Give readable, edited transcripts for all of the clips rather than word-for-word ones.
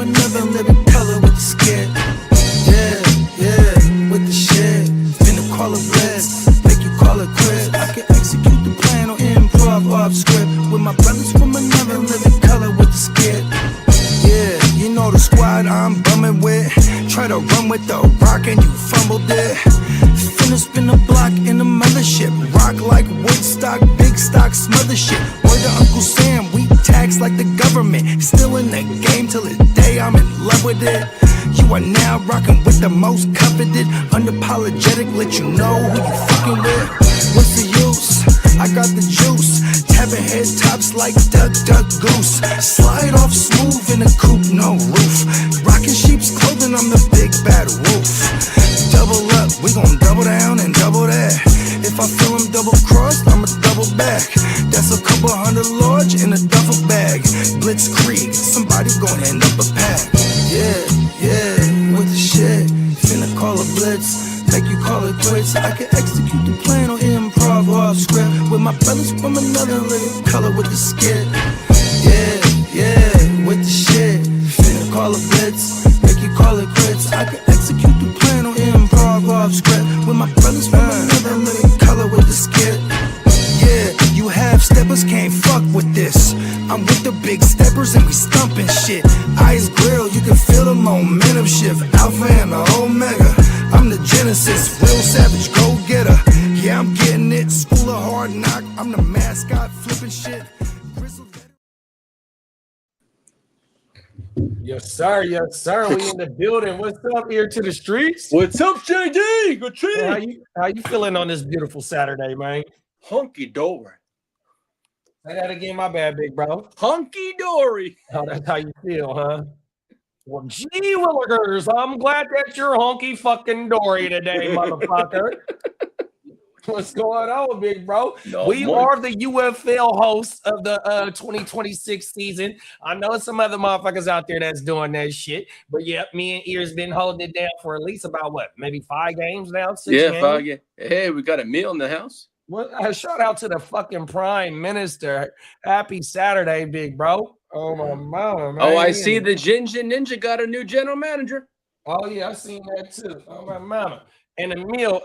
another living color with the skit. Yeah, with the shit. Finna call it blitz, make you call it quit. I can execute the plan or improv off script with my brothers from another living color with the skit. Yeah, you know the squad I'm bumming with. Try to run with the rock and you fumbled it. Finna spin the block in the mothership. Rock like Woodstock, big stock, smother shit. Word to Uncle Sam, we tax like the government. Still in the game till the day I'm in love with it. You are now rocking with the most coveted. Unapologetic, let you know who you fucking with. What's the use? I got the juice. Tapping head tops like Duck, Duck, Goose. Slide off smooth in a coupe, no roof. Rocking sheep's clothing, I'm the big bad wolf. Double up, we gon' double down and double that. If I feel I'm double crossed, I'ma double back. That's a couple hundred large in a duffel bag. Blitzkrieg, somebody gon' end up a pack. Yeah, with the shit. Finna call a blitz, make you call it quits. I can execute the plan or improv off script with my brothers from another living color with the skit. Yeah, with the shit. Finna call a blitz, make you call it quits. I can execute the plan or improv off script with my brothers from another living color with the skit. Yeah, you half steppers can't fuck with this. I'm with the big steppers and we stumping shit. Ice grill, you can feel the momentum shift. Alpha and the Omega, I'm the Genesis. Real savage, go getter. Yeah, I'm getting it. School of hard knock, I'm the mascot, flipping shit. Yes, sir. Yes, sir. We in the building. What's up here to the streets? What's up, JD? Guchinni. How you feeling on this beautiful Saturday, man? Hunky dory. Say that again, my bad, big bro. Hunky dory. Oh, that's how you feel, huh? Well, gee willikers, I'm glad that you're hunky fucking dory today, motherfucker. What's going on, big bro? We are the UFL hosts of the 2026 season. I know some other motherfuckers out there that's doing that shit, but yeah, me and Ear's been holding it down for at least about what, maybe 5 games now? 6 games? 5 games. Hey, we got a meal in the house. Well, shout out to the fucking Prime Minister. Happy Saturday, big bro. Oh my mama, man. Oh, I see the Ginger Ninja got a new general manager. Oh yeah, I seen that too. Oh my mama. And the meal,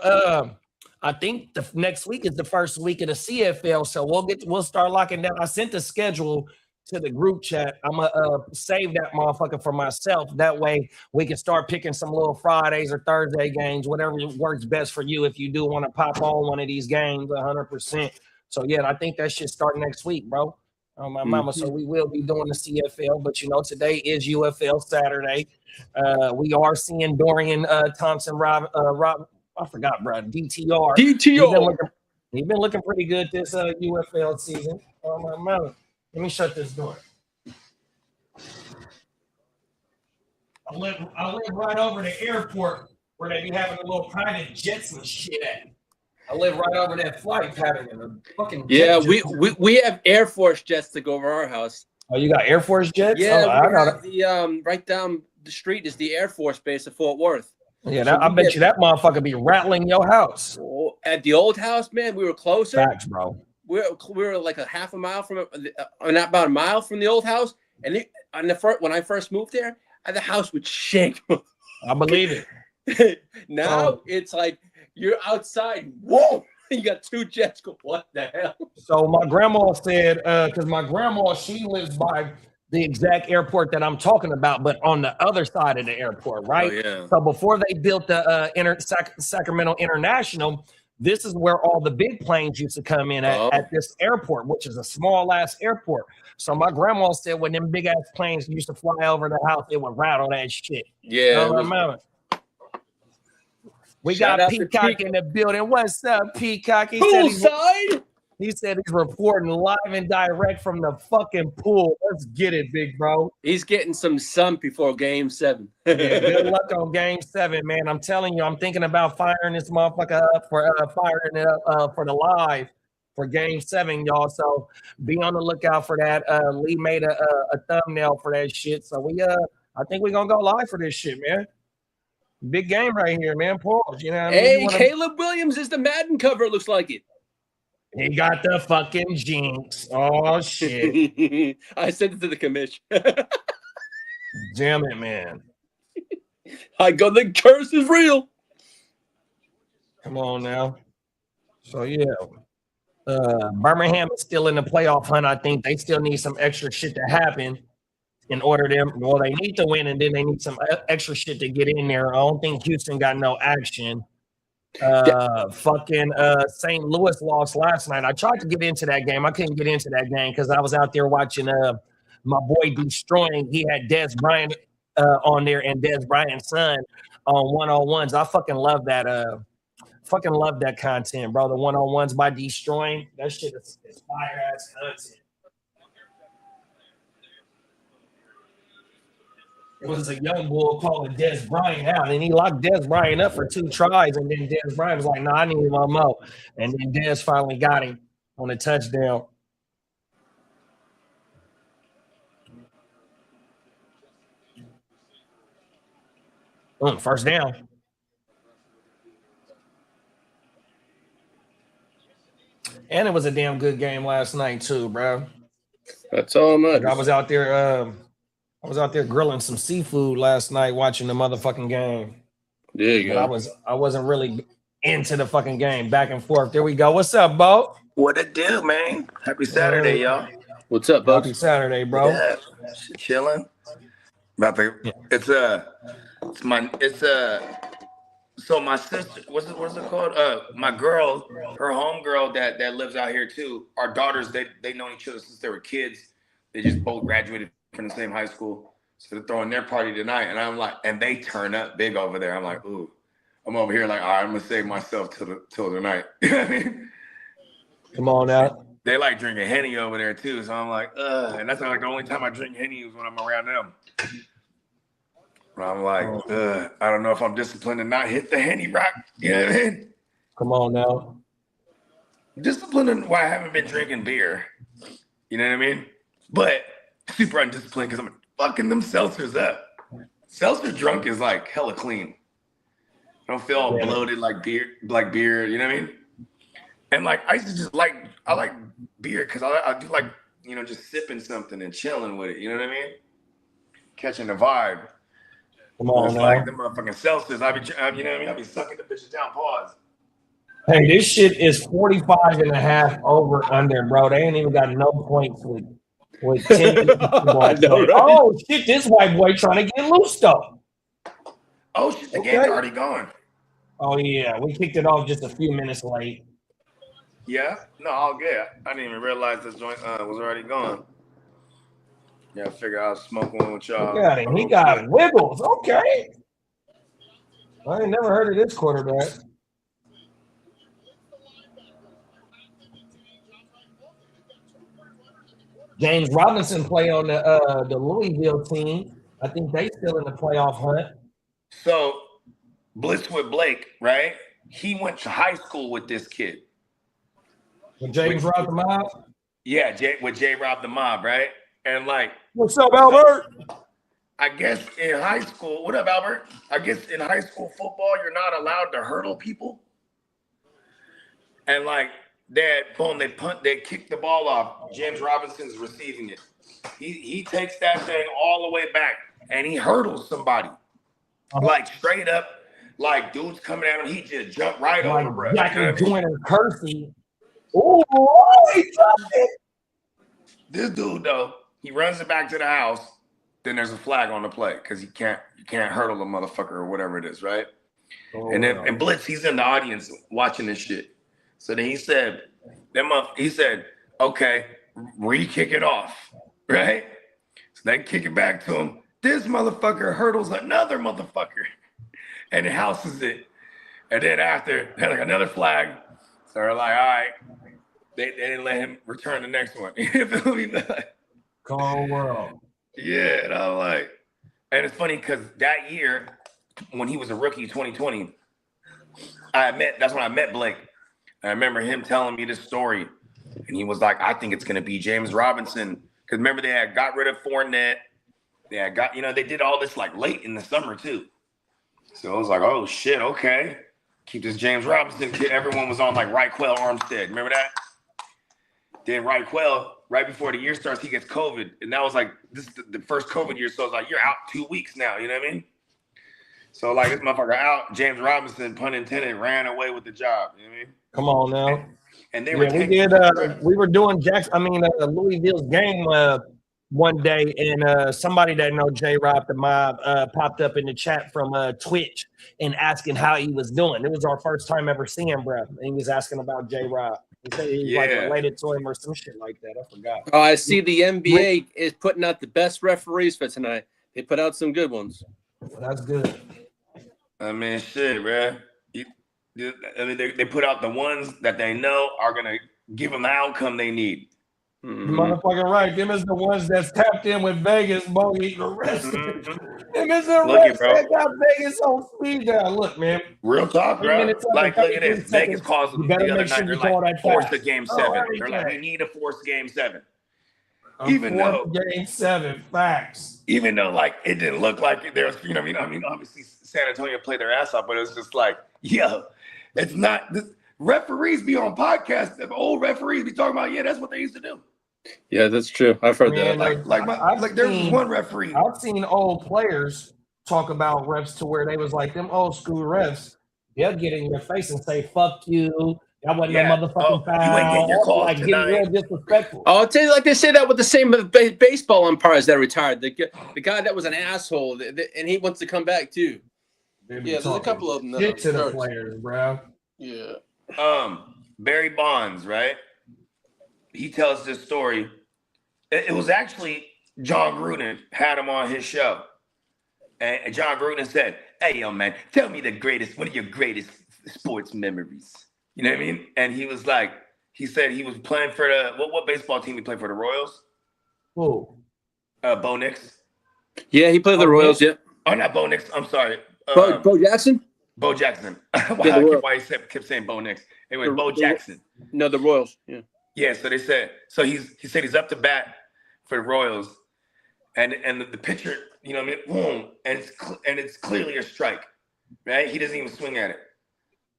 I think the next week is the first week of the CFL, so we'll start locking down. I sent the schedule to the group chat. I'm gonna save that motherfucker for myself. That way we can start picking some little Fridays or Thursday games, whatever works best for you. If you do want to pop on one of these games, 100%. So yeah, I think that should start next week, bro. Oh my mama. So we will be doing the CFL, but you know today is UFL Saturday. We are seeing Dorian Thompson, Rob. I forgot, bro. DTR. He's been looking pretty good this UFL season. Oh my mama. Let me shut this door. I live right over the airport where they be having the little private jets and shit at. I live right over that flight pattern in the fucking jet. we have Air Force jets to go over our house. Oh, you got Air Force jets? Yeah, I got the right down the street is the Air Force base of Fort Worth. Yeah, so I bet you that motherfucker be rattling your house. At the old house, man, we were closer. Facts, bro. We were like a half a mile from not about a mile from the old house, and when I first moved there, the house would shake. I believe it. Now it's like you're outside. Whoa! You got 2 jets. Go, what the hell? So my grandma said, because my grandma, she lives by the exact airport that I'm talking about, but on the other side of the airport, right? Oh, yeah. So before they built the Sacramento International, this is where all the big planes used to come in at this airport, which is a small ass airport. So my grandma said when them big ass planes used to fly over the house, it would rattle that shit. Yeah. We got Peacock in the building. What's up, Peacock? He said he's reporting live and direct from the fucking pool. Let's get it, big bro. He's getting some sun before Game 7. Yeah, good luck on Game 7, man. I'm telling you, I'm thinking about firing this motherfucker up for for the live for Game 7, y'all. So be on the lookout for that. Lee made a thumbnail for that shit. So I think we're gonna go live for this shit, man. Big game right here, man. Pause. You know what I mean? Caleb Williams is the Madden cover. It looks like it. He got the fucking jinx. Oh shit! I sent it to the commission. Damn it, man. I go, the curse is real. Come on now. So yeah. Birmingham is still in the playoff hunt. I think they still need some extra shit to happen in order they need to win, and then they need some extra shit to get in there. I don't think Houston got no action. St. Louis lost last night. I tried to get into that game. I couldn't get into that game because I was out there watching my boy Destroying. He had Dez Bryant on there and Dez Bryant's son on one-on-ones. I fucking love that. Fucking love that content, bro. The one-on-ones by Destroying. That shit is fire-ass content. It was a young bull calling Dez Bryant out, and he locked Dez Bryant up for 2 tries, and then Dez Bryant was like, "Nah, I need one more." And then Dez finally got him on a touchdown. First down. And it was a damn good game last night too, bro. That's all much. I was out there grilling some seafood last night watching the motherfucking game. There you go. I wasn't really into the fucking game. Back and forth. There we go. What's up, Bo? What it do, man? Happy Saturday, y'all. What's up, Bugs? Happy Saturday, bro. Yeah, chilling. So my sister, what's it called? My girl, her homegirl that lives out here too. Our daughters, they known each other since they were kids. They just both graduated from the same high school. So they're throwing their party tonight. And I'm like, and they turn up big over there. I'm like, ooh. I'm over here like, all right, I'm gonna save myself till the night. You know what I mean? Come on out. They like drinking Henny over there too. So I'm like, and that's like the only time I drink Henny is when I'm around them. But I'm like, I don't know if I'm disciplined to not hit the Henny rock. You know what I mean? Come on now. Disciplined in why I haven't been drinking beer. You know what I mean? But super undisciplined because I'm fucking them seltzers up. Seltzer drunk is like hella clean. I don't feel all bloated like beer, you know what I mean? And like I used to just like beer because I do like, you know, just sipping something and chilling with it, you know what I mean? Catching the vibe. Come on it's now. like them motherfucking seltzers. You know what I mean? I be sucking the bitches down, pause. Hey, this shit is 45.5 over under, bro. They ain't even got no points with 10. I know, right? Oh shit, this white boy trying to get loose though. Oh shit, the game's already gone. Oh yeah, we kicked it off just a few minutes late. Yeah? No, all good. I didn't even realize this joint was already gone. Yeah, I figure I was smoking with y'all. Look at him. He got wiggles. Okay. I ain't never heard of this quarterback. James Robinson play on the Louisville team. I think they still in the playoff hunt. So, Blitz with Blake, right? He went to high school with this kid. With James Rob the Mob? Yeah, with J Rob the Mob, right? And like, what's up, Albert? I guess in high school, what up, Albert? I guess in high school football, you're not allowed to hurdle people. And like, they kick the ball off. James Robinson's receiving it. He takes that thing all the way back and he hurdles somebody. Like straight up, like dudes coming at him, he just jumped right over, bro. Jackie doing a Kersey. Oh, he dropped it. This dude though, he runs it back to the house. Then there's a flag on the play because you can't hurdle a motherfucker or whatever it is, right? Oh, and Blitz, he's in the audience watching this shit. So then he said, okay, re-kick it off, right? So they kick it back to him. This motherfucker hurdles another motherfucker and it houses it. And then after, they had like another flag. So they're like, all right. They didn't let him return the next one. You feel me? Cold world. Yeah, and I'm like, and it's funny because that year, when he was a rookie, 2020, that's when I met Blake. I remember him telling me this story, and he was like, I think it's going to be James Robinson. Because remember, they had got rid of Fournette. They had they did all this like late in the summer too. So I was like, oh shit, okay. Keep this James Robinson kid. Everyone was on like Raquel Armstead. Remember that? Then Raquel right before the year starts, he gets COVID. And that was like, this is the first COVID year. So it's like, you're out 2 weeks now. You know what I mean? So like this motherfucker out, James Robinson, pun intended, ran away with the job. You know what I mean? Come on now. And they Yeah, were we taking did. We were doing Louisville's game one day, and somebody that know J Rob the Mob popped up in the chat from Twitch and asking how he was doing. It was our first time ever seeing bro, and he was asking about J Rob. He said he was like related to him or some shit like that. I forgot. Oh, I see the NBA is putting out the best referees for tonight. They put out some good ones. That's good. I mean, shit, bro. I mean, they put out the ones that they know are gonna give them the outcome they need. Mm-hmm. Motherfucking right. Them is the ones that's tapped in with Vegas, Bogey, the rest. Mm-hmm. Them is the rest that got Vegas on speed down. Look, man. Real talk, bro. Like, look at this. Vegas calls them the other night. They're like, force the game 7. They're like, you need to force game 7. Even though game 7, facts. Even though like it didn't look like there was, you know, I mean, obviously San Antonio played their ass off, but it was just like, yo, it's not. This, referees be on podcasts. The old referees be talking about, yeah, that's what they used to do. Yeah, that's true. I've heard that. Like there was one referee. I've seen old players talk about refs to where they was like, them old school refs, they'll get in your face and say, fuck you. That wasn't no motherfucking foul. You ain't getting your call like, tonight. Getting real disrespectful. I'll tell you, like they say that with the same baseball umpires that retired. The guy that was an asshole, and he wants to come back too. Yeah, there's a couple of them. Get to the players, bro. Yeah. Barry Bonds, right? He tells this story. It was actually John Gruden had him on his show. And John Gruden said, hey, yo, man, tell me one of your greatest sports memories. You know what I mean? And he was like, he said he was playing for the, what baseball team he played for, the Royals? Who? Bo Nix. Yeah, he played the Royals, yeah. Oh, not Bo Nix. I'm sorry. Bo Jackson? Bo Jackson. Why he kept saying Bo Nix. Anyway, Bo Jackson. No, the Royals, yeah. Yeah, so they said, so he said he's up to bat for the Royals, and the pitcher, you know what I mean, boom, and it's clearly a strike, right? He doesn't even swing at it,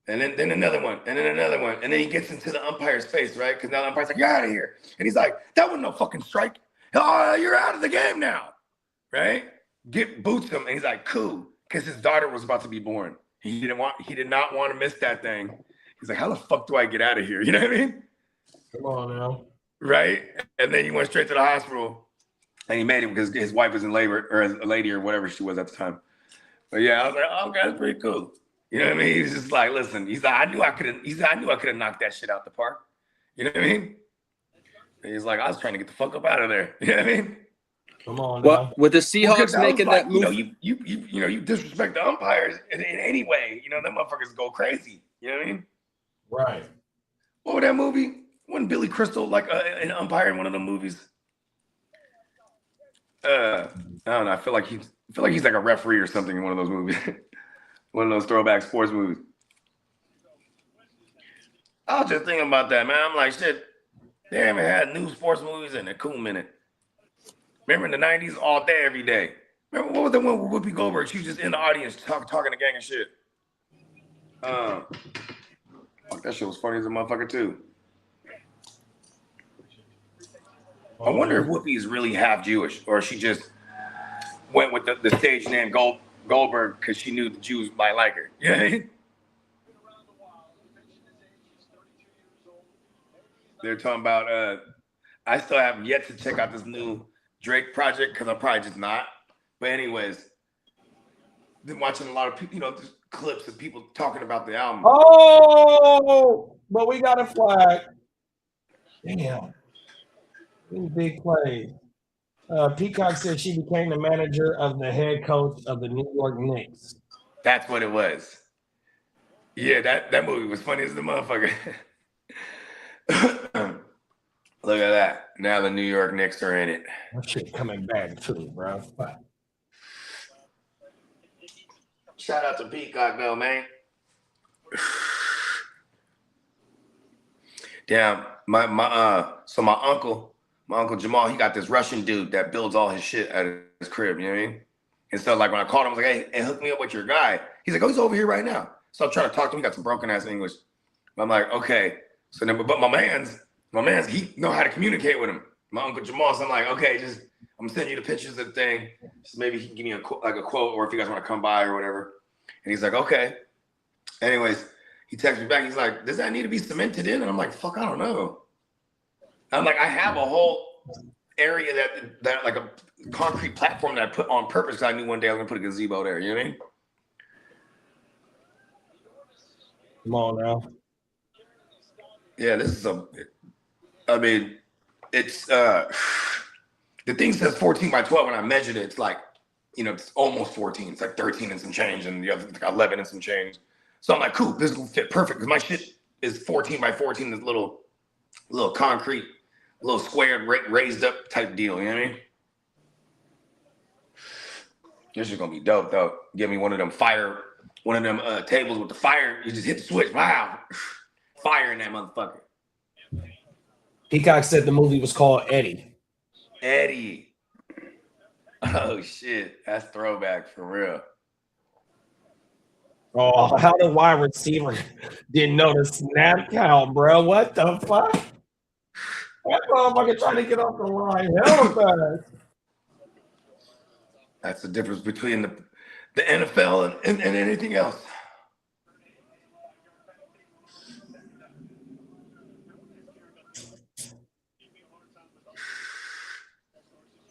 and then another one, and then another one, and then he gets into the umpire's face, right? Because now the umpire's like, you're out of here, and he's like, that wasn't no fucking strike. Oh, you're out of the game now, right? Boots him, and he's like, cool, because his daughter was about to be born. He did not want to miss that thing. He's like, how the fuck do I get out of here? You know what I mean? Come on now. Right? And then he went straight to the hospital and he made it because his wife was in labor, or a lady or whatever she was at the time. But yeah, I was like, oh, okay, that's pretty cool. You know what I mean? He's just like, listen, he's like, I knew I could have knocked that shit out the park. You know what I mean? And he's like, I was trying to get the fuck up out of there. You know what I mean? Come on. Well, with the Seahawks making that move, you disrespect the umpires in any way. You know, them motherfuckers go crazy. You know what I mean? Right. What was that movie? Wasn't Billy Crystal like an umpire in one of the movies? I don't know. I feel like he's like a referee or something in one of those movies. One of those throwback sports movies. I was just thinking about that, man. I'm like, shit, they haven't had new sports movies in a cool minute. Remember in the 90s, all day, every day. Remember what was the one with Whoopi Goldberg? She was just in the audience talking to gang and shit. Fuck, that shit was funny as a motherfucker too. I wonder if Whoopi is really half Jewish, or she just went with the stage name Goldberg because she knew the Jews might like her. You know what I mean? They're talking about, I still have yet to check out this new Drake project because I'm probably just not. But anyways, been watching a lot of people, just clips of people talking about the album. Oh, but we got a flag. Damn. Big play. Peacock said she became the manager of the head coach of the New York Knicks. That's what it was. Yeah, that movie was funny as the motherfucker. Look at that. Now the New York Knicks are in it. That shit coming back too, bro. Shout out to Peacock though, man. Damn, so my uncle Jamal, he got this Russian dude that builds all his shit at his crib, you know what I mean? And so like when I called him, I was like, hey, hook me up with your guy. He's like, oh, he's over here right now. So I'm trying to talk to him. He got some broken ass English. I'm like, okay. So then, but my man's, he know how to communicate with him. my uncle Jamal. So I'm like, okay, I'm gonna send you the pictures of the thing. Just maybe he can give me a quote, or if you guys want to come by or whatever. And he's like, okay. Anyways, he texts me back. He's like, does that need to be cemented in? And I'm like, fuck, I don't know. I'm like, I have a whole area that like a concrete platform that I put on purpose because I knew one day I was gonna put a gazebo there. You know what I mean? Come on now. Yeah, this is it's the thing says 14 by 12. When I measured it, it's like, it's almost 14. It's like 13 and some change, and the other like 11 and some change. So I'm like, cool, this will fit perfect because my shit is 14 by 14, this little concrete, little squared, raised up type deal. You know what I mean? This is gonna be dope though. Give me one of them tables with the fire. You just hit the switch. Wow, fire in that motherfucker. Peacock said the movie was called Eddie. Eddie. Oh shit, that's throwback for real. Oh, how the wide receiver didn't know the snap count, bro? What the fuck? That motherfucker trying to get off the line. Hell fast. That's the difference between the NFL and anything else.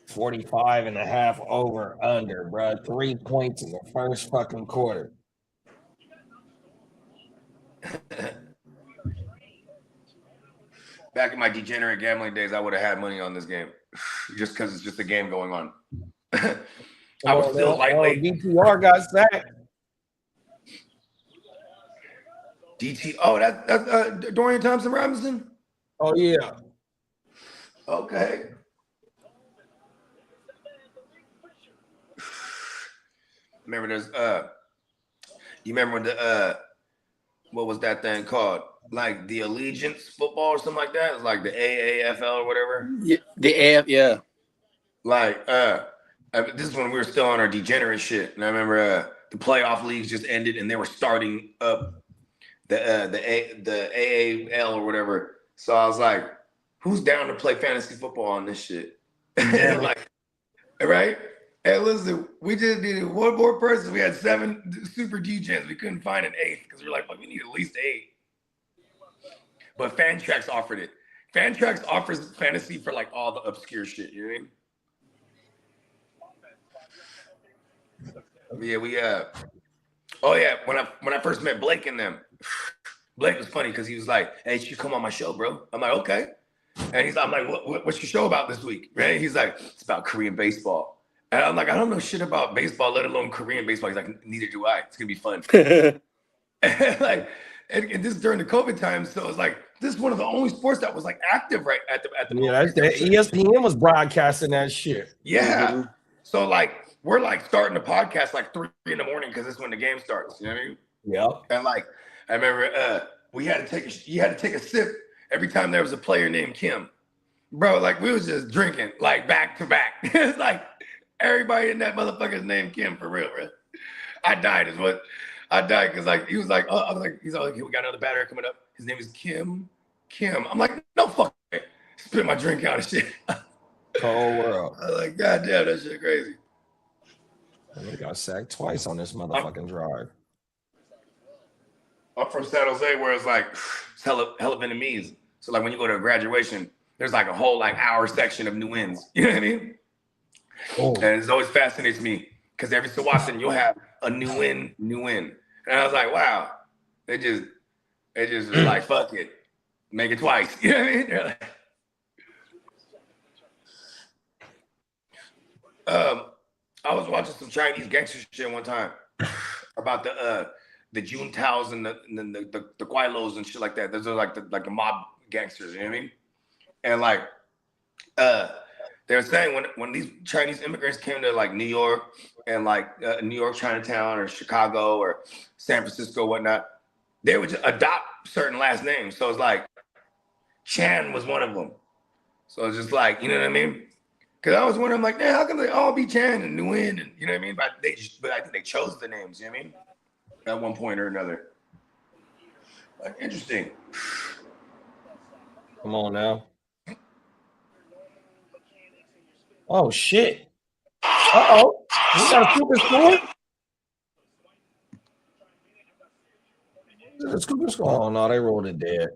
$45.5 over under, bro. 3 points in the first fucking quarter. Back in my degenerate gambling days, I would have had money on this game just because it's just a game going on. I was still lightweight. DTR got sacked. Oh, that's Dorian Thompson-Robinson? Oh, yeah. Okay. Remember you remember the what was that thing called? Like the Allegiance football or something like that? It's like the AAFL or whatever. Yeah, the AF, yeah. Like this is when we were still on our degenerate shit. And I remember the playoff leagues just ended and they were starting up the AAL or whatever. So I was like, who's down to play fantasy football on this shit? Like, right? Hey, listen, we just needed one more person. We had 7 super DJs. We couldn't find an 8th because we were like, well, we need at least 8. But Fantrax offered it. Fantrax offers fantasy for like all the obscure shit. You know what I mean? Yeah, oh yeah, when I first met Blake and them, Blake was funny because he was like, hey, you should come on my show, bro. I'm like, okay. And I'm like, what's your show about this week? Right? He's like, it's about Korean baseball. And I'm like, I don't know shit about baseball, let alone Korean baseball. He's like, neither do I. It's gonna be fun. and this is during the COVID time, so it's like this is one of the only sports that was like active right at the moment. Yeah, ESPN was broadcasting that shit. Yeah. Mm-hmm. So like we're like starting the podcast like 3 in the morning because it's when the game starts. You know what I mean? Yeah. And like I remember you had to take a sip every time there was a player named Kim. Bro, like we was just drinking like back to back. It's like everybody in that motherfucker's named Kim for real, bro. I died because like he was like, oh, I was like, he's all like, we got another batter coming up. His name is Kim. I'm like, no fuck, spit my drink out and shit. Cold world. I was like, God damn, that shit crazy. And they got sacked twice on this motherfucking drive. I'm from San Jose, where it's like it's hella Vietnamese. So like when you go to a graduation, there's like a whole like hour section of new ins. You know what I mean? Oh. And it always fascinates me because every so often you'll have a new win. And I was like, wow, they just was like, fuck it, make it twice. You know what I mean? They're like, I was watching some Chinese gangster shit one time about the Juntaos and the Guailos and shit like that. Those are like the mob gangsters. You know what I mean? And like, they were saying when these Chinese immigrants came to like New York and like New York Chinatown or Chicago or San Francisco, whatnot, they would just adopt certain last names. So it's like Chan was one of them. So it's just like, you know what I mean? Because I was wondering, like, how can they all be Chan and Nguyen and you know what I mean? But I think they chose the names. You know what I mean? At one point or another. Like, interesting. Come on now. Oh shit. Uh-oh. We got a super score? The super score. Oh no, they rolled it dead.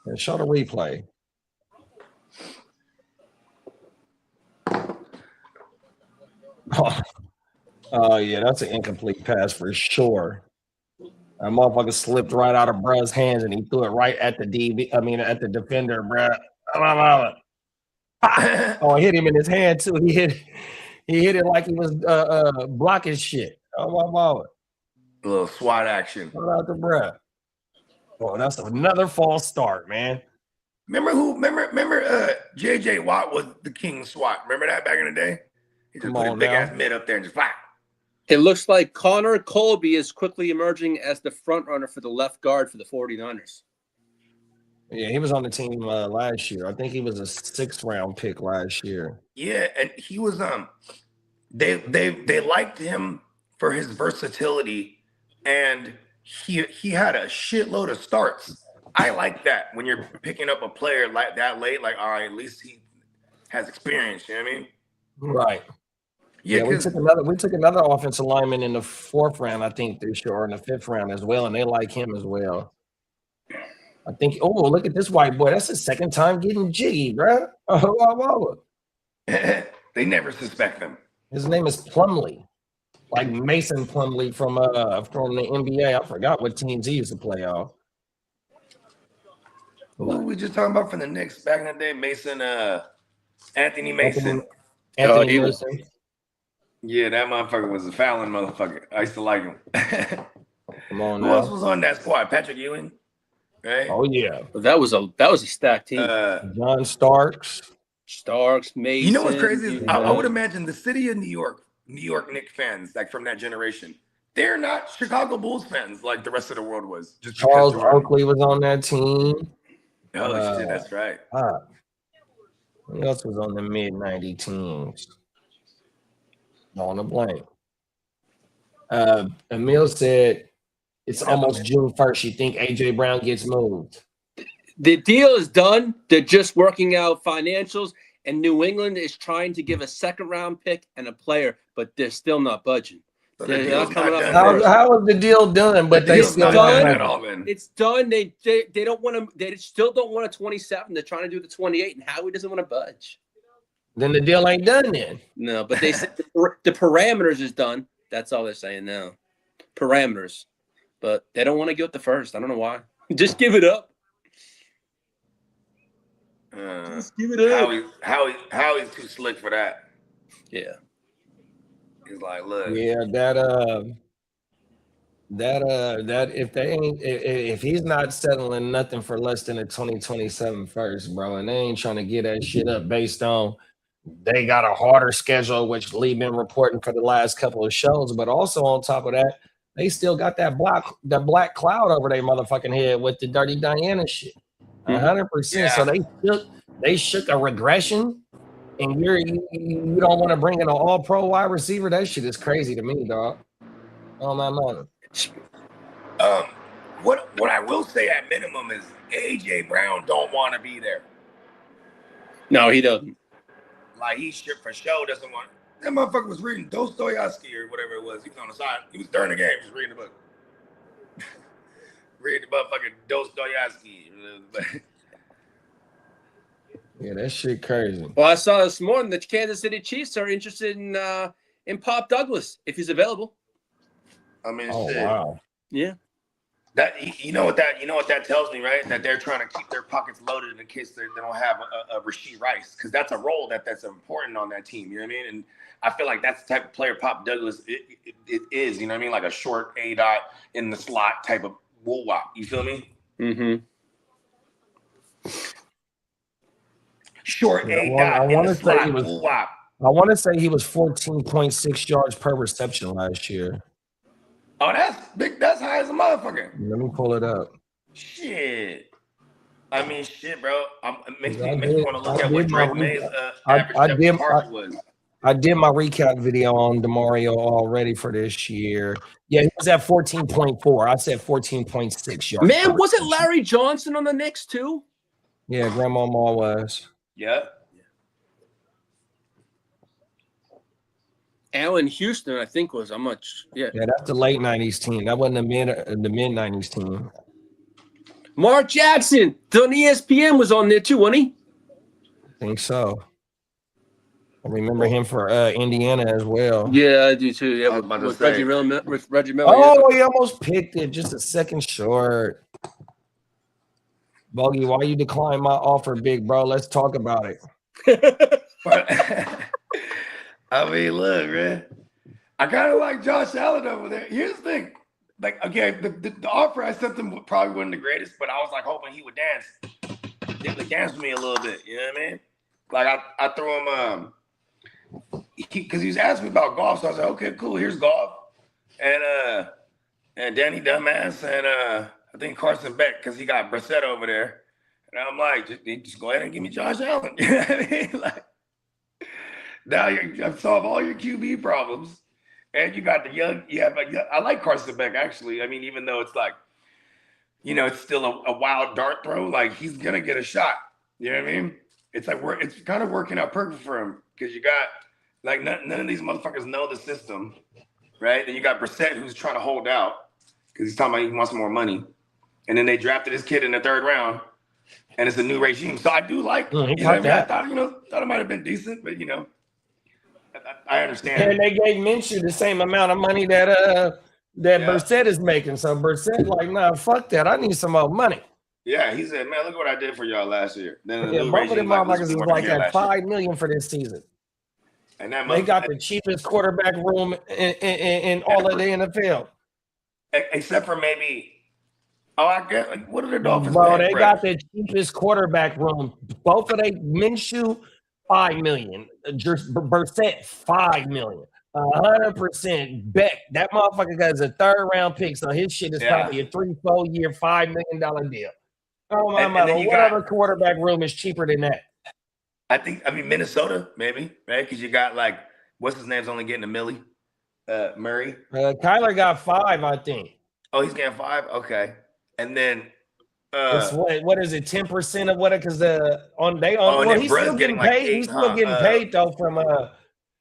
And show the replay. Oh yeah, that's an incomplete pass for sure. That motherfucker slipped right out of bruh's hands and he threw it right at the at the defender, bruh. Oh, it hit him in his hand too. He hit it like he was blocking shit. Oh my mama. A little SWAT action. Shout out to bruh. Oh, that's another false start, man. Remember JJ Watt was the king SWAT. Remember that back in the day? He just put a big ass mid up there and just fire. It looks like Connor Colby is quickly emerging as the front runner for the left guard for the 49ers. Yeah, he was on the team last year. I think he was a 6th round pick last year. Yeah, and he was they liked him for his versatility, and he had a shitload of starts. I like that when you're picking up a player like that late. Like, all right, at least he has experience. You know what I mean? Right. Yeah, we took another offensive lineman in the 4th round, I think, this year, or in the 5th round as well, and they like him as well. I think. Oh, look at this white boy. That's his 2nd time getting jiggy, bro. Oh. They never suspect them. His name is Plumlee, like Mason Plumlee from the NBA. I forgot what teams he used to play on. Who were we just talking about from the Knicks back in the day? Anthony Mason. Anthony Mason. Yeah, that motherfucker was a fouling motherfucker. I used to like him. Come on Who now. else was on that squad? Patrick Ewing, right? Oh yeah, That was a stacked team. John Starks, Mason. You know what's crazy? I would imagine the city of New York Knicks fans, like from that generation, they're not Chicago Bulls fans like the rest of the world was. Just Charles Oakley was on that team. Oh shit, that's right. Who else was on the mid-90 teams? On the blank. Emil said it's almost June 1st. You think AJ Brown gets moved? The deal is done. They're just working out financials, and New England is trying to give a 2nd round pick and a player, but they're still not budging. So They're the not deal's coming not up. done. How is the deal done? But The they deal's still not done not at all, man. It's done. They don't want to. They still don't want a 27. They're trying to do the 28, and Howie doesn't want to budge. Then the deal ain't done then. No, but they said the parameters is done. That's all they're saying now. Parameters, but they don't want to give it the first. I don't know why. Just give it up. Just give it up. Howie's too slick for that. Yeah. He's like, look. Yeah, that if he's not settling nothing for less than a 2027 first, bro, and they ain't trying to get that shit up based on they got a harder schedule, which Lee been reporting for the last couple of shows, but also on top of that, they still got that black cloud over their motherfucking head with the Dirty Diana shit. 100%. Yeah. So they shook a regression, and you don't want to bring in an all-pro wide receiver. That shit is crazy to me, dog. Oh my mother. What I will say at minimum is AJ Brown don't want to be there. No, he doesn't. Like he shit for show doesn't want. That motherfucker was reading Dostoevsky or whatever it was. He was on the side. He was during the game, just reading the book. Reading the motherfucking Dostoevsky. Yeah, that shit crazy. Well, I saw this morning that Kansas City Chiefs are interested in Pop Douglas if he's available. I mean, Oh shit. wow. Yeah. That you know what that tells me, right? That they're trying to keep their pockets loaded in case they don't have a Rasheed Rice, because that's a role that's important on that team. You know what I mean? And I feel like that's the type of player Pop Douglas it is. You know what I mean? Like a short A dot in the slot type of wool wop. You feel me? Mm-hmm. Short Yeah, A I dot in wanna the say slot he was- wool wop. I want to say he was 14.6 yards per reception last year. Oh, that's big. That's high as a motherfucker. Let me pull it up. Shit. I mean, shit, bro. It makes I me did- want to look I at what did my Drake May's I average did- depth target was. I did my recap video on DeMario already for this year. Yeah, he was at 14.4. I said 14.6 yards. Man, wasn't Larry Johnson on the Knicks too? Yeah, Grandmama was. Yeah. Allen Houston, I think, was how much? Yeah. Yeah, that's the late 90s team. That wasn't the mid 90s team. Mark Jackson on ESPN was on there too, wasn't he? I think so. I remember him for Indiana as well. Yeah, I do too. Yeah, I was about to with say. Reggie Miller. With Reggie Miller. Oh, he almost picked it. Just a second short. Bogey, why you decline my offer, big bro? Let's talk about it. I mean, look, man. I kind of like Josh Allen over there. Here's the thing. Like, okay, the offer I sent him probably wasn't the greatest, but I was like hoping he would dance with me a little bit. You know what I mean? Like I threw him because he was asking me about golf, so I was like, okay, cool, here's golf. And Danny Dumbass and I think Carson Beck, because he got Brissett over there. And I'm like, just go ahead and give me Josh Allen. You know what I mean? Like, now I've solved all your QB problems. And you got the young, I like Carson Beck, actually. I mean, even though it's like, you know, it's still a wild dart throw, like he's going to get a shot. You know what I mean? It's like, it's kind of working out perfect for him because you got, like, none of these motherfuckers know the system, right? Then you got Brissett who's trying to hold out because he's talking about he wants more money. And then they drafted this kid in the 3rd round, and it's a new regime. So I do like, you know what I mean? I thought it might have been decent, but, you know, I understand. And they gave Minshew the same amount of money that Brissett is making. So Brissett like, nah, fuck that. I need some more money. Yeah, he said, man, look what I did for y'all last year. Then the Both of them motherfuckers was like at $5 million for this season. And that they got the cheapest quarterback room in all of the NFL. Except for maybe, I get, like, what are the Dolphins? Bro, they got the cheapest quarterback room. Both of they Minshew, $5 million. Brissett, $5 million. 100% Beck. That motherfucker got a 3rd round pick, so his shit is probably a 3-4 year, $5 million deal. Oh my mother! What other quarterback room is cheaper than that? I mean Minnesota, maybe, right? Because you got like, what's his name's only getting $1 million? Murray. Kyler got 5, I think. Oh, he's getting 5. Okay, and then it's what is it? 10% of what? Because he's still getting like paid. He's still getting paid though from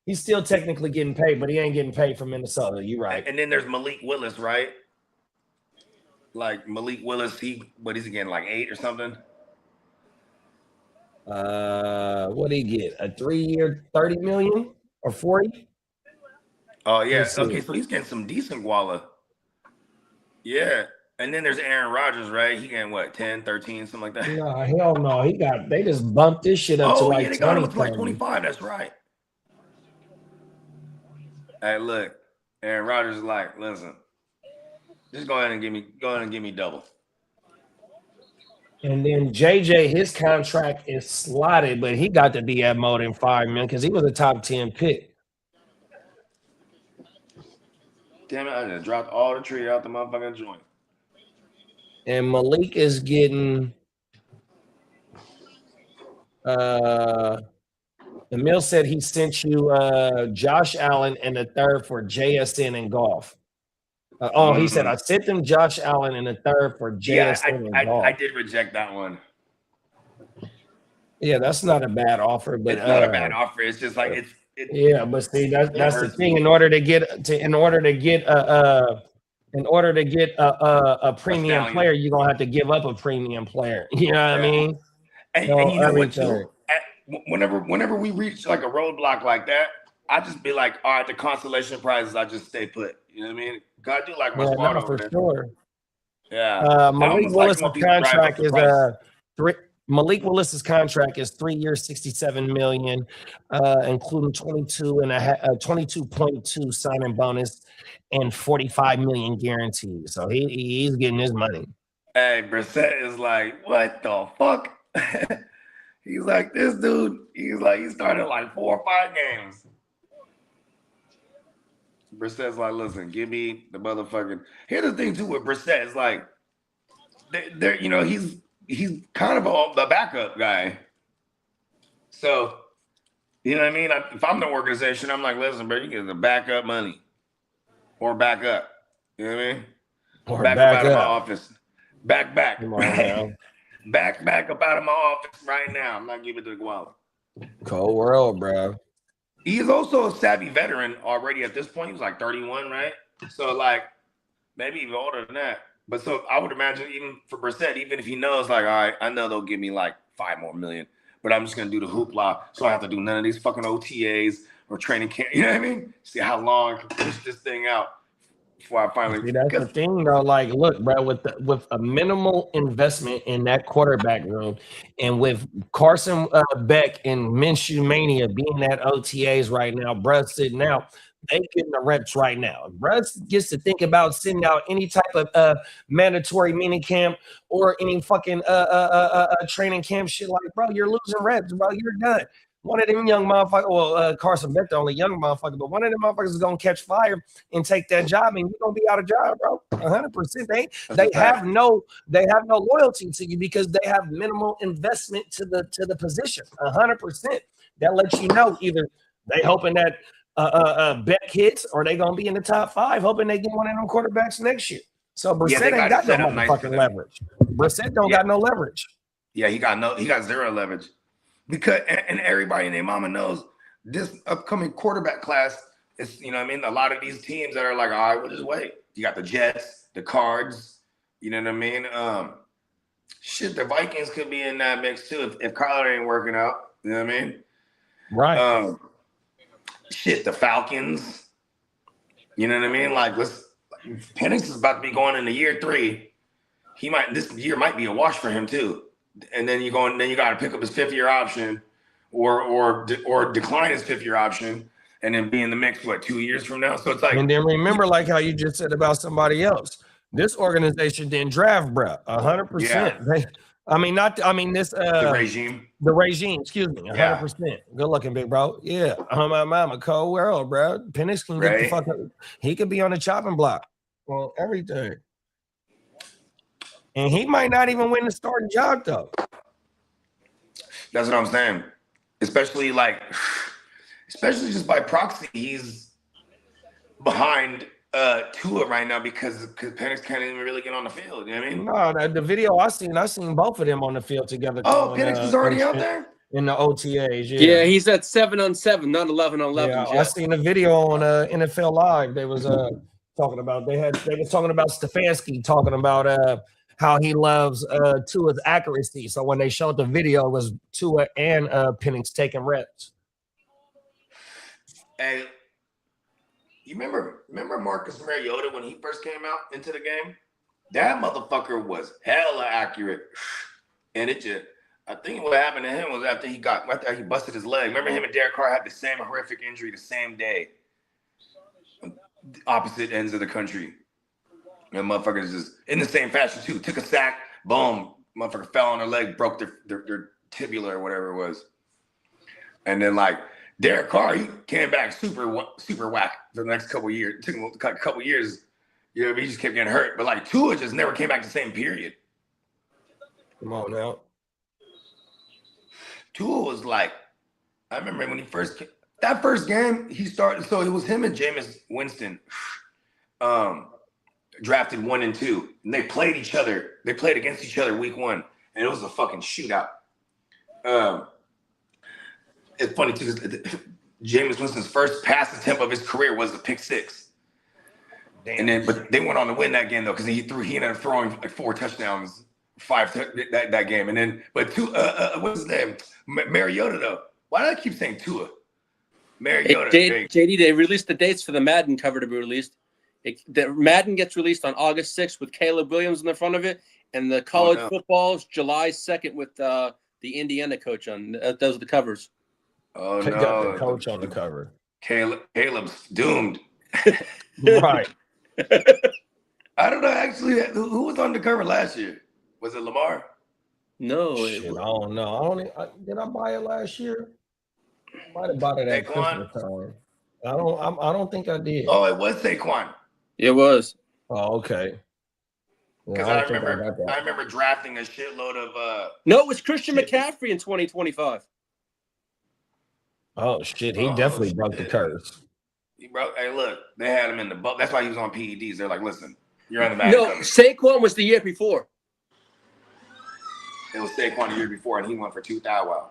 He's still technically getting paid, but he ain't getting paid from Minnesota. You're right. And then there's Malik Willis, right? Like Malik Willis, he's getting like 8 or something. What did he get? A 3-year, $30 million or 40? Oh yeah. Okay, so he's getting some decent guala. Yeah. And then there's Aaron Rodgers, right? He getting what, 10, 13, something like that? No, hell no. They just bumped this shit up to like 20. They got him to like 25. That's right. Hey, look, Aaron Rodgers is like, listen, just go ahead and give me double. And then JJ, his contract is slotted, but he got to be at more than $5 million because he was a top 10 pick. Damn it, I just dropped all the tree out the motherfucking joint. And Malik is getting Emil said he sent you Josh Allen and the 3rd for JSN and golf. He said I sent them Josh Allen and the 3rd for JSN and golf. I did reject that one. Yeah, that's not a bad offer, but it's not a bad offer. It's just like yeah, but see that's the thing. In order to get a premium player, you're gonna have to give up a premium player. You know what I mean? And you know what too? Whenever we reach like a roadblock like that, I just be like, all right, the consolation prizes, I just stay put. You know what I mean? God, do like my squad over there. Sure. Yeah. Malik Willis's contract is Malik Willis's contract is 3 years, $67 million, including 22.2 signing bonus and $45 million guaranteed. So he's getting his money. Hey, Brissett is like, what the fuck? He's like, this dude, he started like 4 or 5 games. Brissett's like, listen, give me the motherfucking. Here's the thing too with Brissett is like, they're you know, he's kind of a backup guy. So You know what I mean? If I'm the organization, I'm like, listen, bro, you get the backup money or back up. You know what I mean? Or Back up out of my office. Back. Come on Right? now. Back up out of my office right now. I'm not giving it to the Guala. Cold world, bro. He is also a savvy veteran already at this point. He was like 31, right? So like maybe even older than that. But so I would imagine even for Brissett, even if he knows like, all right, I know they'll give me like $5 more million, but I'm just gonna do the hoopla, so I have to do none of these fucking OTAs or training camp. You know what I mean? See how long I can push this thing out before I finally. See, that's the thing, though. Like, look, bro, with a minimal investment in that quarterback room, and with Carson Beck and Minshew Mania being at OTAs right now, bruh sitting out, they getting the reps right now. Bruh gets to think about sitting out any type of mandatory mini camp or any fucking training camp shit. Like, bro, you're losing reps, bro. You're done. One of them young motherfuckers, well, Carson Beck, the only young motherfucker, but one of them motherfuckers is gonna catch fire and take that job, and you're gonna be out of job, bro. 100%. They have no loyalty to you because they have minimal investment to the position. 100%. That lets you know either they hoping that Beck hits or they gonna be in the top 5, hoping they get one of them quarterbacks next year. So Brissett ain't got no motherfucking leverage. Brissett don't got no leverage. Yeah, he got zero leverage. Because and everybody and their mama knows this upcoming quarterback class is, you know what I mean? A lot of these teams that are like, all right, we'll just wait. You got the Jets, the Cards, you know what I mean? Shit, the Vikings could be in that mix too if Kyler ain't working out. You know what I mean? Right. Shit, the Falcons. You know what I mean? Like Penix is about to be going into year 3. This year might be a wash for him too. And then you got to pick up his 5th-year option, or decline his 5th-year option, and then be in the mix 2 years from now. So it's like, and then remember, like how you just said about somebody else, this organization didn't draft, bro. 100%. The regime. Excuse me. 100%. Good looking, big bro. Yeah, I'm a cold world, bro. Penix can get the fuck up. He could be on the chopping block on everything. And he might not even win the starting job, though. That's what I'm saying. Especially just by proxy, he's behind Tua right now because Penix can't even really get on the field. You know what I mean? No, the video I seen both of them on the field together. Oh, Penix is already out there? In the OTAs, yeah, he's at 7-on-7, not 11-on-11. Yeah, I seen a video on NFL Live. They was talking about Stefanski talking about how he loves Tua's accuracy. So when they showed the video, it was Tua and Penix taking reps. Hey, you remember Marcus Mariota when he first came out into the game? That motherfucker was hella accurate. And I think what happened to him was after he busted his leg. Remember him and Derek Carr had the same horrific injury the same day. Opposite ends of the country. And motherfuckers just in the same fashion too. Took a sack, boom, motherfucker fell on their leg, broke their tibula or whatever it was. And then like Derek Carr, he came back super whack for the next couple of years. It took him a couple of years. You know, he just kept getting hurt. But like Tua just never came back the same period. Come on now. Tua was like, I remember when that first game he started. So it was him and Jameis Winston. Drafted 1 and 2, and they played each other. They played against each other week 1, and it was a fucking shootout. It's funny too, because Jameis Winston's first pass attempt of his career was a pick 6. Damn. But they went on to win that game though, because he ended up throwing like 4 touchdowns, 5 that game, and then what's his name? Mariota though. Why do I keep saying Tua? Mariota. JD, they released the dates for the Madden cover to be released. The Madden gets released on August 6th with Caleb Williams in the front of it, and the college football is July 2nd with the Indiana coach on. Those are the covers. Oh They no, got the coach on the cover. Caleb's doomed. Right. I don't know actually who was on the cover last year. Was it Lamar? No, Shit, I don't know. Did I buy it last year? I might have bought it at Christmas time. I don't think I did. Oh, it was Saquon. It was. Oh, okay. Because I remember drafting a shitload of No, it was Christian McCaffrey in 2025. Oh shit, he definitely broke the curse. He broke. Hey, look, they had him in the boat. That's why he was on PEDs. They're like, listen, you're on the back. No, Saquon was the year before. It was Saquon the year before, and he went for 2,000. Wow.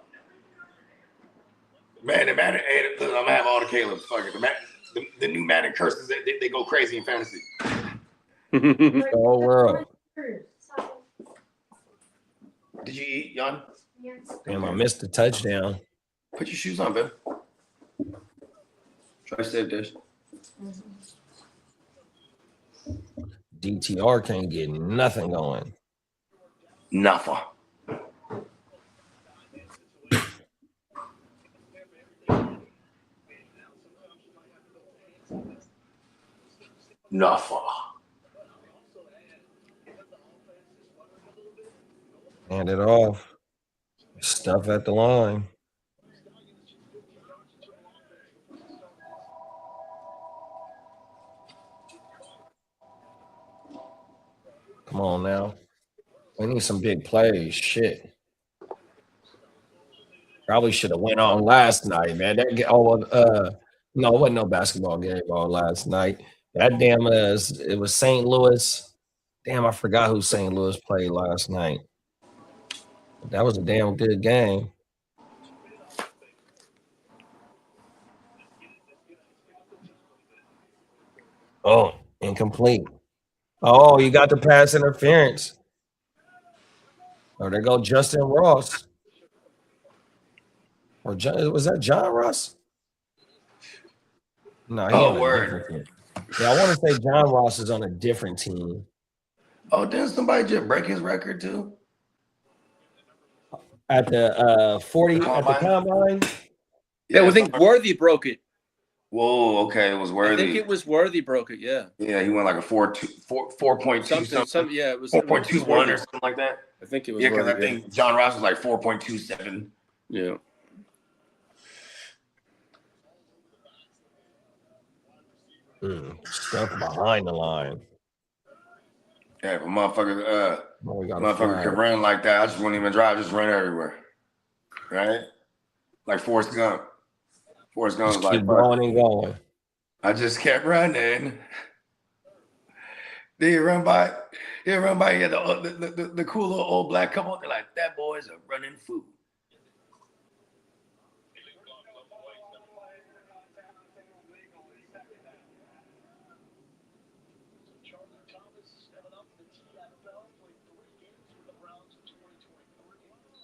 Man, hey, look, I'm gonna have all the Caleb's. Fuck it. The new Madden curses, they go crazy in fantasy. The whole world. Did you eat, Jan? Damn, I missed the touchdown. Put your shoes on, babe. Try to save this. DTR can't get nothing going. Nothing. Nothing. Hand it off. Stuff at the line. Come on now. We need some big plays. Shit. Probably should have went on last night, man. No, it wasn't no basketball game on last night. That damn it was St. Louis. Damn, I forgot who St. Louis played last night. That was a damn good game. Oh, incomplete. Oh, you got the pass interference. Oh, there go Justin Ross. Or was that John Ross? No, he on a different team. Yeah, I want to say John Ross is on a different team. Oh, didn't somebody just break his record too? At the 40 at the combine? Yeah, I think Worthy broke it. Whoa, okay, it was Worthy. I think it was Worthy broke it, yeah. Yeah, he went like a 4.2 something. Yeah, it was 4.21 or something like that. I think it was. Yeah, because I think John Ross was like 4.27. Yeah. Stuff behind the line. Yeah, but motherfucker could run like that. I just wouldn't even drive, just run everywhere. Right? Like Forrest Gump. Forrest Gump was like, keep going and going. I just kept running. Then you run by, yeah, the cool little old black couple. They're like, that boy's a running fool.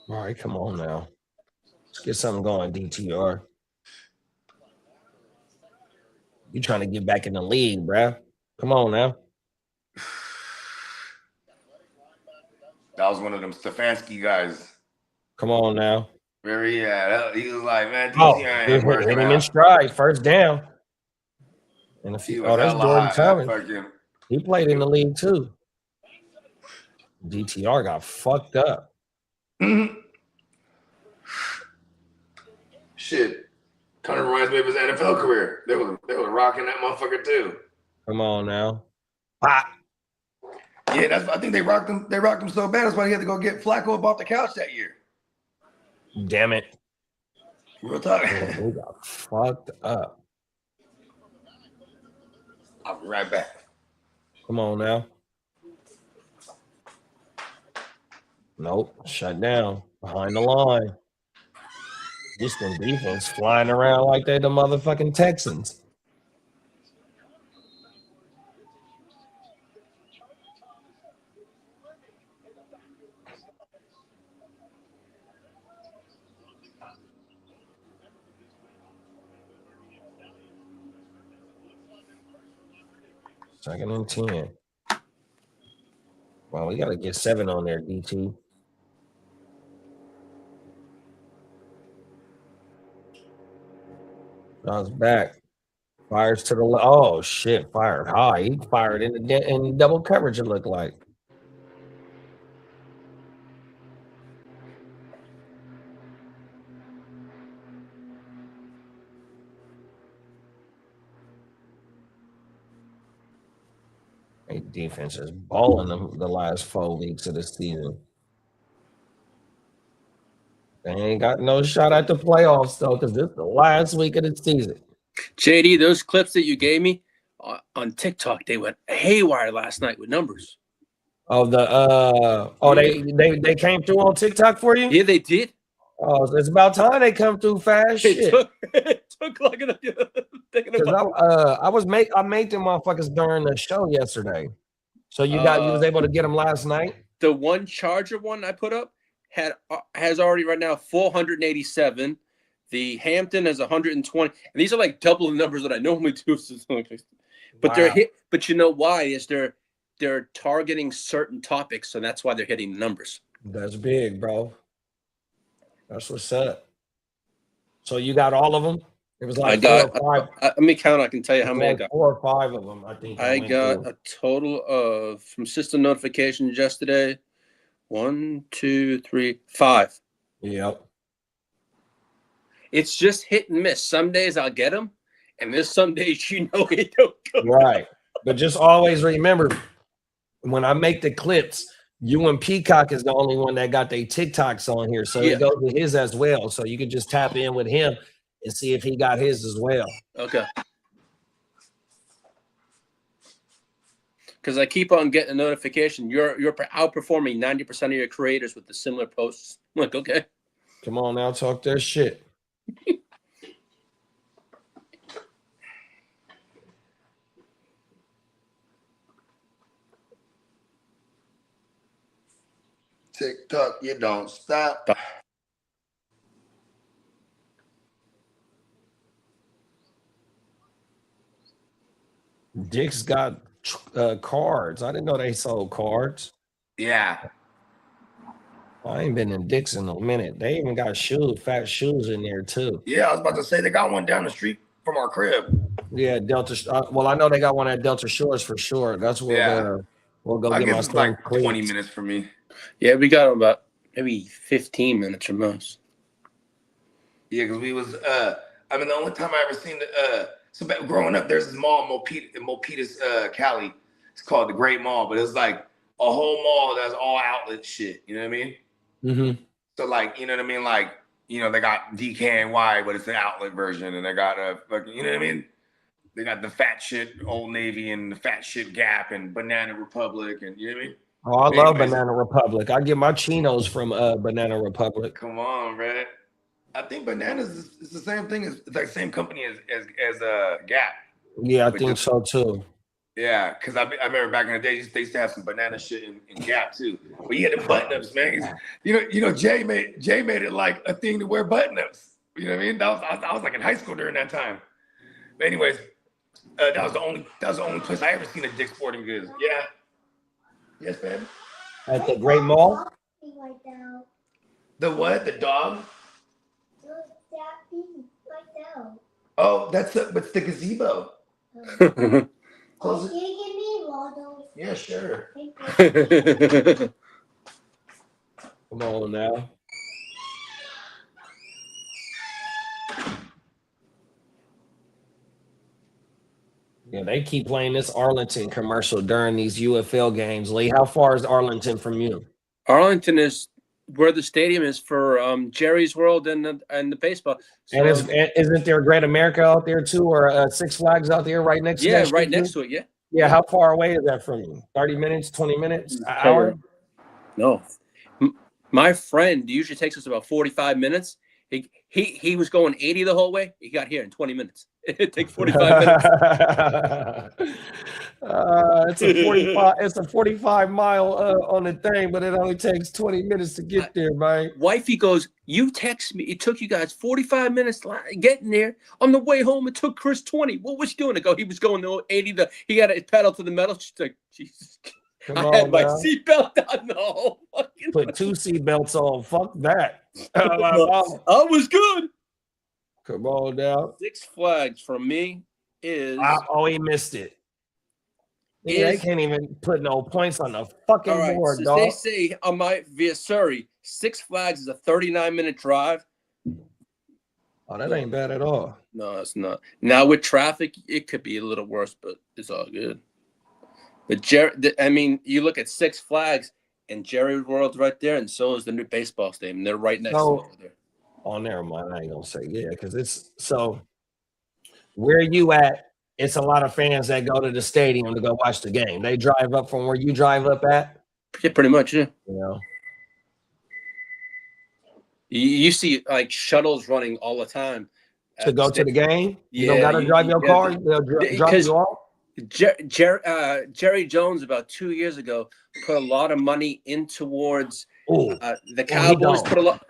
All right, come on now. Let's get something going, DTR. You trying to get back in the league, bruh. Come on now. That was one of them Stefanski guys. Come on now. Where he at? He was like, man, DTR ain't working hit him in stride. First down. And that's Jordan Thomas. He played in the league too. DTR got fucked up. Mm-hmm. Shit. Kind of reminds me of his NFL career. They were rocking that motherfucker too. Come on now. Ah. Yeah, I think they rocked him. They rocked him so bad. That's why he had to go get Flacco up off the couch that year. Damn it. Real talk. He got fucked up. I'll be right back. Come on now. Nope. Shut down. Behind the line. Houston defense flying around like they the motherfucking Texans. Second and 10. Well, we got to get 7 on there, DT. John's back. Fires to the left. Oh, shit. Fired high. He fired in double coverage, it looked like. Hey, defense is balling the last 4 weeks of the season. They ain't got no shot at the playoffs though, because this is the last week of the season. JD, those clips that you gave me on TikTok, they went haywire last night with numbers. Oh, they came through on TikTok for you? Yeah, they did. Oh, it's about time they come through fast. Shit. It took like I made them motherfuckers during the show yesterday. So you was able to get them last night? The one Charger one I put up has already right now 487. The Hampton has 120. And these are like double the numbers that I normally do. But they're hit. But you know why? Is they're targeting certain topics, so that's why they're hitting the numbers. That's big, bro. That's what's up. So you got all of them? It was like let me count. I can tell you how many I got. 4 or 5 of them, I think. I got a total of, from system notifications yesterday, 1, 2, 3, 5. Yep. It's just hit and miss. Some days I'll get them, and there's some days it don't go. Right. But just always remember, when I make the clips, you and Peacock is the only one that got their TikToks on here. So it goes to his as well. So you can just tap in with him and see if he got his as well. Okay. Because I keep on getting a notification. You're outperforming 90% of your creators with the similar posts. I'm like, okay. Come on now, talk that shit. TikTok, you don't stop. Dick's got cards. I didn't know they sold cards. Yeah. I ain't been in Dick's in a minute. They even got fat shoes in there too. Yeah, I was about to say they got one down the street from our crib. Yeah, Delta. Well, I know they got one at Delta Shores for sure. That's where we'll go get my son. Like 20 minutes for me. Yeah, we got about maybe 15 minutes or most. Yeah, because we was the only time I ever seen so back growing up, there's this mall in Milpitas, Cali. It's called the Great Mall, but it's like a whole mall that's all outlet shit. You know what I mean? Mm-hmm. So like, you know what I mean? Like, you know, they got DKNY, but it's the outlet version, and they got you know what I mean? They got the fat shit Old Navy and the fat shit Gap and Banana Republic, and you know what I mean? Oh, I love Banana Republic. I get my chinos from Banana Republic. Come on, man. I think Bananas is the same thing it's like same company as Gap. Yeah, I think so too. Yeah, because I remember back in the day, they used to have some banana shit in Gap too. But he had the button ups, man. You know, Jay made it like a thing to wear button ups. You know what I mean? I was like in high school during that time. But anyways, that was the only place I ever seen a Dick's Sporting Goods. Yeah. Yes, man. At the Great Mall. The what? The dog? Oh, that's the gazebo. Close it. Yeah, sure. Come on now. Yeah, they keep playing this Arlington commercial during these UFL games. Lee, how far is Arlington from you? Arlington is where the stadium is for Jerry's World and the baseball. So, and isn't there Great America out there too, or Six Flags out there right next to it? Yeah, right next to it. Yeah. Yeah, how far away is that from you? 30 minutes, 20 minutes, an hour? No. My friend usually takes us about 45 minutes. He was going 80 the whole way. He got here in 20 minutes. It takes 45 minutes. It's a 45 mile on the thing, but it only takes 20 minutes to get there, man. Wifey goes, you text me. It took you guys 45 minutes getting there. On the way home, it took Chris 20. What was he doing? I go, he was going to 80. He got a pedal to the metal. She's like, Jesus. I had my seatbelt on. No. Put 2 seatbelts on. Fuck that. I was good. Come on now. Six Flags from me is. He missed it. They can't even put no points on the fucking board, dog. They say on via Surrey, Six Flags is a 39-minute drive. Oh, that ain't bad at all. No, it's not. Now with traffic, it could be a little worse, but it's all good. But you look at Six Flags and Jerry's World's right there, and so is the new baseball stadium. They're right next to it over there. Oh, never mind. I ain't gonna say because it's so. Where you at? It's a lot of fans that go to the stadium to go watch the game. They drive up from where you drive up at. Yeah, pretty much. Yeah. You know. You see like shuttles running all the time To go to the game? Yeah, you don't got to drive your car? They'll drop you off? Jerry Jones about 2 years ago put a lot of money in towards the Cowboys. Put a lot.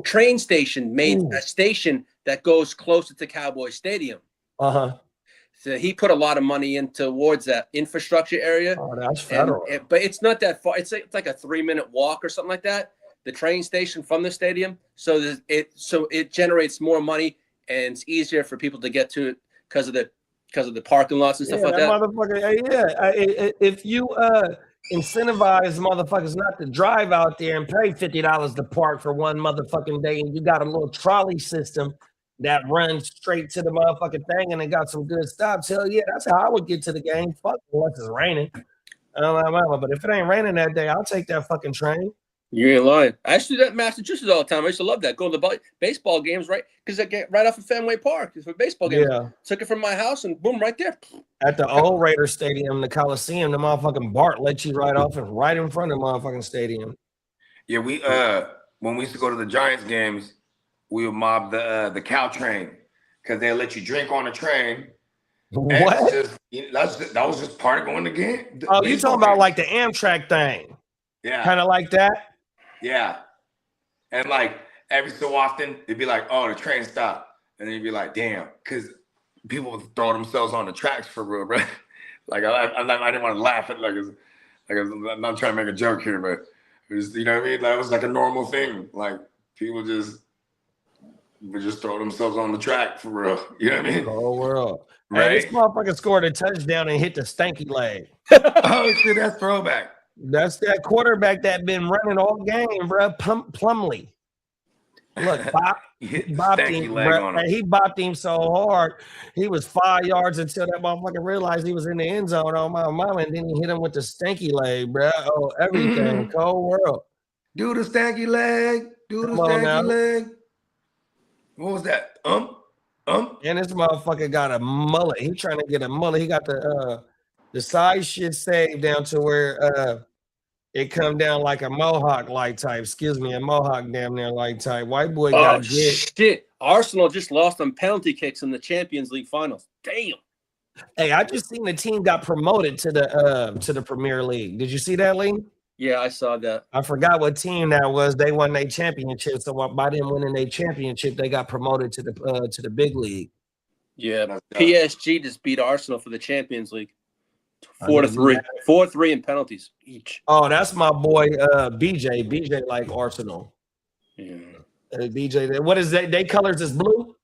Train station made a station that goes closer to Cowboy Stadium. So he put a lot of money in towards that infrastructure area. Oh, that's federal. But it's not that far. It's like a 3-minute walk or something like that. The train station from the stadium, so it generates more money and it's easier for people to get to it because of the parking lots and stuff like that. Motherfucker, if you incentivize motherfuckers not to drive out there and pay $50 to park for one motherfucking day, and you got a little trolley system that runs straight to the motherfucking thing, and it got some good stops. Hell yeah, that's how I would get to the game. Fuck unless it's raining. But if it ain't raining that day, I'll take that fucking train. You ain't lying. I used to do that in Massachusetts all the time. I used to love that. Go to the baseball games, right? Because I get right off of Fenway Park. For baseball games. Yeah. Took it from my house and boom, right there. At the old Raider Stadium, the Coliseum, the motherfucking BART let you ride off and right in front of the motherfucking stadium. Yeah, we when we used to go to the Giants games, we would mob the cow train because they let you drink on the train. What? That was just part of going to the game. Oh, you talking about like the Amtrak thing? Yeah. Kind of like that? Yeah. And like every so often, it'd be like, oh, the train stopped. And then you'd be like, damn, because people would throw themselves on the tracks for real, bro. Like, I didn't want to laugh at I'm not trying to make a joke here, but it was, you know what I mean? That was like a normal thing. Like, people would just throw themselves on the track for real. You know what I mean? Oh, world. Right. Hey, this motherfucker scored a touchdown and hit the stanky leg. Oh, shit, that's throwback. That's that quarterback that been running all game, bro. Plumlee. Look, bopped him, bro. He bopped him so hard. He was 5 yards until that motherfucker realized he was in the end zone on my mama, and then he hit him with the stanky leg, bro. Oh, everything. Cold world. Do the stanky leg. Do the stanky leg. What was that? And this motherfucker got a mullet. He trying to get a mullet. He got the side shit saved down to where it come down like a mohawk like type. Excuse me, a mohawk damn near like type. White boy got shit. Arsenal just lost on penalty kicks in the Champions League finals. Damn. Hey, I just seen the team got promoted to the Premier League. Did you see that, Lee? Yeah, I saw that. I forgot what team that was. They won their championship. So by them winning their championship, they got promoted to the big leig. Yeah, PSG just beat Arsenal for the Champions League. 4-3. 4-3 in penalties each. Oh, that's my boy BJ. BJ like Arsenal. Yeah. BJ. What is that? They colors is blue?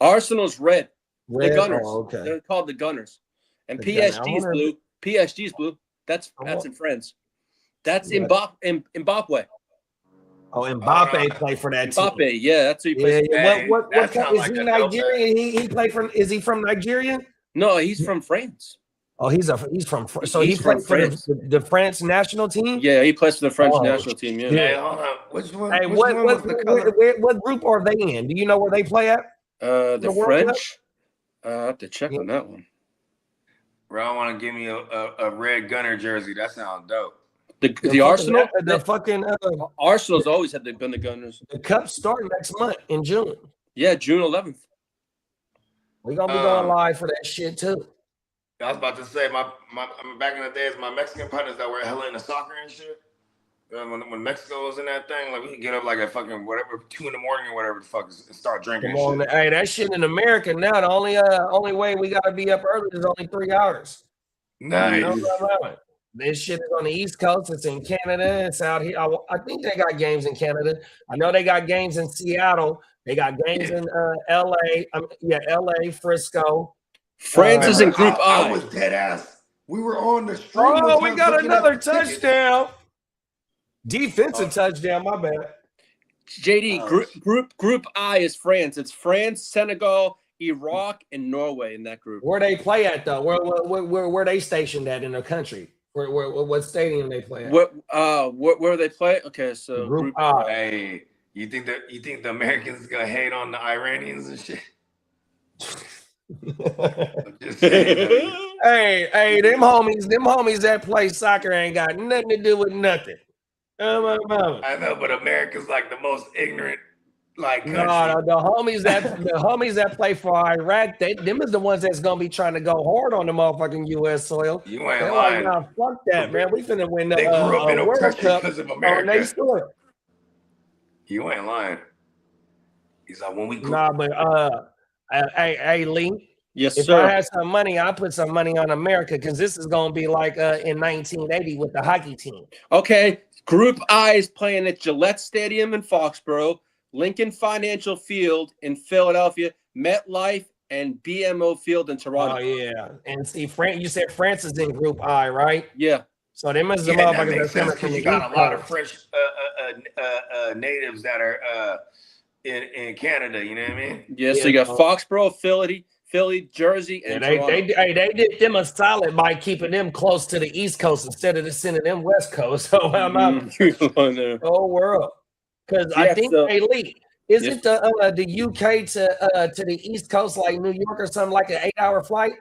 Arsenal's red. The Gunners. Oh, okay. They're called the Gunners. And PSG's blue. PSG's blue. That's in France. That's Mbappe. Oh, Mbappe played for that team. Mbappe, yeah, that's who he plays. Yeah. What is he Nigerian? He played for. Is he from Nigeria? No, he's from France. Oh, he's from. So he played for the France national team. Yeah, he plays for the French national team. Yeah. Hey, hold on. Which one? Hey, which one was the color? What group are they in? Do you know where they play at? The French. I have to check on that one. Bro, I want to give me a red Gunner jersey. That sounds dope. The Arsenal, Arsenal's always had been the Gunners. The Cup starting next month in June. Yeah, June 11th. We're gonna be going live for that shit too. I was about to say my back in the days, my Mexican partners that were hella into soccer and shit. When Mexico was in that thing, like we could get up like at fucking whatever 2 a.m. or whatever the fuck and start drinking. Come on, hey, that shit in America now. The only way we gotta be up early is only 3 hours. Nice. This shit is on the East Coast. It's in Canada. It's out here. I think they got games in Canada. I know they got games in Seattle. They got games in L.A. L.A., Frisco. France is in Group I. I was dead ass. We were on the street. Oh, we got another touchdown. Defensive touchdown. My bad. JD, Group I is France. It's France, Senegal, Iraq, and Norway in that group. Where they play at though? Where they stationed at in the country? What stadium they play at? Where they play? Okay, so Group I. Hey, You think the Americans gonna hate on the Iranians and shit? I'm just saying, hey, them homies that play soccer ain't got nothing to do with nothing. I know, but America's like the most ignorant country. No, the homies that play for Iraq, them is the ones that's gonna be trying to go hard on the motherfucking U.S. soil. You ain't They're lying. like, nah, fuck that, man. We finna win the They grew up in World oppression Cup because of on America. their soil. You ain't lying. He's like, when we grew Nah, but hey, Lee. Yes, If sir. I had some money, I'll put some money on America because this is gonna be like in 1980 with the hockey team. Okay, Group I is playing at Gillette Stadium in Foxborough, Lincoln Financial Field in Philadelphia, MetLife, and BMO Field in Toronto. Oh yeah, and see, you said France is in Group I, right? Yeah. So them is the that motherfuckers makes that's sense coming from because the you got East a lot of Coast. French natives that are in Canada. You know what I mean? Yeah, so you got Foxborough, Philly, Jersey, and Toronto. They did them a solid by keeping them close to the East Coast instead of just sending them West Coast. So I'm out the whole world. Because I think Lee, isn't the UK to the East Coast like New York or something like an 8-hour flight?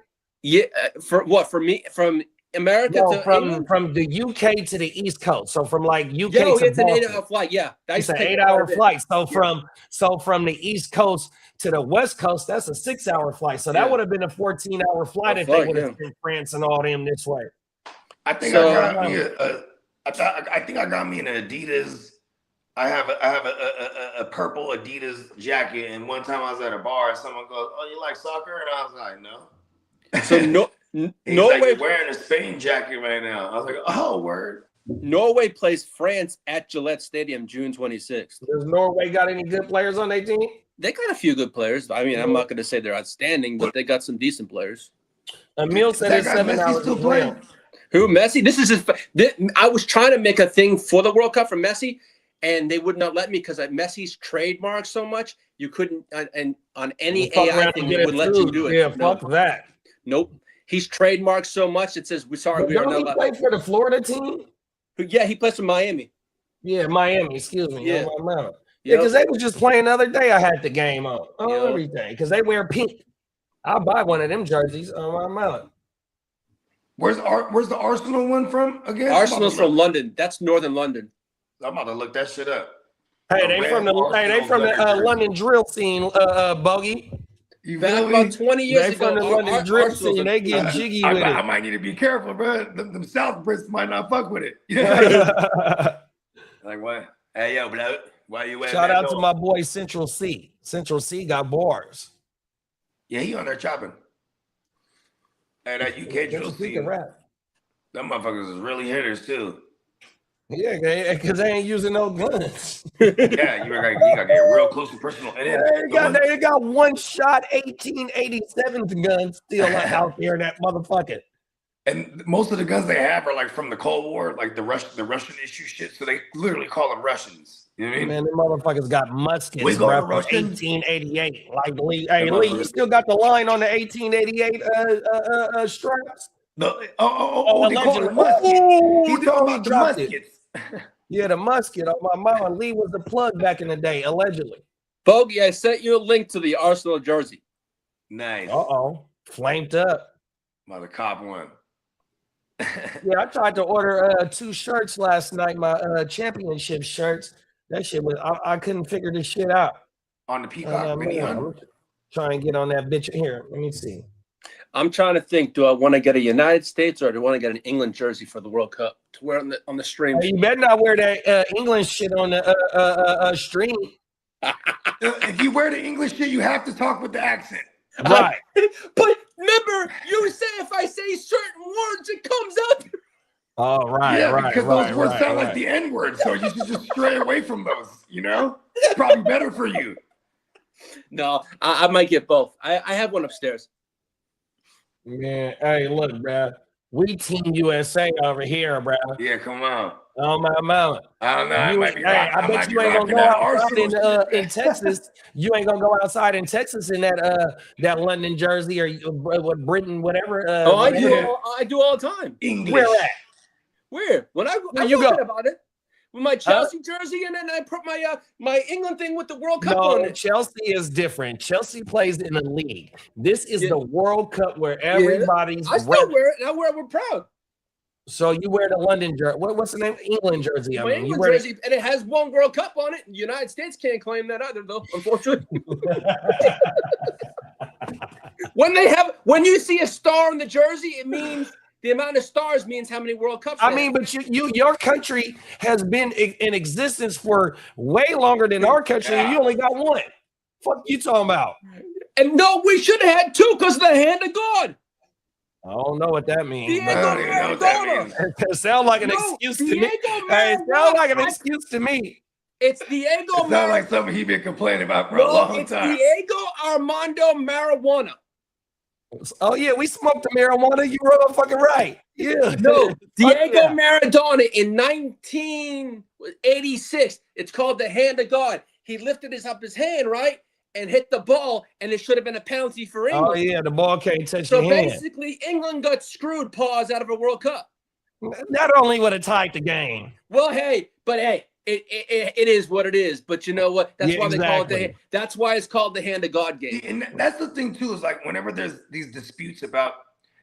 Yeah, from America No, to England? from the UK to the East Coast. So from like UK Yo, to it's an Boston. 8-hour flight. Yeah, It's an 8-hour flight. So from the East Coast to the West Coast, that's a 6-hour flight. So that would have been a 14-hour flight if they would have sent France and all them this way. I think I got me an Adidas. I have a purple Adidas jacket, and one time I was at a bar, someone goes, "Oh, you like soccer?" And I was like, "No." So Norway wearing a Spain jacket right now. I was like, "Oh, word." Norway plays France at Gillette Stadium June 26th. Does Norway got any good players on their team? They got a few good players. I mean, I'm not going to say they're outstanding, but they got some decent players. Emil said it's 7 hours to play. Who, Messi? I was trying to make a thing for the World Cup for Messi, and they would not let me because Messi's trademarked so much. You couldn't, and on any AI thing, they would let you do it. Yeah, fuck that. Nope. He's trademarked so much. It says, "We're sorry, we are not allowed." He played for the Florida team? Yeah, he plays for Miami. Yeah, Miami. Excuse me. Yeah. Yeah, because they was just playing the other day. I had the game on everything because they wear pink. I'll buy one of them jerseys on my mouth. Where's the Arsenal one from again? Arsenal's from London. That's Northern London. I'm about to look that shit up. Hey, they from the London drill scene, Bogey. Back about 20 years ago, from the London drill scene, they get jiggy with it. I might need to be careful, bro. Them South Brits might not fuck with it. Like what? Hey, yo, bloke. Why you wearing Shout that out to my boy Central C. Central C got bars. Yeah, he on there chopping. Hey, that UK drill scene. Them motherfuckers is really hitters too. Yeah, because they ain't using no guns. Yeah, you gotta get real close and personal. And then they got one shot 1887 guns still out there in that motherfucker. And most of the guns they have are like from the Cold War, like the Russian issue shit. So they literally call them Russians. You know what I mean? Man, them motherfuckers got muskets, we bro, go to from Russian? 1888. Like Lee, hey Lee, you still got the line on the 1888 straps? They call it muskets. He's talking about the muskets. Yeah, the musket on my mom. Lee was the plug back in the day, allegedly. Bogey, I sent you a link to the Arsenal jersey. Nice. Flamed up. Mother cop one. Yeah, I tried to order 2 shirts last night, my championship shirts. That shit was I couldn't figure this shit out. On the Peacock video. I'm trying to get on that bitch here. Let me see. I'm trying to think, do I want to get a United States or do I want to get an England jersey for the World Cup to wear on the stream? Hey, you better not wear that English shit on the stream. If you wear the English shit, you have to talk with the accent. Right. But remember, you say if I say certain words, it comes up. Oh, right, yeah, right, because right, those words right, sound right. like the N-word, so you should just stray away from those, you know? It's probably better for you. No, I might get both. I have one upstairs. Man, hey, look, bro. We Team USA over here, bro. Yeah, come on. On my mount. I don't know. I bet you ain't gonna go outside in Texas. You ain't gonna go outside in Texas in that London jersey or Britain, whatever. I do all the time. English. Where at? Where? When I you wasn't go? about it. with my Chelsea jersey, and then I put my my England thing with the World Cup on it. Chelsea is different. Chelsea plays in a league. This is the World Cup where everybody's. I still wear it, and I wear it with proud. So you wear the London jersey. What's the name? England jersey. My England jersey, and it has one World Cup on it. The United States can't claim that either, though, unfortunately. When you see a star on the jersey, it means the amount of stars means how many World Cups. I mean, but your country has been in existence for way longer than our country, and you only got one. What you talking about? And no, we should have had two because of the hand of God. I don't know what that means. I don't even know what that means. It sounds like an excuse to me. It sounds like an excuse to me. It's Diego. It's not like something he's been complaining about for a long time. Diego Armando Marijuana. Oh yeah, we smoked the marijuana. You were fucking right. Yeah. No, Diego Maradona in 1986. It's called the hand of God. He lifted up his hand, right, and hit the ball, and it should have been a penalty for England. Oh yeah, the ball can't touch your hand. So basically, England got screwed, paws out of a World Cup. Not only would have tied the game. Well, hey, it is what it is. But you know what? That's why they call it that's why it's called the hand of God game. And that's the thing too, is like whenever there's these disputes about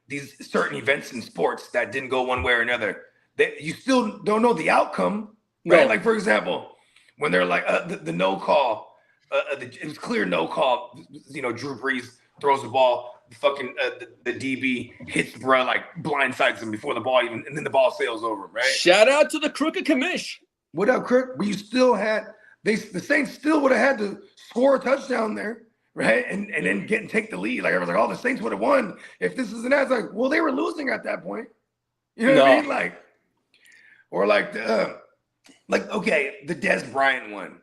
these certain events in sports that didn't go one way or another, that you still don't know the outcome, right? No. Like for example, when they're like the no call, it was clear no call. You know, Drew Brees throws the ball, fucking the DB hits bro, like blindsides him before the ball even, and then the ball sails over, right? Shout out to the crooked commish. What up, Crook? But you still had the Saints still would have had to score a touchdown there, right? And then take the lead. Like I was like, oh, the Saints would have won if this is an ad. It's like, well, they were losing at that point. You know what I mean? Like, or like okay, the Des Bryant one.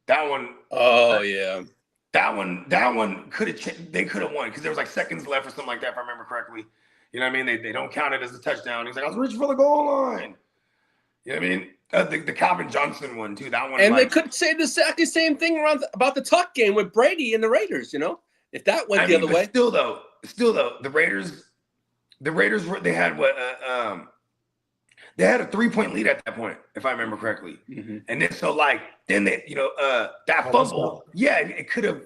That one. Oh yeah. That one could have they could have won because there was like seconds left or something like that, if I remember correctly. You know what I mean? They don't count it as a touchdown. He's like, I was reaching for the goal line. You know what I mean? The Calvin Johnson one too. That one, and they could say the exactly same thing about the Tuck game with Brady and the Raiders. You know, if that went the other way. Still though, the Raiders they had they had a 3-point lead at that point, if I remember correctly. Mm-hmm. And then then they that fumble, it could have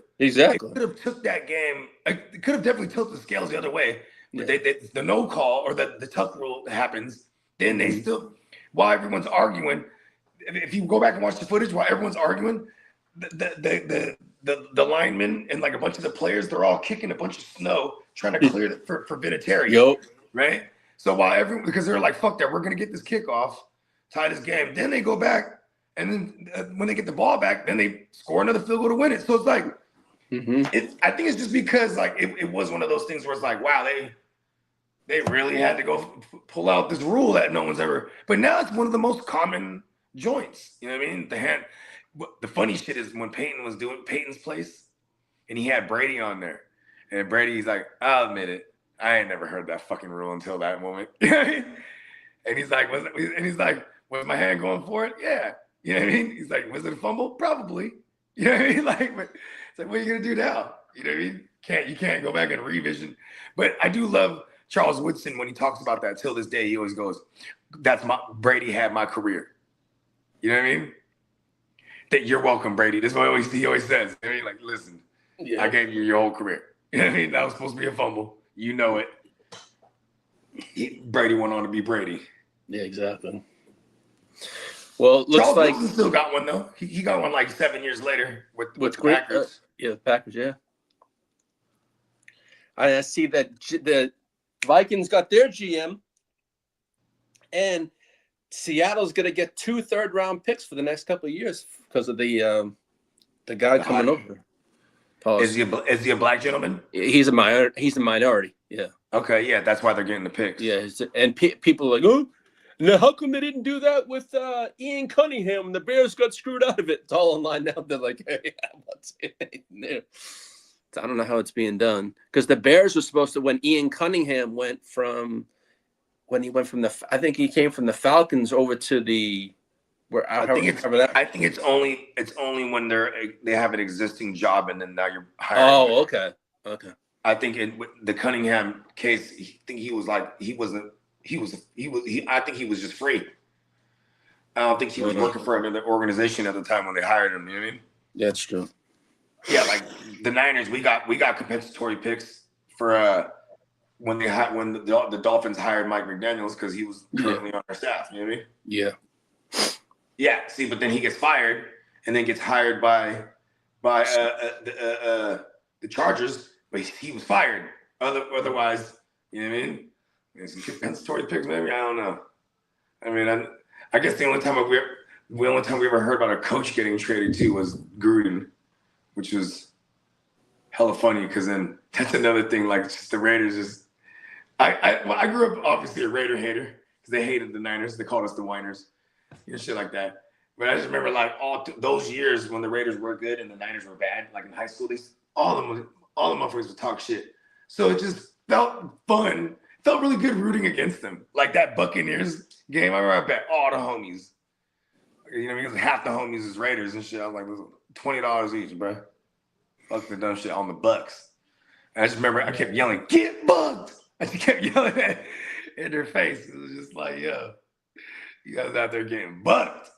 took that game. It could have definitely tilted the scales the other way. Yeah. The no call or the Tuck rule happens. Then they still. While everyone's arguing, if you go back and watch the footage, while everyone's arguing, the linemen and like a bunch of the players, they're all kicking a bunch of snow, trying to clear it for Vinatieri. Yep. Right? So because they're like, fuck that, we're going to get this kickoff, tie this game. Then they go back, and then when they get the ball back, then they score another field goal to win it. So it's like, I think it's just because like it was one of those things where it's like, wow, they really had to go pull out this rule that no one's ever. But now it's one of the most common joints. You know what I mean? The funny shit is when Peyton was doing Peyton's place, and he had Brady on there, and Brady's like, "I'll admit it, I ain't never heard that fucking rule until that moment." And he's like, "Was my hand going for it? Yeah." You know what I mean? He's like, "Was it a fumble? Probably." You know what I mean? Like, but it's like, what are you gonna do now? You know what I mean? You can't go back and revision. But I do love Charles Woodson when he talks about that till this day. He always goes, Brady had my career. You know what I mean? That you're welcome, Brady. This is what he always says. I mean, like, listen, I gave you your whole career. You know what I mean? That was supposed to be a fumble. You know it. Brady went on to be Brady. Yeah, exactly. Well, it looks Charles like Woodson still got one though. He got one like 7 years later with the Packers. The Packers. Yeah. I see that the Vikings got their GM, and Seattle's going to get 2 third-round picks for the next couple of years because of the guy coming over. Pause. Is he a black gentleman? He's a minority. Yeah. Okay. Yeah, that's why they're getting the picks. Yeah, and people are like, oh, now how come they didn't do that with Ian Cunningham? The Bears got screwed out of it. It's all online now. They're like, hey, what's it there? I don't know how it's being done because the Bears were supposed to, when Ian Cunningham I think he came from the Falcons over to the I think it's only when they have an existing job and then now you're hiring. Oh, okay. I think in the Cunningham case, I think he was just free. I don't think he was working for another organization at the time when they hired him. You know what I mean? Yeah, that's true. Yeah, like the Niners, we got compensatory picks for when the Dolphins hired Mike McDaniels because he was currently on their staff. You know what I mean? Yeah. Yeah. See, but then he gets fired and then gets hired by the Chargers, but he was fired. Otherwise, you know what I mean? Some compensatory picks, maybe. I don't know. I mean, I guess the only time we ever heard about a coach getting traded too was Gruden, which was hella funny because then that's another thing. Like just the Raiders, just I grew up obviously a Raider hater because they hated the Niners. They called us the Whiners, shit like that. But I just remember like all those years when the Raiders were good and the Niners were bad. Like in high school, all the motherfuckers would talk shit. So it just felt fun. Felt really good rooting against them. Like that Buccaneers game, I remember I bet all the homies. Because half the homies is Raiders and shit. I was like, $20 each, bro. Fuck the dumb shit on the Bucks. And I just remember I kept yelling, "Get bugged!" I just kept yelling that in their face. It was just like, yo, you guys out there getting bugged.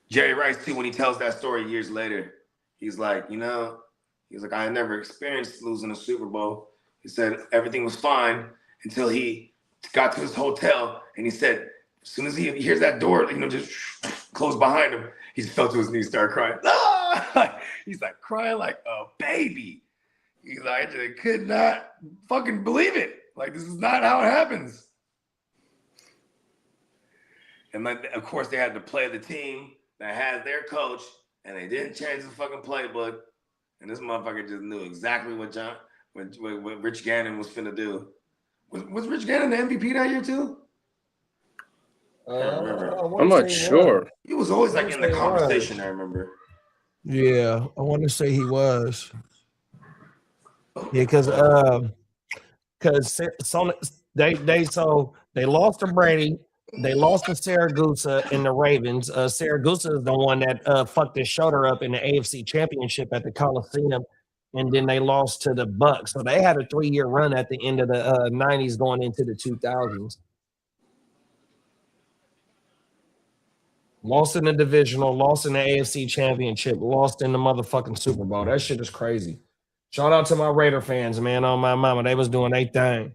Jerry Rice, too, when he tells that story years later, he's like, I never experienced losing a Super Bowl. He said everything was fine until he got to his hotel, and he said as soon as he hears that door, just close behind him, he just fell to his knees, started crying. Ah! He's like crying like a baby. He's like, I just could not fucking believe it. Like, this is not how it happens. And like, of course, they had to play the team that has their coach, and they didn't change the fucking playbook. And this motherfucker just knew exactly what Rich Gannon was finna do. Was Rich Gannon the MVP that year too? I can't remember. I'm not sure. He was always like in the conversation. I remember. Yeah, I want to say he was. Yeah, because they lost to Brady, they lost to Saragusa in the Ravens. Saragusa is the one that fucked his shoulder up in the AFC Championship at the Coliseum, and then they lost to the Bucks. So they had a 3-year run at the end of the 90s going into the 2000s. Lost in the divisional, lost in the AFC Championship, lost in the motherfucking Super Bowl. That shit is crazy. Shout out to my Raider fans, man. On my mama, they was doing their thing.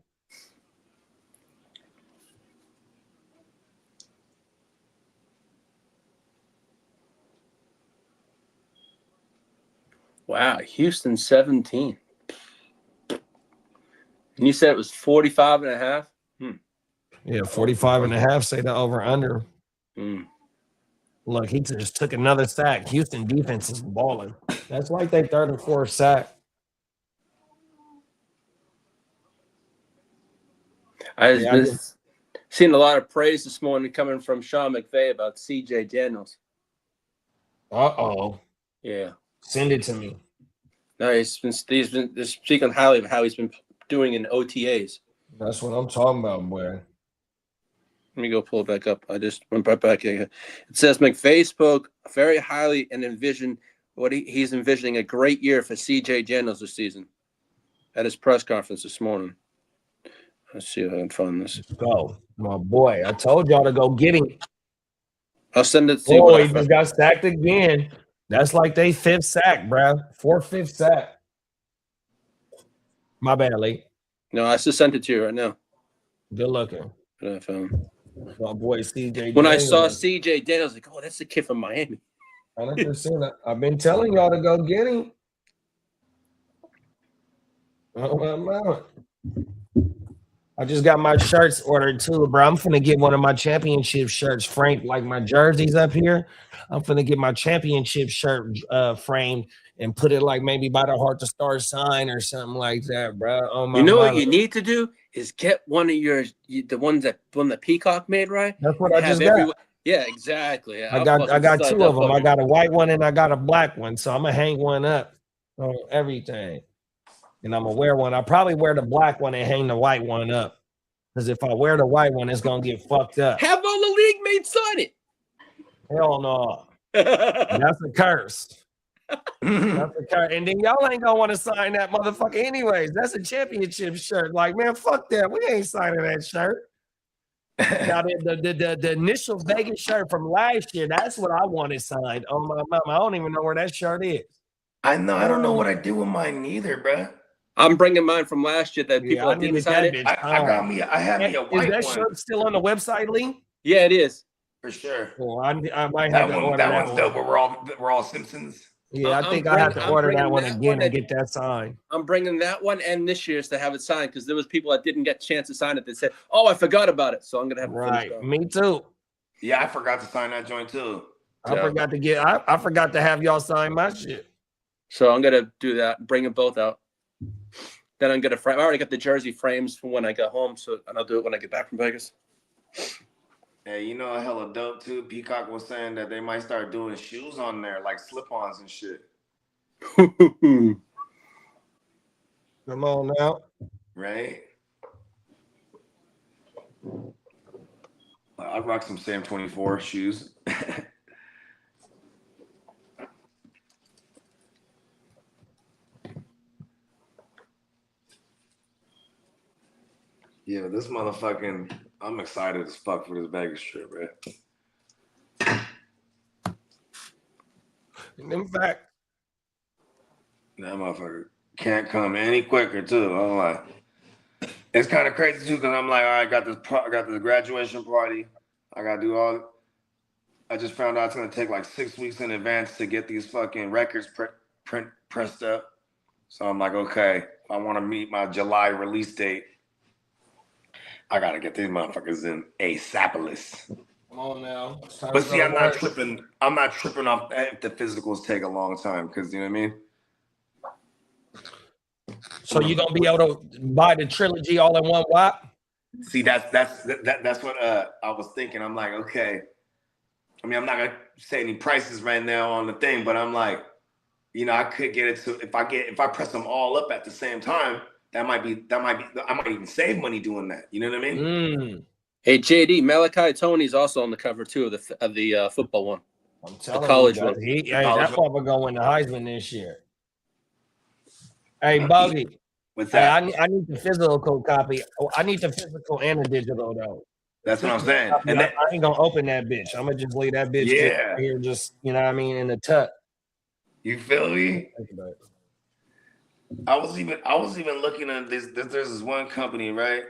Wow, Houston 17. And you said it was 45.5? Yeah, 45.5. Say the over under. Look, he just took another sack. Houston defense is balling. That's like their third and fourth sack. I've seen a lot of praise this morning coming from Sean McVay about CJ Daniels. Uh-oh. Yeah. Send it to me. No, he's been speaking highly of how he's been doing in OTAs. That's what I'm talking about, boy. Let me go pull it back up. I just went right back here. It says McVay spoke very highly and envisioned what he's envisioning a great year for CJ Daniels this season at his press conference this morning. Let's see if I can find this. Let's go. My boy, I told y'all to go get him. I'll send it to you. Oh, he just got sacked again. That's like they fifth sack, bro. Fifth sack. My bad, Lee. No, I just sent it to you right now. Good looking. What I found. My boy CJ. When I saw CJ Daniels, I was like, oh, that's the kid from Miami. 100%. I've been telling y'all to go get him. I just got my shirts ordered too, bro. I'm finna get one of my championship shirts framed, like my jerseys up here. I'm finna get my championship shirt framed and put it like maybe by the Heart to Star sign or something like that, bro. Oh my! You know what you need to do is get one of the one that Peacock made, right? That's what I just got. Yeah, exactly. I got two of them. I got a white one and I got a black one. So I'm gonna hang one up on everything. And I'm gonna wear one. I'll probably wear the black one and hang the white one up. Because if I wear the white one, it's gonna get fucked up. Have all the league mates sign it. Hell no. That's a curse. That's a curse. And then y'all ain't gonna want to sign that motherfucker anyways. That's a championship shirt. Like, man, fuck that. We ain't signing that shirt. Now the initial Vegas shirt from last year, that's what I wanted signed. Oh my mama, I don't even know where that shirt is. I know. I don't know what I do with mine either, bro. I'm bringing mine from last year that Yeah, people I that didn't needed sign that it. bitch. I had me a Is white that one shirt still on the website, Lee? Yeah, it is. for sure. Well, I might That have to one, order that that one's one. dope. But we're all Simpsons. Yeah, I think I have to order that one again and get that signed. I'm bringing that one and this year's to have it signed because there was people that didn't get a chance to sign it. They said, "Oh, I forgot about it," so I'm gonna have to finish it. Me too. Yeah, I forgot to sign that joint too. I forgot to have y'all sign my shit. So I'm gonna do that. Bring them both out. Then I'm gonna frame. I already got the jersey frames from when I got home, and I'll do it when I get back from Vegas. Hey, you know, hella dope too. Peacock was saying that they might start doing shoes on there, like slip-ons and shit. Come on now. Right? I rock some Sam 24 shoes. Yeah, this motherfucking, I'm excited as fuck for this Vegas trip, man. In fact, that motherfucker can't come any quicker too. I'm like, it's kind of crazy too because I'm like, all right, I got this graduation party. I gotta do all. I just found out it's gonna take like 6 weeks in advance to get these fucking records pressed up. So I'm like, okay, if I want to meet my July release date, I gotta get these motherfuckers in ASAPolis. come on now. But see, I'm not tripping off if the physicals take a long time because you know what I mean. So you gonna be able to buy the trilogy all in one whop? See, that's what I was thinking. I'm like, okay. I mean, I'm not gonna say any prices right now on the thing, but I'm like, you know, I could get it to if I press them all up at the same time. That might be. I might even save money doing that. You know what I mean? Hey, JD, Malachi Tony's also on the cover too of the football one. I'm telling the college you, one. That motherfucker gonna win the Heisman this year. Hey, Bogey. What's that? I need the physical copy. I need the physical and the digital though. That's what I'm saying. And I ain't gonna open that bitch. I'm gonna just leave that bitch here, just you know what I mean, in the tuck. You feel me? I was even looking at this. There's this one company, right?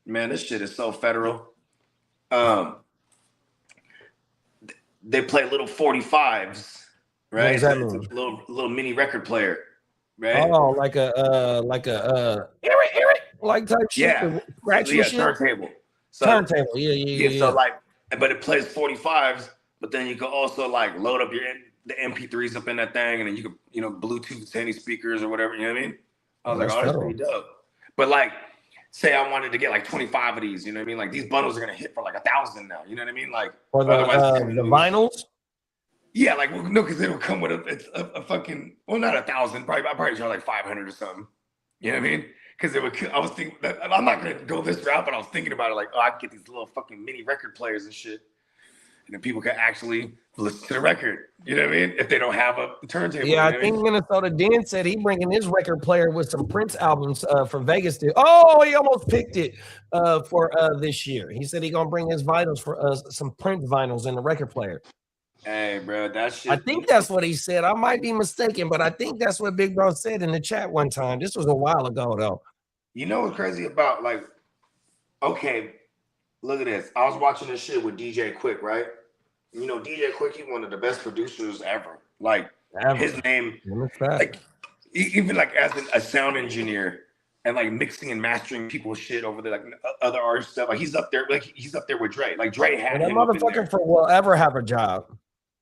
Man, this shit is so federal. They play little 45s, right? What does that mean? It's a little mini record player, right? Oh, like a Eric, like type shit. Yeah, Shit? turntable. So, Turntable, yeah. So like, but it plays 45s, but then you can also like load up the MP3s up in that thing, and then you can, you know, Bluetooth to any speakers or whatever. You know what I mean? I was like, oh, that's pretty dope. But like, say I wanted to get like 25 of these, you know what I mean? Like these bundles are gonna hit for like 1,000 now. You know what I mean? Like, or the vinyls. Yeah, like no, because it'll come with a fucking not 1,000, probably charge like 500 or something. You know what I mean? Because I was thinking that I'm not gonna go this route, but I was thinking about it like, oh, I could get these little fucking mini record players and shit, and then people can actually listen to the record. You know what I mean? If they don't have a turntable. Yeah, I think Minnesota Dan said he bringing his record player with some Prince albums for Vegas. Oh, he almost picked it for this year. He said he gonna bring his vinyls for some Prince vinyls in the record player. Hey, bro, that shit. I think that's what he said. I might be mistaken, but I think that's what Big Bro said in the chat one time. This was a while ago, though. You know what's crazy about, like, okay, look at this. I was watching this shit with DJ Quick, right? You know, DJ Quick, he's one of the best producers ever. Like, his name, like, even like as a sound engineer and like mixing and mastering people's shit over the like other artist stuff. Like, he's up there with Dre. Like, Dre had that him motherfucker will ever have a job.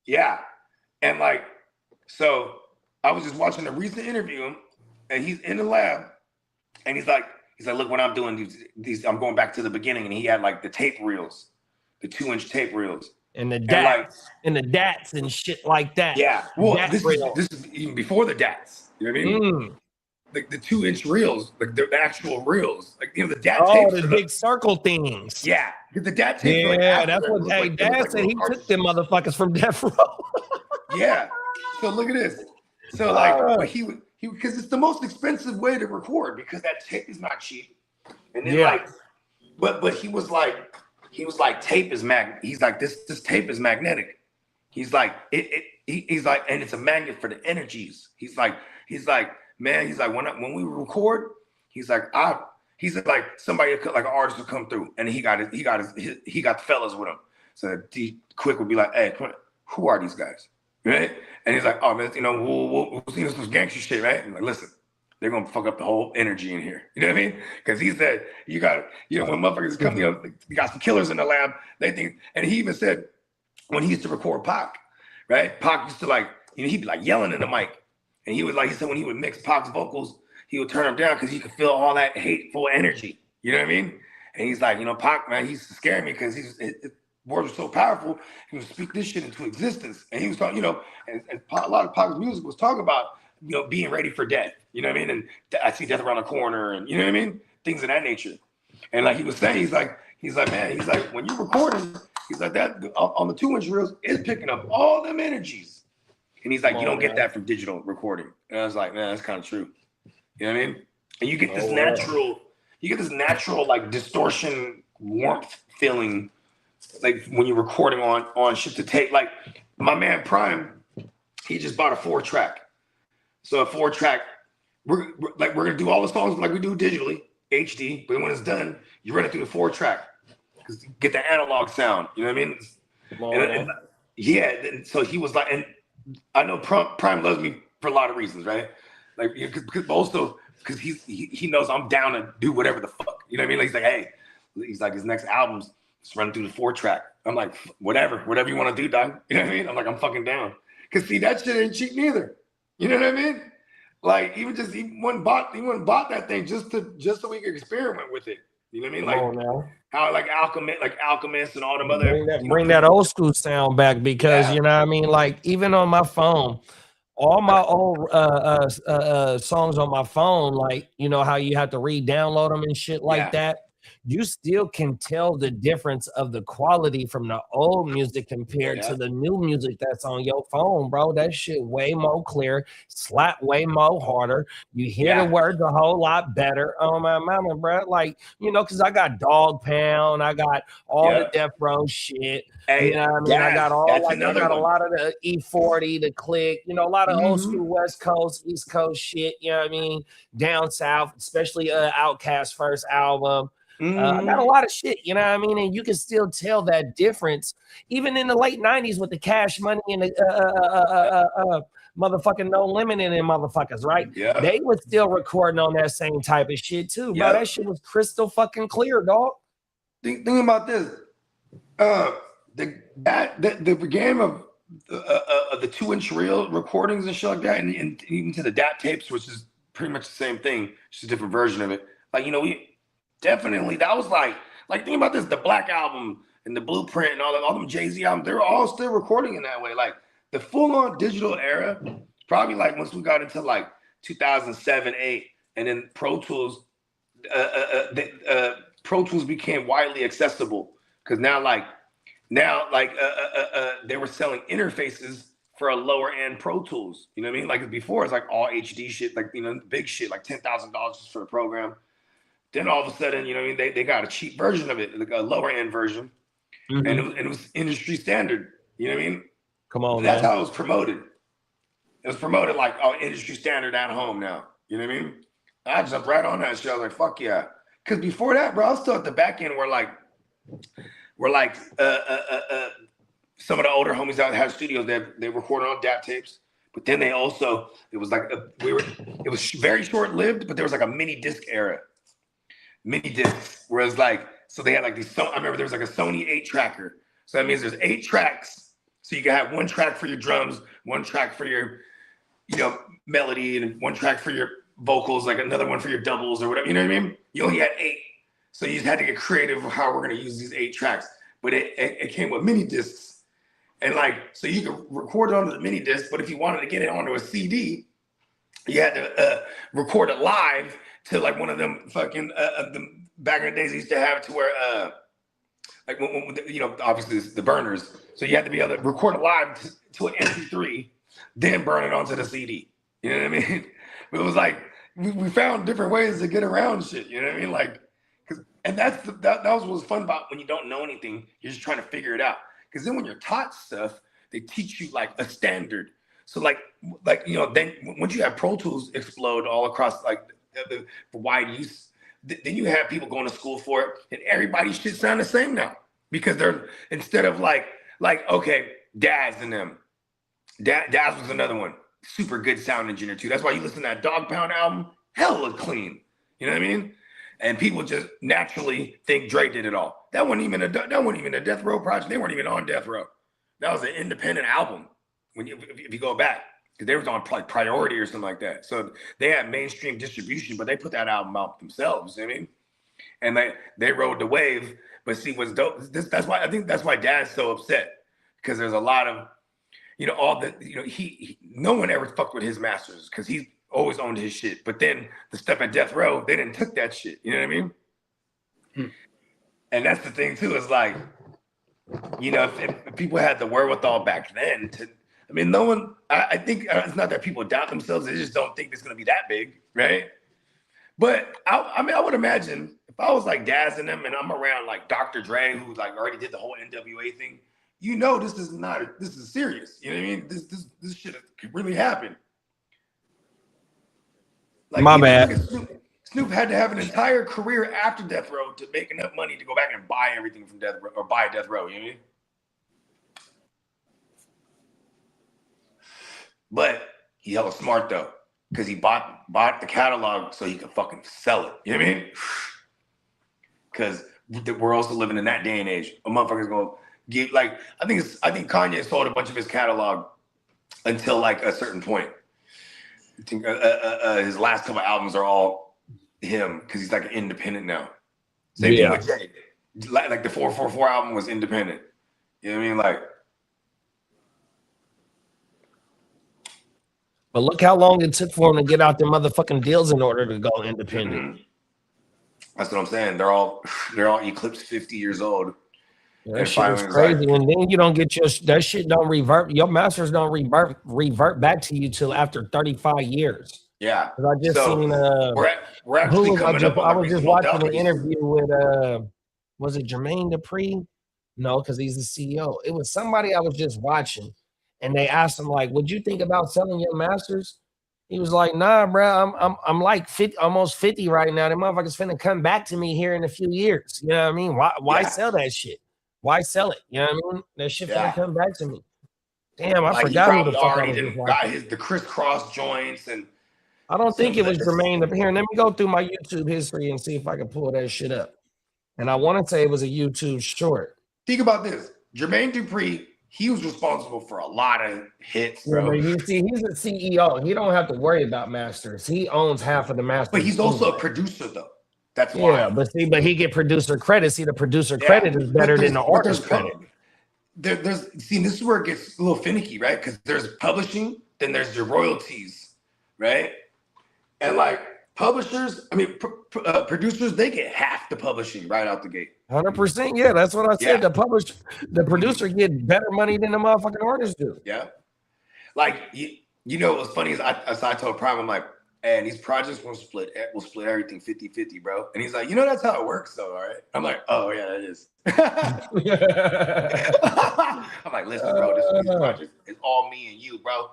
Yeah. And like, so I was just watching a recent interview and he's in the lab and he's like, look what I'm doing. These I'm going back to the beginning, and he had like the tape reels, the 2-inch tape reels. And the DATs and the DATs and shit like that. Yeah. Well, this is even before the DATs. You know what I mean? Like the 2-inch reels, like the actual reels. Like, you know, the DAT tapes. Oh, the big circle things. Yeah. The DAT tapes. Yeah, like that's what Dad said. He took them motherfuckers from Death Row. Yeah. So look at this. So like he because it's the most expensive way to record because that tape is not cheap. And then like, but he was like, he was like, tape is he's like, this tape is magnetic. He's like, he's like, and it's a magnet for the energies. He's like, man, he's like, when we record, he's like, somebody like an artist would come through, and he got the fellas with him. So D Quick would be like, hey, who are these guys, right? And he's like, oh man, you know, we'll see some gangster shit, right? And like, listen, they're gonna fuck up the whole energy in here. You know what I mean? Because he said, you got, you know, when motherfuckers come, you know, you got some killers in the lab. They think, and he even said when he used to record Pac, right? Pac used to like, you know, he'd be like yelling in the mic, and he was like, he said when he would mix Pac's vocals, he would turn them down because he could feel all that hateful energy. You know what I mean? And he's like, you know, Pac, man, he's scared me because words were so powerful. He would speak this shit into existence, and he was talking, you know, and a lot of Pac's music was talking about, you know, being ready for death. You know what I mean? And I see death around the corner, and you know what I mean? Things of that nature. And like he was saying, he's like, man, he's like, when you're recording, he's like that on the 2-inch reels, it's picking up all them energies. And he's like, you don't get that from digital recording. And I was like, man, that's kind of true. You know what I mean? And you get this natural like distortion, warmth feeling, like when you're recording on shit to tape. Like my man Prime, he just bought a 4-track. So a 4-track, we're gonna do all the songs like we do digitally, HD. But when it's done, you run it through the 4-track, get the analog sound. You know what I mean? And so he was like, and I know Prime loves me for a lot of reasons, right? Like, because he knows I'm down to do whatever the fuck. You know what I mean? Like, he's like his next album's just running through the 4-track. I'm like, whatever you want to do, dog. You know what I mean? I'm like, I'm fucking down. Cause see, that shit ain't cheap neither. You know what I mean? Like he wouldn't bought that thing just so we could experiment with it. You know what I mean? Like how like Alchemist and all them other bring that old school sound back, because you know what I mean? Like even on my phone, all my old songs on my phone, like, you know how you have to re-download them and shit like that. You still can tell the difference of the quality from the old music compared to the new music that's on your phone, bro. That shit way more clear, slap way more harder. You hear the words a whole lot better. Oh my mama, bro. Like, you know, because I got Dog Pound, I got all the Death Row shit. Hey, you know what I mean? I got all like I got a lot of the E40, the Click, you know, a lot of old school West Coast, East Coast shit, you know what I mean? Down South, especially Outkast's first album. I got a lot of shit, you know what I mean? And you can still tell that difference, even in the late 90s with the Cash Money and the motherfucking No Limit in them motherfuckers, right? Yeah. They were still recording on that same type of shit too, bro. That shit was crystal fucking clear, dog. Think about this. The game of the 2-inch reel recordings and shit like that, and even to the DAT tapes, which is pretty much the same thing, just a different version of it. Like, you know, we definitely, that was like think about this, the Black Album and the Blueprint and all them Jay-Z albums, they're all still recording in that way. Like the full-on digital era, probably like once we got into like 2007, 8, and then Pro Tools became widely accessible, because now they were selling interfaces for a lower end Pro Tools. You know what I mean? Like before, it's like all HD shit, like, you know, big shit, like $10,000 just for the program. Then all of a sudden, you know what I mean, they got a cheap version of it, like a lower end version, and it was industry standard. You know what I mean? Come on, that's how it was promoted. It was promoted like, oh, industry standard at home now. You know what I mean? I jumped right on that shit. I was like, fuck yeah. Because before that, bro, I was still at the back end where some of the older homies that had studios, they recorded on DAT tapes. But then it was very short lived, but there was like a mini disc era. Mini discs, whereas like, so they had like these, I remember there was like a Sony 8-tracker. So that means there's 8 tracks. So you can have 1 track for your drums, 1 track for your, you know, melody, and 1 track for your vocals, like another one for your doubles or whatever. You know what I mean? You only had 8. So you just had to get creative with how we're going to use these 8 tracks. But it came with mini discs. And like, so you could record it onto the mini disc, but if you wanted to get it onto a CD, you had to record it live to like one of them fucking back in the days, they used to have it to where like when you know, obviously it's the burners, so you had to be able to record it live to an MP3, then burn it onto the CD. You know what I mean? But it was like we found different ways to get around shit. You know what I mean? Like, And that was what's fun about when you don't know anything, you're just trying to figure it out. Because then when you're taught stuff, they teach you like a standard. So like then once you have Pro Tools explode all across like the wide use, then you have people going to school for it, and everybody's shit sound the same now because they're instead of like okay, Daz and them. Daz was another one, super good sound engineer too. That's why you listen to that Dog Pound album, hella clean. You know what I mean? And people just naturally think Dre did it all. That wasn't even a Death Row project. They weren't even on Death Row. That was an independent album. If you go back, because they was on like Priority or something like that. So they had mainstream distribution, but they put that album out themselves. You know what I mean? And they rode the wave. But see, what's dope? That's why Dad's so upset, because there's a lot of, no one ever fucked with his masters because he's always owned his shit. But then the stuff at Death Row, they didn't took that shit. You know what I mean? And that's the thing too. Is like, if people had the wherewithal back then to. I mean, no one. I think it's not that people doubt themselves; they just don't think it's going to be that big, right? But I would imagine if I was like Daz and them, and I'm around like Dr. Dre, who like already did the whole NWA thing. This is serious. You know what I mean? This shit could really happen. Like, my bad. Snoop had to have an entire career after Death Row to make enough money to go back and buy everything from Death Row or buy Death Row. You know what I mean? But he hella smart though, because he bought the catalog so he could fucking sell it. You know what I mean? Because we're also living in that day and age. A motherfucker's gonna give I think Kanye sold a bunch of his catalog until like a certain point. I think his last couple albums are all him because he's like an independent now. Same thing with Jay. Like the 444 album was independent. You know what I mean? Like. But look how long it took for him to get out their motherfucking deals in order to go independent. Mm-hmm. That's what I'm saying. They're all eclipsed 50 years old. That shit is crazy. And then you don't get that shit don't revert. Your masters don't revert back to you till after 35 years. Yeah. I just seen we're actually coming up. I was just watching an interview with was it Jermaine Dupri? No, because he's the CEO. It was somebody I was just watching. And they asked him, like, would you think about selling your masters? He was like, nah, bro, I'm like 50, almost 50 right now. The motherfucker's finna come back to me here in a few years. You know what I mean? Why sell that shit? Why sell it? You know what I mean? That shit finna come back to me. Damn, I forgot who the fuck I was got the crisscross joints. And I don't think it was Jermaine up here. Let me go through my YouTube history and see if I can pull that shit up. And I want to say it was a YouTube short. Think about this. Jermaine Dupri, he was responsible for a lot of hits, bro. Yeah, you see, he's a CEO. He don't have to worry about masters. He owns half of the masters. But he's also a producer, though. That's why. Yeah, but he get producer credit. See, the producer credit is better than the artist credit. This is where it gets a little finicky, right? Because there's publishing, then there's your royalties, right? And like publishers, producers, they get half the publishing right out the gate. 100%. Yeah, that's what I said. The producer get better money than the motherfucking artists do. Yeah. Like what's funny is I told Prime, I'm like, and these projects will split everything 50-50, bro. And he's like, that's how it works, though, all right? I'm like, oh yeah, it is. I'm like, listen, bro, this project is all me and you, bro.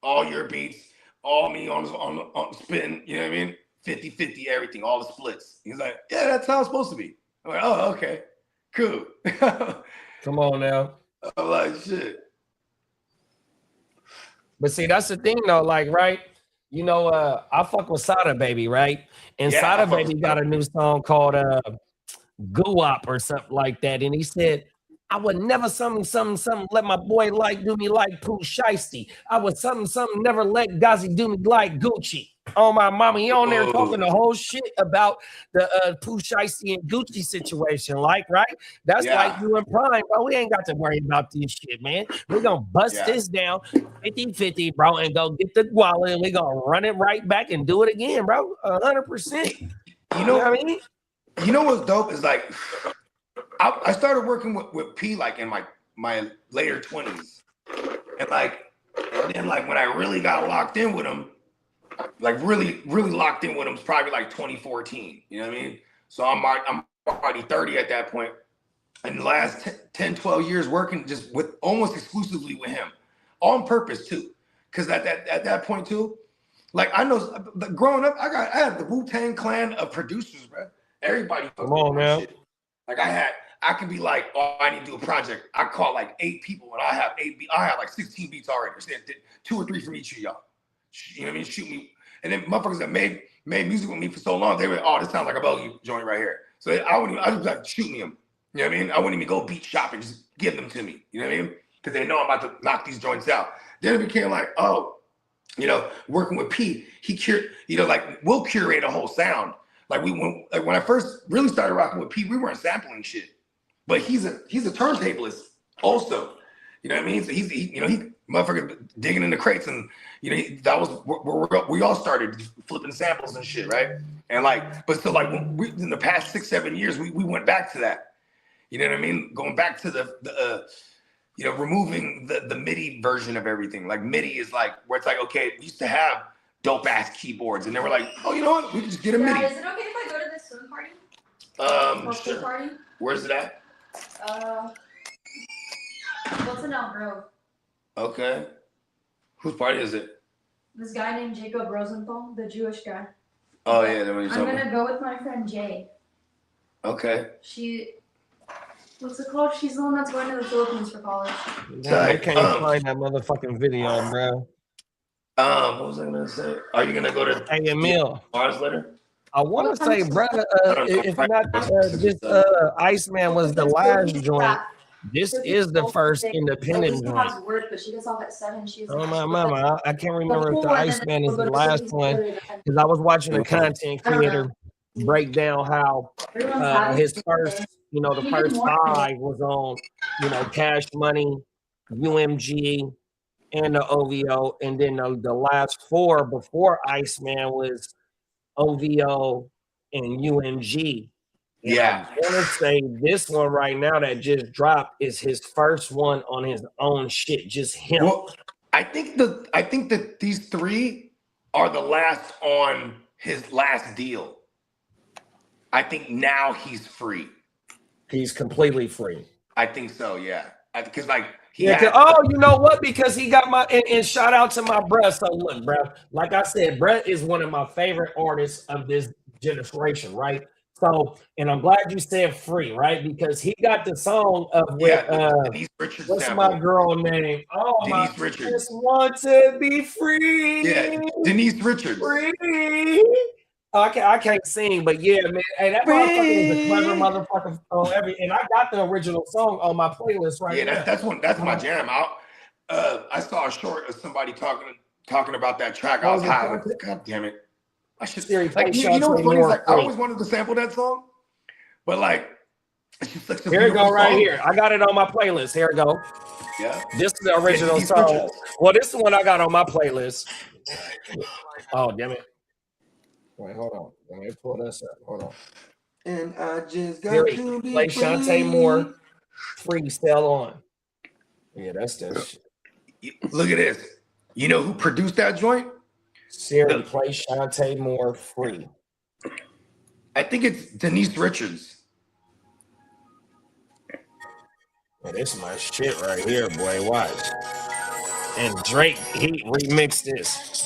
All your beats, all me on spin, you know what I mean? 50-50, everything, all the splits. He's like, yeah, that's how it's supposed to be. I'm like, oh, okay, cool. Come on now. I'm like, shit. But see, that's the thing, though, like, right? I fuck with Sada Baby, right? And Sada Baby got a new song called Guwop or something like that. And he said, I would never something let my boy do me like Pooh Shiesty. I would something never let Gazi do me like Gucci. Oh my mama, he on there talking the whole shit about the Pooh Shiesty and Gucci situation, right? That's like you and Prime, bro. We ain't got to worry about this shit, man. We're gonna bust this down 50-50, bro, and go get the wallet, and we're gonna run it right back and do it again, bro. 100%. You know what I mean? You know what's dope is like I started working with P like in my later 20s. And then when I really got locked in with him, like really, really locked in with him, it's probably like 2014. You know what I mean? So I'm already 30 at that point. And the last 10, 12 years working just with almost exclusively with him, on purpose too. Because at that point too, like I know growing up, I had the Wu-Tang Clan of producers, bro. Everybody Come on, man. shit. Like I could be like, oh, I need to do a project. I call like 8 people and I have like 16 beats already. 2 or 3 from each of y'all. You know what I mean? Shoot me. And then motherfuckers that made music with me for so long, they were, oh, this sounds like a bogey joint right here. So I was like, shoot me them. You know what I mean? I wouldn't even go beat shop and just give them to me. You know what I mean? Because they know I'm about to knock these joints out. Then it became like, oh, you know, working with Pete, we'll curate a whole sound. Like when I first really started rocking with Pete, we weren't sampling shit. But he's a turntablist also. You know what I mean? So he motherfucker digging in the crates, and that was where we all started flipping samples and shit, right? And when in the past 6, 7 years, we went back to that. You know what I mean? Going back to the removing the MIDI version of everything. Like MIDI is like where it's like, okay, we used to have dope ass keyboards, and they were like, oh, you know what? We can just get a MIDI. Is it okay if I go to this swim party? Sure. Party? Where's it at? What's in Elm Grove? Okay. Whose party is it? This guy named Jacob Rosenthal, the Jewish guy. Oh yeah, I'm gonna go with my friend Jay. Okay. What's it called? She's the one that's going to the Philippines for college. I can't find that motherfucking video, bro. What was I gonna say? Are you gonna go to Hey, Emil. Mars later? I want to say, bro, if not, Iceman was the last joint. This is the first independent joint. Work, but she gets off at 7. Oh my mama, I can't remember if the Iceman is the last one because I was watching a content creator break down how his first, the first 5 was on, Cash Money, UMG, and the OVO, and then the last 4 before Iceman was OVO and UMG. And yeah, I want to say this one right now that just dropped is his first one on his own shit, just him. Well, I think that these 3 are the last on his last deal. I think now he's free. He's completely free. I think so, yeah. Because you know what? Because he got and shout out to my bruh. So look, bruh, like I said, bruh is one of my favorite artists of this generation, right? So, and I'm glad you said free, right? Because he got the song of Denise Richards. What's my girl name? Oh, Denise Richards. Just want to be free. Yeah, Denise Richards. Free. I can't sing, but yeah, man. Hey, that motherfucker is a clever motherfucker on and I got the original song on my playlist right now. Yeah, that's my jam. I saw a short of somebody talking about that track. I was high. Like, God damn it. I should you know what's funny? Like, I always wanted to sample that song, but here it go right here. I got it on my playlist. Here it go. Yeah. This is the original song. Well, this is the one I got on my playlist. Oh, damn it. Wait, hold on. Let me pull this up. Hold on. And I just got to be play Shantae Moore freestyle on. Yeah, that's that shit. Look at this. You know who produced that joint? Siri, play Shantae Moore free. I think it's Denise Richards. Yeah, this is my shit right here, boy. Watch. And Drake, he remixed this.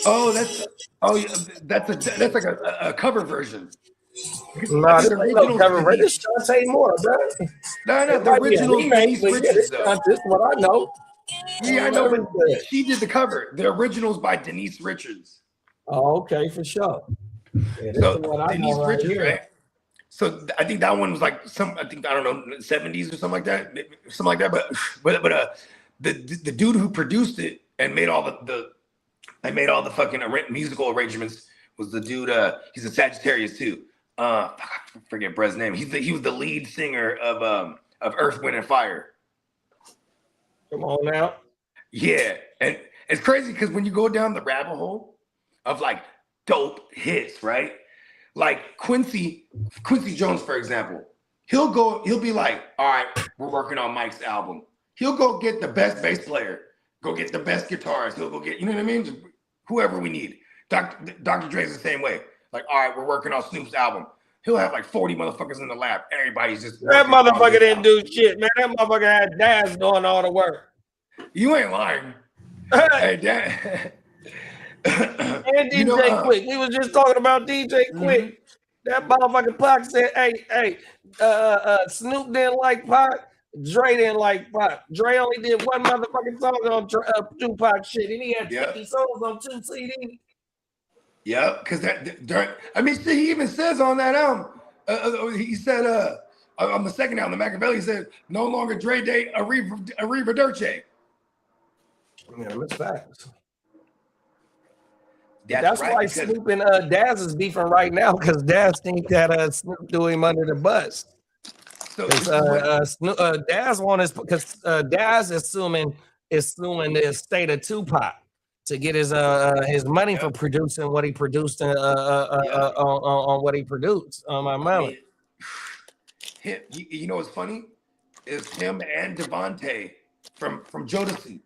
Oh, that's like a cover version. No, this ain't no cover version. This is Shantae Moore, bro. No, the original Denise Richards. This is what I know. Yeah, I know, but she did the cover. The original's by Denise Richards. Oh, okay, for sure. Yeah, so Denise Richards, right? So I think that one was like I don't know, 70s or something like that. But the dude who produced it and made all the fucking musical arrangements was the dude. He's a Sagittarius too. I forget Brett's name. He was the lead singer of Earth, Wind and Fire. Come on now. Yeah, and it's crazy because when you go down the rabbit hole of like dope hits, right? Like Quincy Jones, for example, he'll be like, all right, we're working on Mike's album. He'll go get the best bass player, go get the best guitarist. He'll go get, you know what I mean? Just whoever we need. Dr. Dre's the same way. Like, all right, we're working on Snoop's album. He'll have like 40 motherfuckers in the lab. Everybody's just That working on motherfucker this didn't album. do shit, man. That motherfucker had Daz doing all the work. You ain't lying. Hey, Dad. And You know, DJ Quick. We was just talking about DJ Quick. That motherfucking Pac said, hey, Snoop didn't like Pac. Dre didn't like Pac. Dre only did one motherfucking song on Tupac shit, and he had 50 songs on 2 CDs. Yeah, because shit, he even says on that album, he said, on the second album, the Machiavelli, he said, no longer Dre Day, Arriva Dirce. Yeah, that's facts. That's why right, Snoop and Daz is beefing right now, because Daz think that Snoop threw him under the bus. So Daz because Daz assuming the estate of Tupac to get his money for producing what he produced on what he produced on my mama. You know what's funny? It's him and Devontae from Jodeci.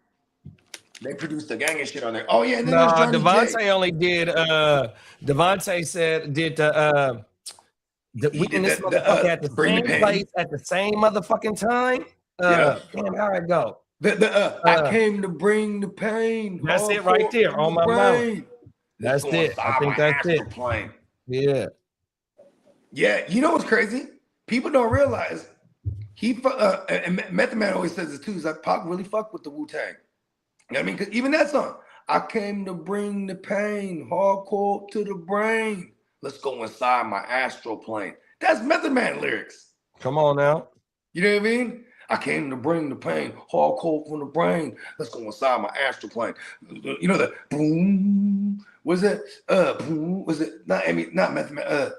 They produced a gang of shit on there. Oh yeah, and then Devontae only did. Devontae said did the witness motherfucker at the same place at the same motherfucking time. Damn, how it go? I came to bring the pain. That's it right there on my mouth. That's it. I think that's it. Plane. Yeah. Yeah, you know what's crazy? People don't realize and Method Man always says this too. He's like, Pac really fucked with the Wu-Tang. You know what I mean? Because even that song, I came to bring the pain, hardcore to the brain. Let's go inside my astral plane. That's Method Man lyrics. Come on now. You know what I mean? I came to bring the pain, hardcore from the brain. Let's go inside my astral plane. You know the boom. Was it? Boom. Was it? Not Method Man.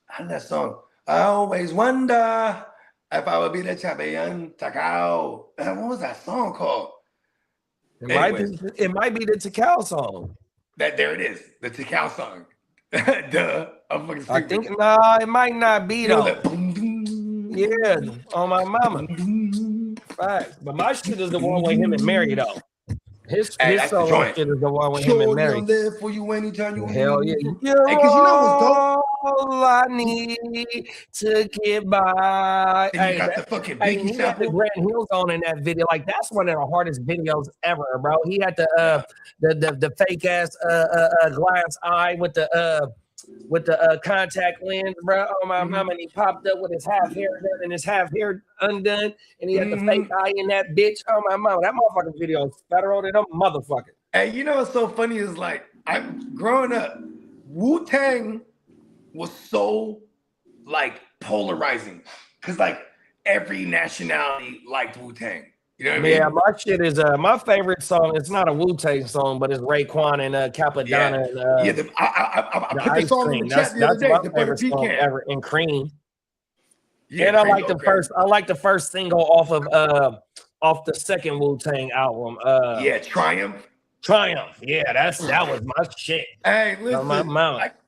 How did that song? I always wonder if I would be the champion. Takao. What was that song called? It might be the Takao song. There it is. The Takao song. Duh. I think it might not be though. Yeah, on my mama. Facts. But my shit is the one with him and Mary though. His solo shit is the one with him and Mary. I'm there for you anytime you Hell yeah. You're because you know what's dope? All I need to get by. And you got the fucking Biggie he had the Grand Hills on in that video. Like that's one of the hardest videos ever, bro. He had the fake ass glass eye with the contact lens, bro. Oh my mama, and he popped up with his half hair done and his half hair undone, and he had the fake eye in that bitch. Oh my mama, that motherfucking video is federal to them motherfucker. Hey, you know what's so funny is like I'm growing up, Wu-Tang was so like polarizing because like every nationality liked Wu-Tang. You know what I mean? Yeah, my shit is my favorite song. It's not a Wu-Tang song, but it's Raekwon and Capadonna. I put the song in the chat the other day. My favorite song ever in Cream. Yeah, and I like the first. I like the first single off the second Wu-Tang album. Triumph. Yeah, that was my shit. Hey, listen,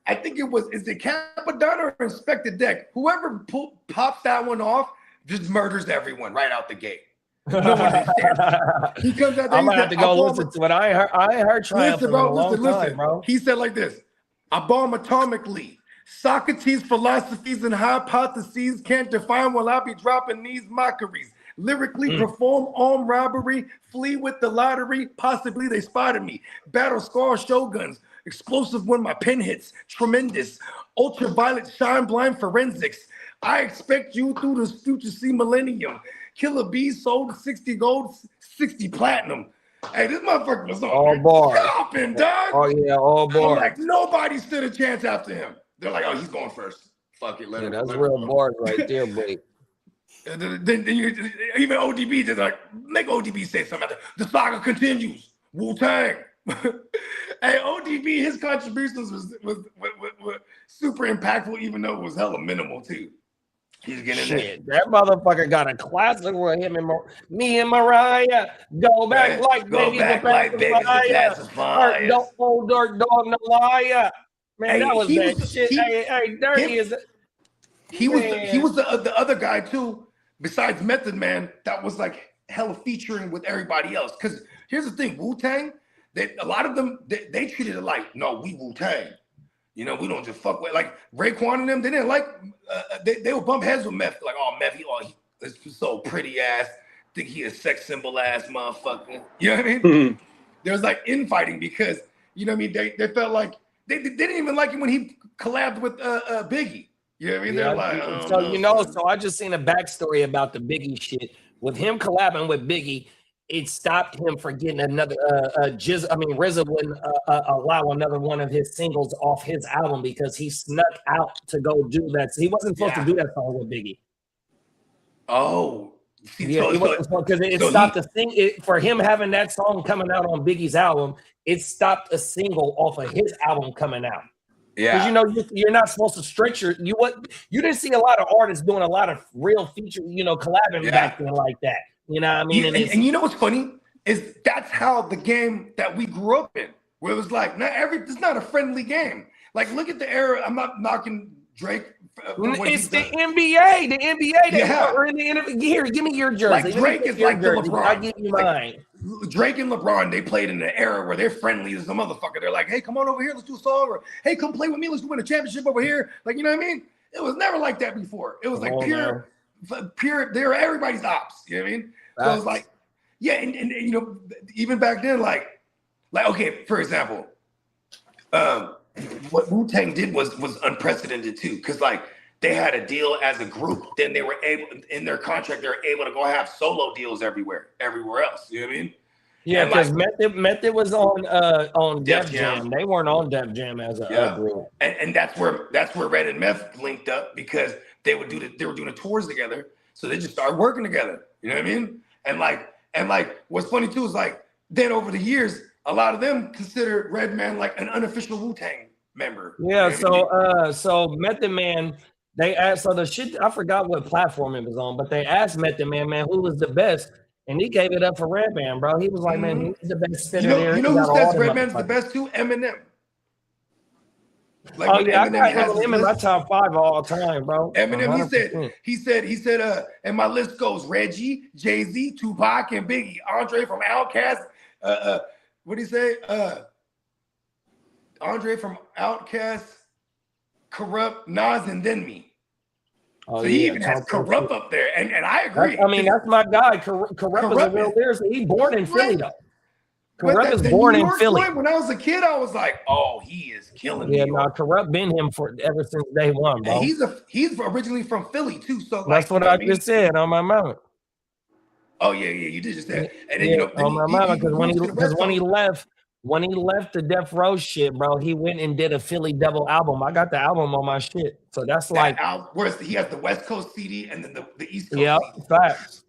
I think is it Capadonna or Inspector Deck? Whoever pops that one off just murders everyone right out the gate. No one understands. He comes out there. I'm gonna have to go listen to it. I heard Triumph listen, bro. in a long time, bro. He said like this: I bomb atomically. Socrates' philosophies and hypotheses can't define while I be dropping these mockeries. Lyrically perform armed robbery, flee with the lottery. Possibly they spotted me. Battle scar shoguns, explosive when my pen hits. Tremendous, ultraviolet, shine blind forensics. I expect you through this future see millennium. Killer Bees sold 60 gold, 60 platinum. Hey, this motherfucker was on all bars. Chopping, dog. Oh yeah, all bars. Like nobody stood a chance after him. They're like, oh, he's going first. Fuck it, let him. That's real bars right there, boy. Then even ODB just like make ODB say something. The saga continues. Wu-Tang. Hey, ODB, his contributions was super impactful, even though it was hella minimal too. He's getting shit. That motherfucker got a classic with him and me and Mariah. Go back like baby the fire. Don't hold dirt dog no liar. Man, that was that shit. Hey, Dirty is. He was the other guy too. Besides Method Man, that was like hella featuring with everybody else. Because here's the thing, Wu-Tang, a lot of them they treated it like, no, we Wu-Tang. You know, we don't just fuck with like Raekwon and them. They didn't like. They would bump heads with Meth. Like, oh, Meth, he's so pretty ass. Think he a sex symbol ass motherfucker. You know what I mean? There was like infighting because you know what I mean. They felt like they didn't even like him when he collabed with Biggie. You know what I mean? They're like, so I just seen a backstory about the Biggie shit with him collabing with Biggie. It stopped him from getting another RZA wouldn't allow another one of his singles off his album because he snuck out to go do that. He wasn't supposed to do that song with Biggie. Oh, yeah, he wasn't supposed because it stopped the thing for him having that song coming out on Biggie's album. It stopped a single off of his album coming out. Yeah, because you know you're not supposed to stretch you didn't see a lot of artists doing a lot of real feature collabing back then like that. You know what I mean? And you know what's funny is that's how the game that we grew up in, where it was like it's not a friendly game. Like look at the era. I'm not knocking Drake. It's the NBA. The NBA. Here, give me your jersey. Like Drake is like the LeBron. I'll give you mine. Drake and LeBron, they played in an era where they're friendly as a motherfucker. They're like, hey, come on over here, let's do a song, or hey, come play with me, let's win a championship over here. Like, you know what I mean? It was never like that before. It was like pure. They're everybody's ops. You know what I mean? So it was like, yeah, and you know, even back then, like okay, for example, what Wu-Tang did was unprecedented too, because like they had a deal as a group. Then they were able, in their contract, they were able to go have solo deals everywhere else. You know what I mean? Yeah, because Method was on Def Jam. They weren't on Def Jam as a group. And that's where Red and Meth linked up because they were doing the tours together. So they just started working together. You know what I mean? And like what's funny too is like then over the years, a lot of them consider Redman like an unofficial Wu-Tang member. Yeah, you know so Method Man, they asked the shit. I forgot what platform it was on, but they asked Method Man, who was the best, and he gave it up for Redman, bro. He was like, man, he's the best spitter there. You know who says Redman's the best too? Eminem. Like I got Eminem in my top 5 all time, bro. Eminem, 100%. he said, and my list goes Reggie, Jay-Z, Tupac, and Biggie, Andre from Outkast. What do you say? Andre from Outkast, Corrupt, Nas, and then me. So he even has Corrupt up there, and I agree. That's my guy. Corrupt is a real lyricist. He's born in Philly, though. Corrupt is born in Philly. When I was a kid, I was like, "Oh, he is killing." Yeah, no, Corrupt been him for ever since day one, bro. And he's originally from Philly too, so that's what I just said on my mama. Oh yeah, you did just that. And then on my mama, because when he left the Death Row shit, bro, he went and did a Philly double album. I got the album on my shit, so that's like whereas he has the West Coast CD and then the East Coast. Yeah, facts.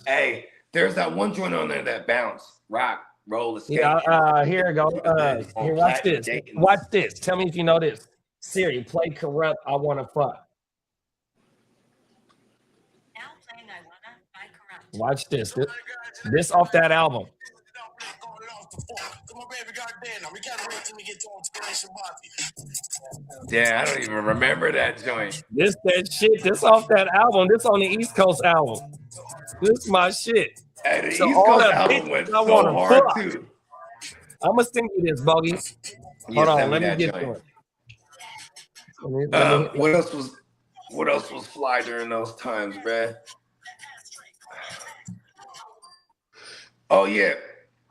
Hey, there's that one joint on there that bounce, rock. Roll the skate. Yeah, here we go. Here, watch this. Watch this. Tell me if you know this. Siri, play Corrupt. I wanna fuck. Now playing I Wanna by Corrupt. Watch this. This off that album. Yeah, I don't even remember that joint. This off that album. This on the East Coast album. This my shit. Hey, the East Coast album went so hard too. I'm gonna send you this, Bogey. Hold on, let me get to it. What else was fly during those times, bruh? Oh yeah,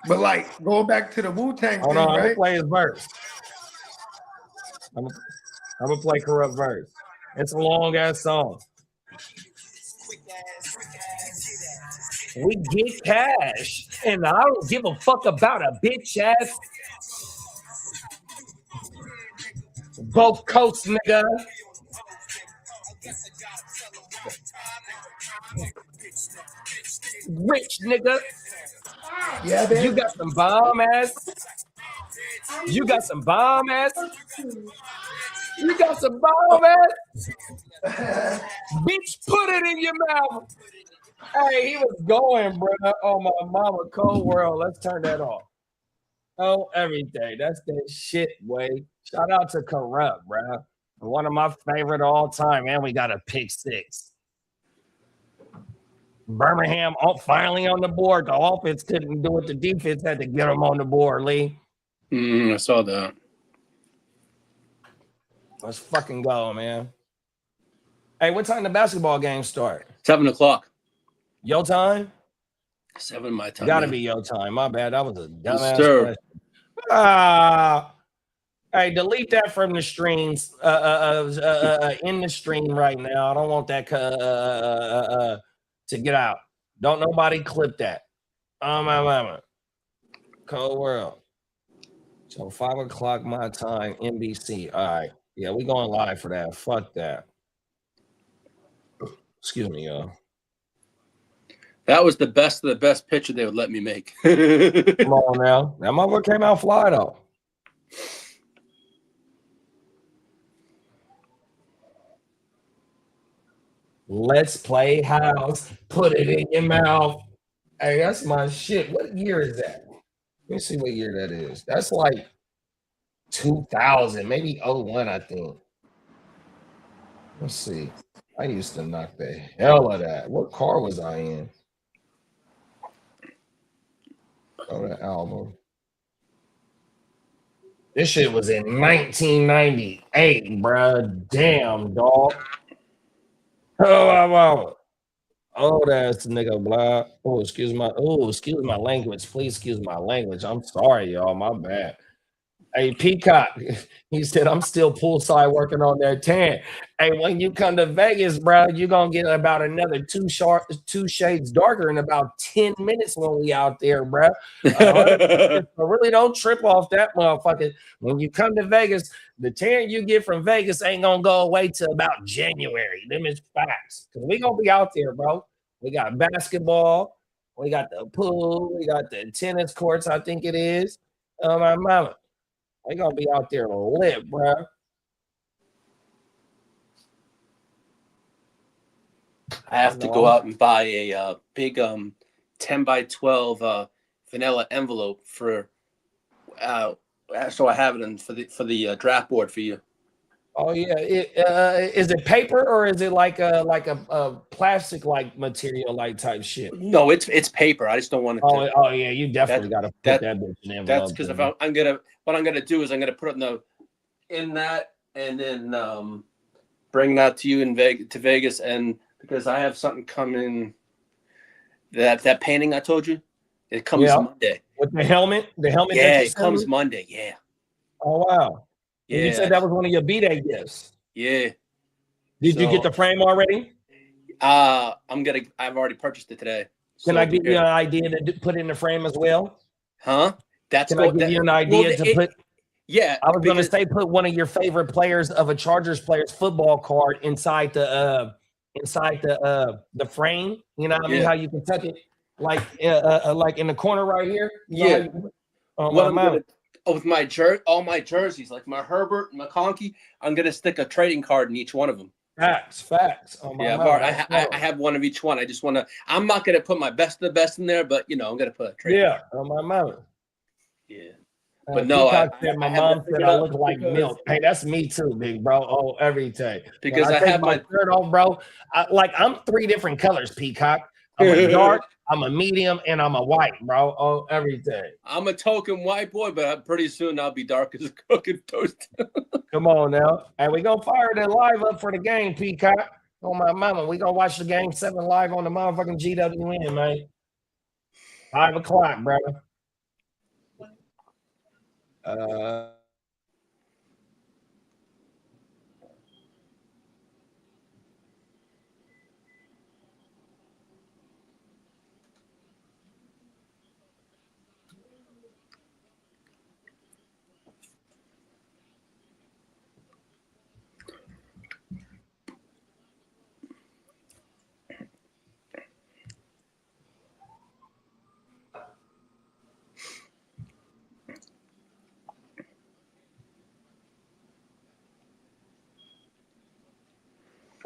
but like going back to the Wu-Tang thing, I'm right? gonna play his verse. I'm gonna play Corrupt verse. It's a long ass song. We get cash, and I don't give a fuck about a bitch ass. Both coasts, nigga. Rich nigga. Yeah, man. You got some bomb ass. You got some bomb ass. You got some bomb ass. Bitch, put it in your mouth. Hey, he was going, bro. Oh, my mama, cold world. Let's turn that off. Oh, everything. That's that shit, way. Shout out to Corrupt, bro. One of my favorite all time. Man, we got a pick 6. Birmingham finally on the board. The offense couldn't do it. The defense had to get them on the board, Lee. I saw that. Let's fucking go, man. Hey, what time the basketball game start? 7 o'clock. Your time? 7 my time. Gotta man. be your time. My bad. That was a Yes, dumbass sir. question. Hey, delete that from the streams. In the stream right now. I don't want that to get out. Don't nobody clip that. Oh my mama. Cold world. So 5 o'clock my time, NBC. All right. Yeah, we going live for that. Fuck that. Excuse me, y'all. That was the best of the best picture they would let me make. Come on now. That motherfucker came out fly though. Let's play house. Put it in your mouth. Hey, that's my shit. What year is that? Let me see what year that is. That's like 2000, maybe 01, I think. Let's see. I used to knock the hell out of that. What car was I in? Oh, that album. This shit was in 1998, bruh. Damn, dog. Oh, wow. Oh, that's nigga blah. Oh, excuse my language. Please excuse my language. I'm sorry, y'all. My bad. Hey, Peacock, he said, I'm still poolside working on that tan. Hey, when you come to Vegas, bro, you're going to get about another two shades darker in about 10 minutes when we out there, bro. So really don't trip off that motherfucker. When you come to Vegas, the tan you get from Vegas ain't going to go away till about January. Them is facts. Because we going to be out there, bro. We got basketball. We got the pool. We got the tennis courts, I think it is. My mama. They gonna be out there lit, bro. I have to go out and buy a big 10 by 12 vanilla envelope for so I have it for the draft board for you. Oh yeah, is it paper or is it like a plastic like material like type shit? No, it's paper. I just don't want it. Oh yeah, you definitely got to put that bitch in envelope. That's because if what I'm gonna do is I'm gonna put it in that and then bring that to you to Vegas, and because I have something coming. That painting I told you, it comes Monday with the helmet. The helmet. Yeah, it comes Monday. Yeah. Oh wow. Yeah. You said that was one of your B-Day gifts. Yeah. Did you get the frame already? I've already purchased it today. Can I give you an idea to put in the frame as well? Huh? Can I give you an idea to put? Yeah. I was going to say put one of your favorite players of a Chargers player's football card inside the frame. You know what I mean? How you can tuck it like in the corner right here. Yeah. With all my jerseys, like my Herbert, my Conkey, I'm gonna stick a trading card in each one of them. Facts. I have one of each one. I just want to. I'm not gonna put my best of the best in there, but I'm gonna put a trading. Yeah, on my mouth. Yeah, but no, my mom said I look like milk. Hey, that's me too, big bro. Oh, every day. Because I have my shirt off, bro. I'm 3 different colors, Peacock. I'm a dark, I'm a medium, and I'm a white, bro. Oh, everything. I'm a token white boy, but pretty soon I'll be dark as a cooking toast. Come on now. Hey, we gonna fire that live up for the game, Peacock. Oh my mama. We gonna watch the game 7 live on the motherfucking GWN, man. 5 o'clock, bro.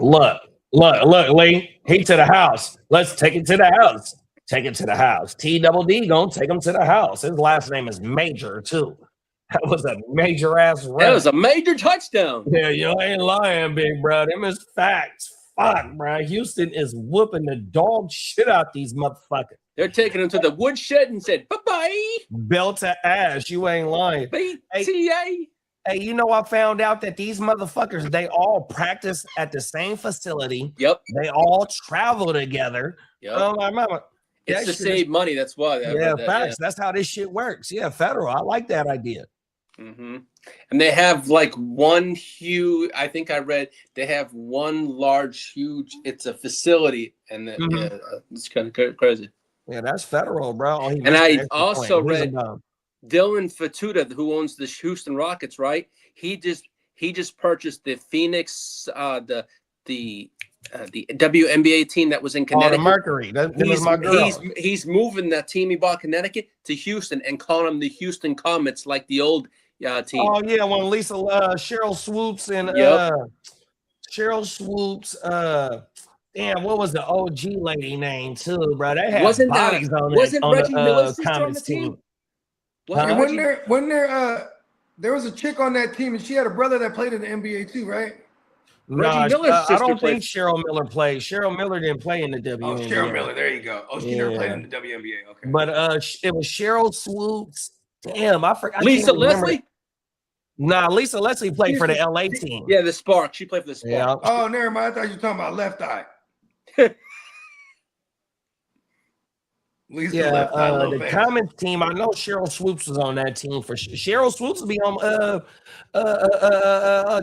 Look, Lee. He to the house. Let's take it to the house. Take it to the house. TDD gonna take him to the house. His last name is Major too. That was a major ass run. That was a major touchdown. Yeah, you ain't lying, big bro. Them is facts. Fuck, bro. Houston is whooping the dog shit out these motherfuckers. They're taking him to the woodshed and said, bye-bye. Bell to ass. You ain't lying. BTA. Hey, you know, I found out that these motherfuckers, they all practice at the same facility. Yep. They all travel together. Yep. Oh, my mama. It's That to shit save money. That's why. I yeah, heard that, facts. That's how this shit works. Yeah, federal. I like that idea. Mm-hmm. And they have like one huge. I think I read they have one large, huge. It's a facility, and yeah, it's kind of crazy. Yeah, that's federal, bro. Oh, And I also point. read Dylan Fatuta, who owns the Houston Rockets, right? He just purchased the Phoenix, the WNBA team that was in Connecticut. Oh, the Mercury. That was my girl. He's moving that team he bought Connecticut to Houston and calling them the Houston Comets, like the old team. Oh yeah, when Lisa Cheryl Swoops and Cheryl Swoops. Damn, what was the OG lady name too, bro? They had bodies on Reggie Miller's the sister on the team? There was a chick on that team, and she had a brother that played in the NBA too, right? No, I don't think Cheryl Miller played. Cheryl Miller didn't play in the WNBA. Oh, Cheryl Miller, there you go. Oh, she never played in the WNBA. Okay. But it was Cheryl Swoops. Damn, I forgot. Lisa Leslie? Nah, Lisa Leslie played for the LA team. Yeah, the Spark. She played for the Spark. Yeah. Oh, never mind. I thought you were talking about Left Eye. Lisa Left Eye, the Commons team. I know Cheryl Swoops was on that team for sure. Cheryl Swoops will be on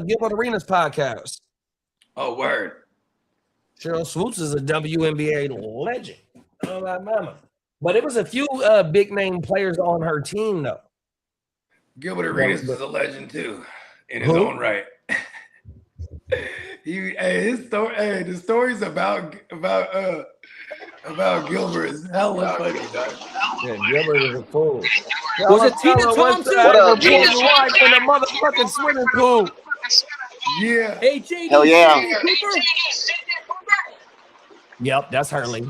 Gilbert Arenas podcast. Oh, word. Cheryl Swoops is a WNBA legend. Oh my mama. But it was a few big name players on her team though. Gilbert Arenas is a legend too, in his own right. The stories about Gilbert is hella funny, dog. Yeah, Gilbert is a fool. Was it Tina Thompson? What up, in the motherfucking swimming pool? Yeah. Hey, JD. Hell yeah. Yep, that's Hurley.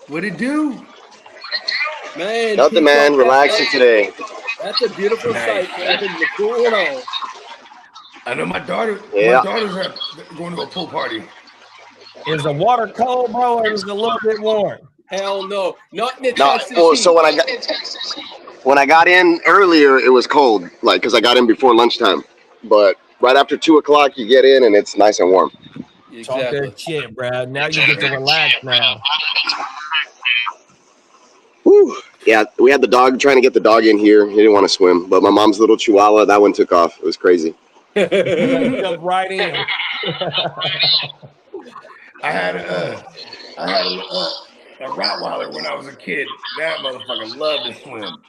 What'd it do? Man, Nothing, man. Relaxing today. That's a beautiful sight, man. The pool and all. I know my daughter. Yeah. My daughter's going to a pool party. Is the water cold, bro, or is it a little bit warm? Hell no. Not in the No, Texas well, heat. so when I got in earlier, it was cold, like because I got in before lunchtime. But right after 2 o'clock, you get in and it's nice and warm. Talk that shit, bro. Now you get to relax now. Whew. Yeah, we had the dog trying to get the dog in here. He didn't want to swim, but my mom's little Chihuahua, that one took off. It was crazy. Jumped right in. I had a Rottweiler when I was a kid. That motherfucker loved to swim.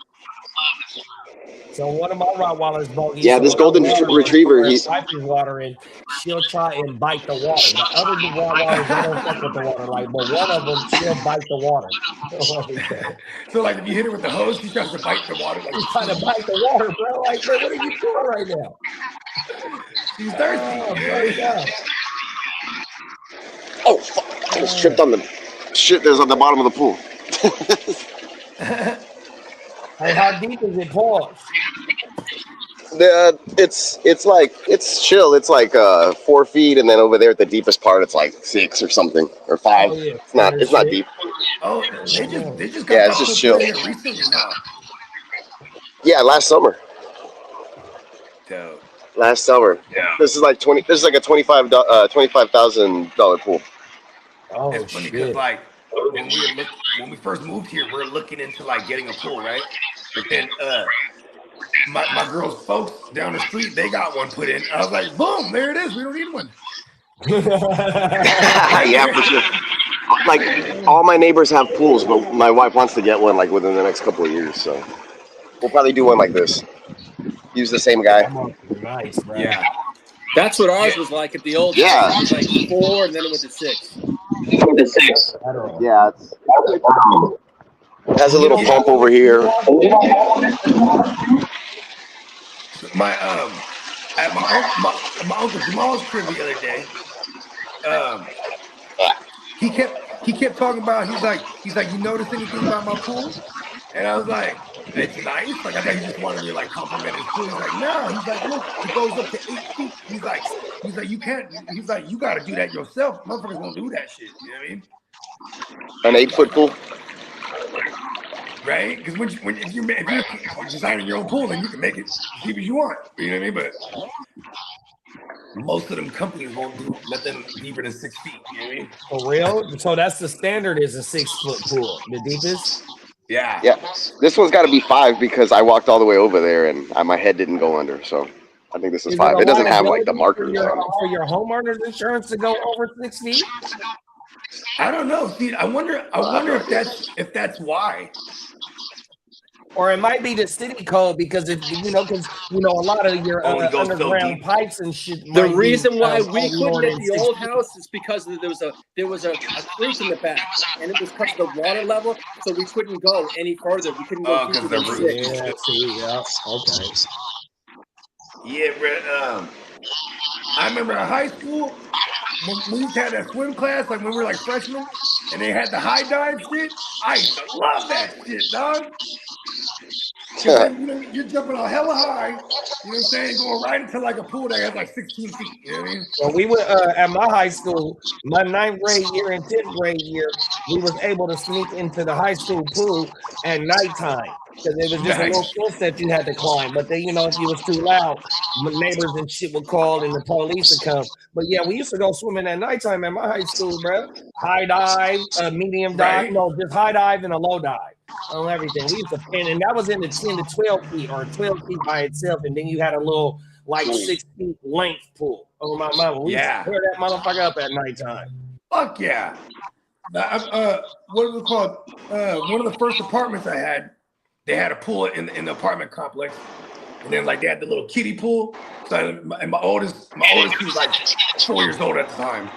So one of my Rottweilers, Bogey. Yeah, this golden retriever, he's water in. She'll try and bite the water. The other Rottweilers don't fuck with the water, like, but one of them she'll bite the water. So like if you hit her with the hose, she tries to bite the water. Like, she's trying to bite the water, bro. Like, bro, what are you doing right now? She's thirsty. Oh, fuck. I just tripped on the shit that's on the bottom of the pool. Hey, how deep is it? Pause. It's chill. It's like 4 feet, and then over there at the deepest part, it's like 6 or something or 5. Oh, yeah. It's not deep. Oh, they just got it's just chill. Recently now. Yeah, last summer. Dope. Last summer. Yeah. This is like a $25,000 pool. Oh, it's funny because like when we first moved here, we were looking into like getting a pool, right? But then my girl's folks down the street, they got one put in. I was like, boom, there it is. We don't need one. Yeah, for sure. Like all my neighbors have pools, but my wife wants to get one like within the next couple of years. So we'll probably do one like this. Use the same guy. Nice, bro. Yeah. That's what ours was like at the old Yeah. time. It was like 4 and then it went to 6. Yeah, it has a little pump over here. My at my uncle Jamal's crib the other day, he kept talking about he's like you notice anything about my pool? And I was like, it's nice. Like I thought he just wanted me to like compliment his pool. He's like, no. He's like, look, it goes up to 8 feet. He's like, you can't. He's like, you got to do that yourself. Motherfuckers won't do that shit. You know what I mean? An 8-foot pool. right? Because if you're designing your own pool, then you can make it as deep as you want. You know what I mean? But most of them companies won't do nothing deeper than 6 feet. You know what I mean? For real? So that's the standard is a 6-foot pool, the deepest. Yeah. Yeah, this one's got to be 5 because I walked all the way over there and my head didn't go under. So I think this is 5. It doesn't have like the markers on it. For your homeowner's insurance to go over 6 feet. I don't know. See, I wonder if that's why. Or it might be the city code because a lot of your underground pipes and shit. The reason why we couldn't at the old house is because there was a creek in the back, and it was because of the water level, so we couldn't go any further. We couldn't go deeper than 6. Okay. Yeah, bro. I remember in high school when we used to have that swim class, like when we were like freshmen, and they had the high dive shit. I used to love that shit, dog. You're jumping on hella high, you know what I'm saying, going right into like a pool that has like 16 feet, you know what I mean? Well, we were at my high school, my 9th grade year and 10th grade year, we was able to sneak into the high school pool at nighttime because it was just a little fence that you had to climb. But then, if you was too loud, the neighbors and shit would call and the police would come. But yeah, we used to go swimming at nighttime at my high school, bro. High dive, medium dive, just high dive and a low dive. On everything. We used to, and that was in the 10 to 12 feet or 12 feet by itself. And then you had a little like 6 feet length pool. Oh my mama. We used to tear that motherfucker up at nighttime. Fuck yeah. What is it called? One of the first apartments I had, they had a pool in the apartment complex. And then like they had the little kiddie pool. So and my oldest he was like 4 years old at the time.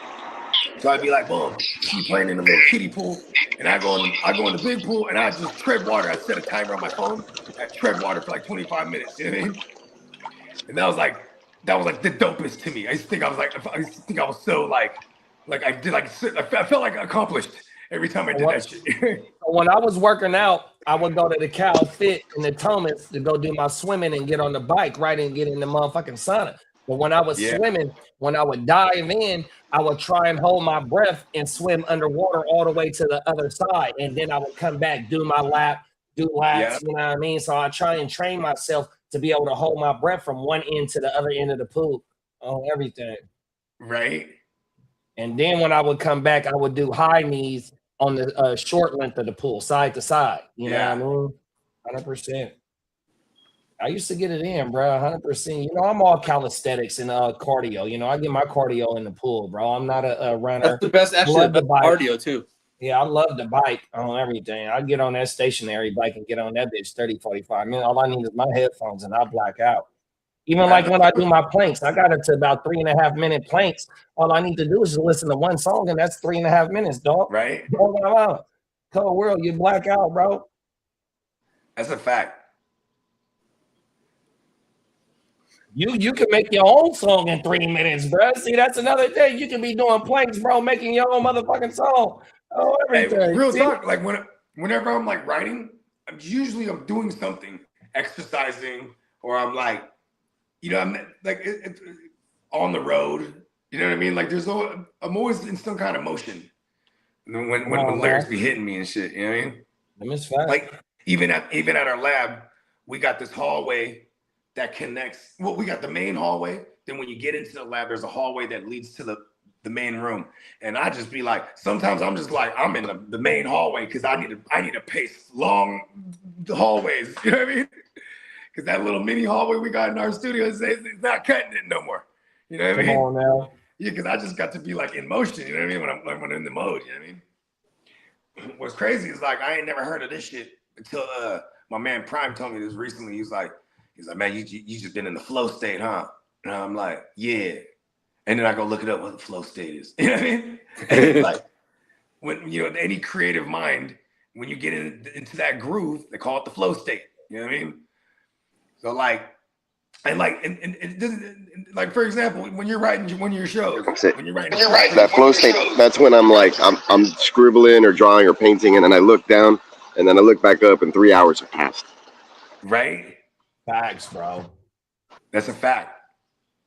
So I'd be like, boom, she playing in the little kiddie pool, and I go in the big pool, and I just tread water. I set a timer on my phone. I tread water for like 25 minutes. You know what I mean? And that was like the dopest to me. I used to think I was so like I felt like accomplished every time I did that shit. When I was working out, I would go to the Cal Fit in the Thomas to go do my swimming and get on the bike, right, and get in the motherfucking sauna. But when I was swimming, when I would dive in, I would try and hold my breath and swim underwater all the way to the other side. And then I would come back, do laps, you know what I mean? So I try and train myself to be able to hold my breath from one end to the other end of the pool on everything. Right. And then when I would come back, I would do high knees on the short length of the pool, side to side. You know what I mean? 100%. I used to get it in, bro, 100%. I'm all calisthenics and cardio. I get my cardio in the pool, bro. I'm not a runner. That's the best cardio, too. Yeah, I love the bike on everything. I get on that stationary bike and get on that bitch 30, 45 minutes. All I need is my headphones and I black out. Even like when I do my planks, I got it to about 3.5 minute planks. All I need to do is just listen to one song, and that's 3.5 minutes, dog. Right. Cold world, you black out, bro. That's a fact. You can make your own song in 3 minutes, bro. See, that's another thing. You can be doing planks, bro, making your own motherfucking song. Oh, everything. Hey, real talk. Like whenever I'm like writing, I'm doing something, exercising, or I'm like, I'm like on the road. You know what I mean? Like I'm always in some kind of motion when lyrics be hitting me and shit. You know what I mean? Like even at our lab, we got this hallway that connects. Well, we got the main hallway. Then when you get into the lab, there's a hallway that leads to the main room. And I just be like, sometimes I'm just like, I'm in the main hallway because I need to pace long hallways. You know what I mean? Because that little mini hallway we got in our studio is not cutting it no more. You know what I mean? Come on now. Yeah, because I just got to be like in motion. You know what I mean? When I'm in the mode. You know what I mean? What's crazy is like I ain't never heard of this shit until my man Prime told me this recently. He's like, man, you just been in the flow state, huh? And I'm like, yeah. And then I go look it up what the flow state is. You know what I mean? And it's like when any creative mind, when you get into that groove, they call it the flow state. You know what I mean? So like for example, when you're writing one of your shows, when you're writing that flow state, that's when I'm like I'm scribbling or drawing or painting, and then I look down and then I look back up and 3 hours have passed. Right? Facts, bro. That's a fact.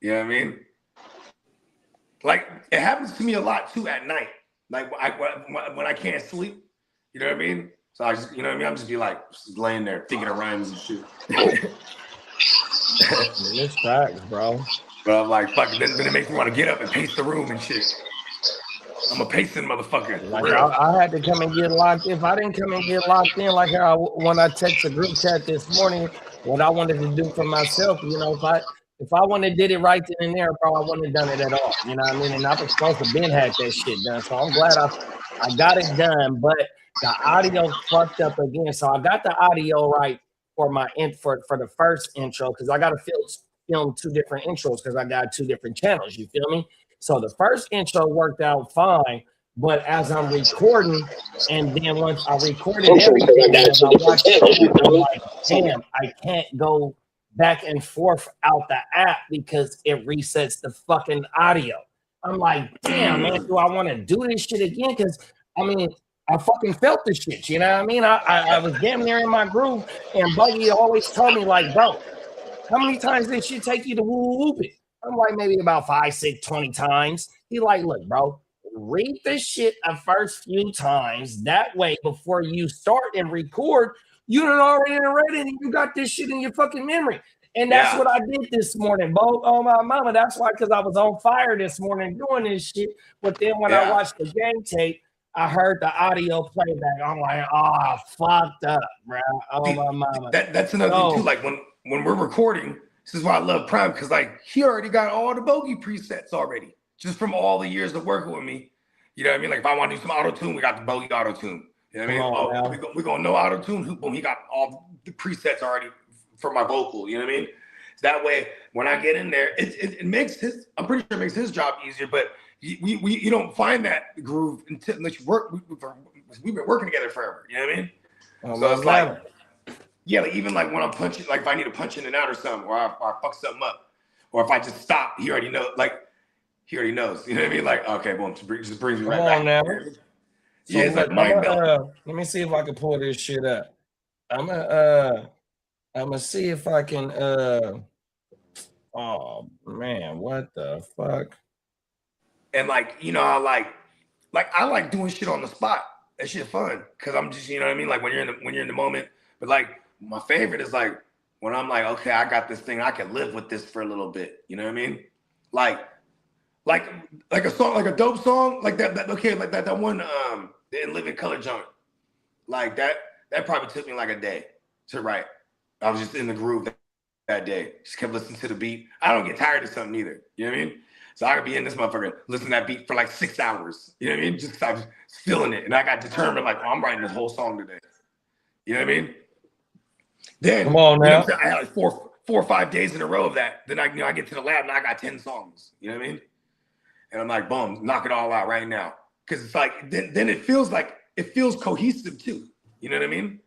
You know what I mean? Like it happens to me a lot too at night. Like when I can't sleep. You know what I mean? So I just, you know what I mean? I'm just be like just laying there thinking of rhymes and shit. It's facts, bro. But I'm like, fuck, then it makes me want to get up and pace the room and shit. I'm a pacing motherfucker. Like I had to come and get locked. If I didn't come and get locked in, like when I text the group chat this morning, what I wanted to do for myself, you know, if I wanted to did it right then and there, bro, I wouldn't have done it at all. You know what I mean? And I was supposed to been had that shit done. So I'm glad I got it done, but the audio fucked up again. So I got the audio right for my for the first intro because I got to film 2 different intros because I got 2 different channels. You feel me? So the first intro worked out fine, but as I'm recording, and then once I recorded everything, as I watched it, I'm like, damn, I can't go back and forth out the app because it resets the fucking audio. I'm like, damn, man, do I want to do this shit again? Because I mean, I fucking felt the shit, you know what I mean? I was damn near in my groove, and Buggy always told me, like, bro, how many times did shit take you to whoop it? I'm like, maybe about 5, 6, 20 times. He like, look, bro, read this shit the first few times. That way, before you start and record, you done already read it and you got this shit in your fucking memory. And that's what I did this morning, Bo. Oh, my mama. That's why, because I was on fire this morning doing this shit. But then when I watched the game tape, I heard the audio playback. I'm like, oh, fucked up, bro. Oh, my mama. That's another thing, too. Like, when we're recording, this is why I love Prime, because, like, he already got all the bogey presets already, just from all the years of working with me. You know what I mean? Like, if I want to do some auto-tune, we got the bogey auto-tune. You know what I mean? We're going to know auto-tune. Boom, he got all the presets already for my vocal. You know what I mean? So that way, when I get in there, it makes his, I'm pretty sure it makes his job easier, but you don't find that groove unless you work. We've been working together forever. You know what I mean? So it's like, yeah, like even like when I'm punching, like if I need to punch in and out or something, or I fuck something up, or if I just stop, he already knows. Like he already knows. You know what I mean? Like okay, boom, just brings me right back. Now. Yeah, it's like mind melt. Let me see if I can pull this shit up. I'm gonna see if I can. Oh man, what the fuck? And like you know, I like doing shit on the spot. That shit fun because I'm just you know what I mean. Like when you're in the moment, but like. My favorite is like when I'm like, okay, I got this thing, I can live with this for a little bit. You know what I mean? Like a song, like a dope song, like that okay, like that one the In Living Color joint. Like that probably took me like a day to write. I was just in the groove that day. Just kept listening to the beat. I don't get tired of something either. You know what I mean? So I could be in this motherfucker, listen to that beat for like 6 hours. You know what I mean? Just because I was feeling it. And I got determined, like, oh, I'm writing this whole song today. You know what I mean? Then come on now. You know, I had like 4 or 5 days in a row of that. Then I get to the lab and I got 10 songs. You know what I mean? And I'm like, boom, knock it all out right now. Because it's like then it feels cohesive too. You know what I mean?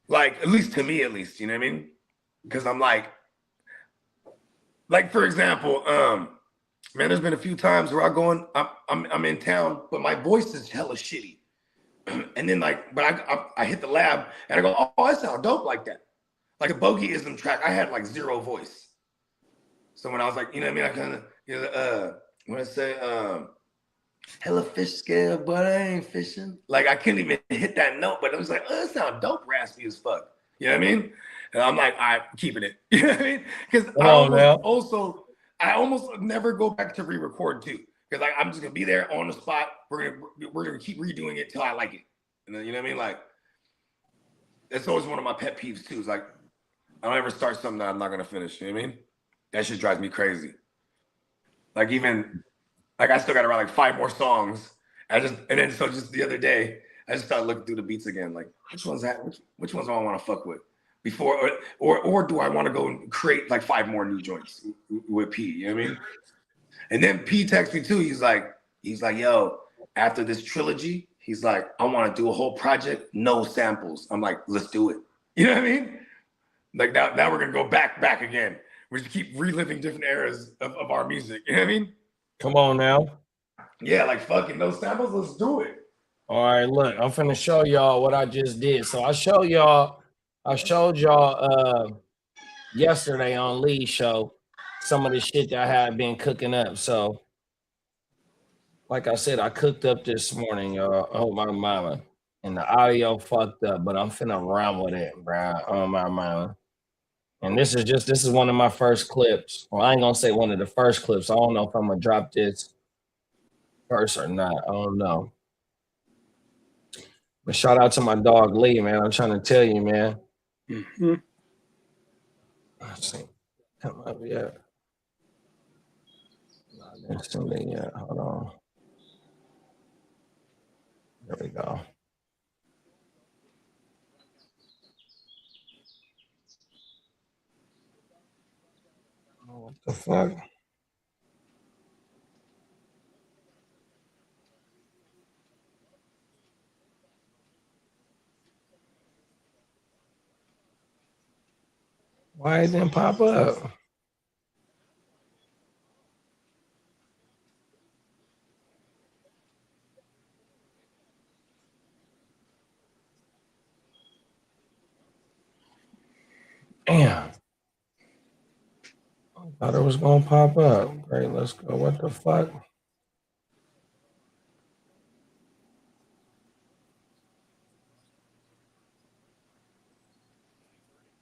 Like at least to me, you know what I mean? Because I'm like for example, man, there's been a few times where I'm in town, but my voice is hella shitty. And then but I hit the lab and I go, oh, I sound dope like that. Like a bogeyism track, I had like 0 voice. So when I was like, you know what I mean? I kind of, you know, when I say, hella fish scale, but I ain't fishing. Like I couldn't even hit that note, but I was like, oh, that sound dope, raspy as fuck. You know what I mean? And I'm like, all right, keeping it. You know what I mean? Because I almost never go back to re-record too. Because I'm just gonna be there on the spot. We're gonna keep redoing it till I like it. And then, you know what I mean? Like that's always one of my pet peeves too. Is like I don't ever start something that I'm not gonna finish. You know what I mean? That shit drives me crazy. Like even like I still gotta write like 5 more songs. So just the other day, I just started looking through the beats again. Like which ones do I want to fuck with before, or do I want to go and create like 5 more new joints with P? You know what I mean? And then P texts me too. He's like, yo, after this trilogy, he's like, I want to do a whole project, no samples. I'm like, let's do it. You know what I mean? Like now we're gonna go back again. We just keep reliving different eras of our music. You know what I mean? Come on now. Yeah, like fucking no samples. Let's do it. All right, look, I'm finna show y'all what I just did. So I showed y'all yesterday on Lee's show some of the shit that I had been cooking up. So, like I said, I cooked up this morning, y'all. Oh my mama. And the audio fucked up, but I'm finna run with it, bro. On my mind. And this is one of my first clips. Well, I ain't gonna say one of the first clips. I don't know if I'm gonna drop this first or not. I don't know. But shout out to my dog Lee, man. I'm trying to tell you, man. Mm-hmm. Let's see. Come up, yeah. Not instantly yet. Hold on. There we go. What the fuck? Why it didn't pop up? Damn. I thought it was gonna pop up. Great, let's go. What the fuck?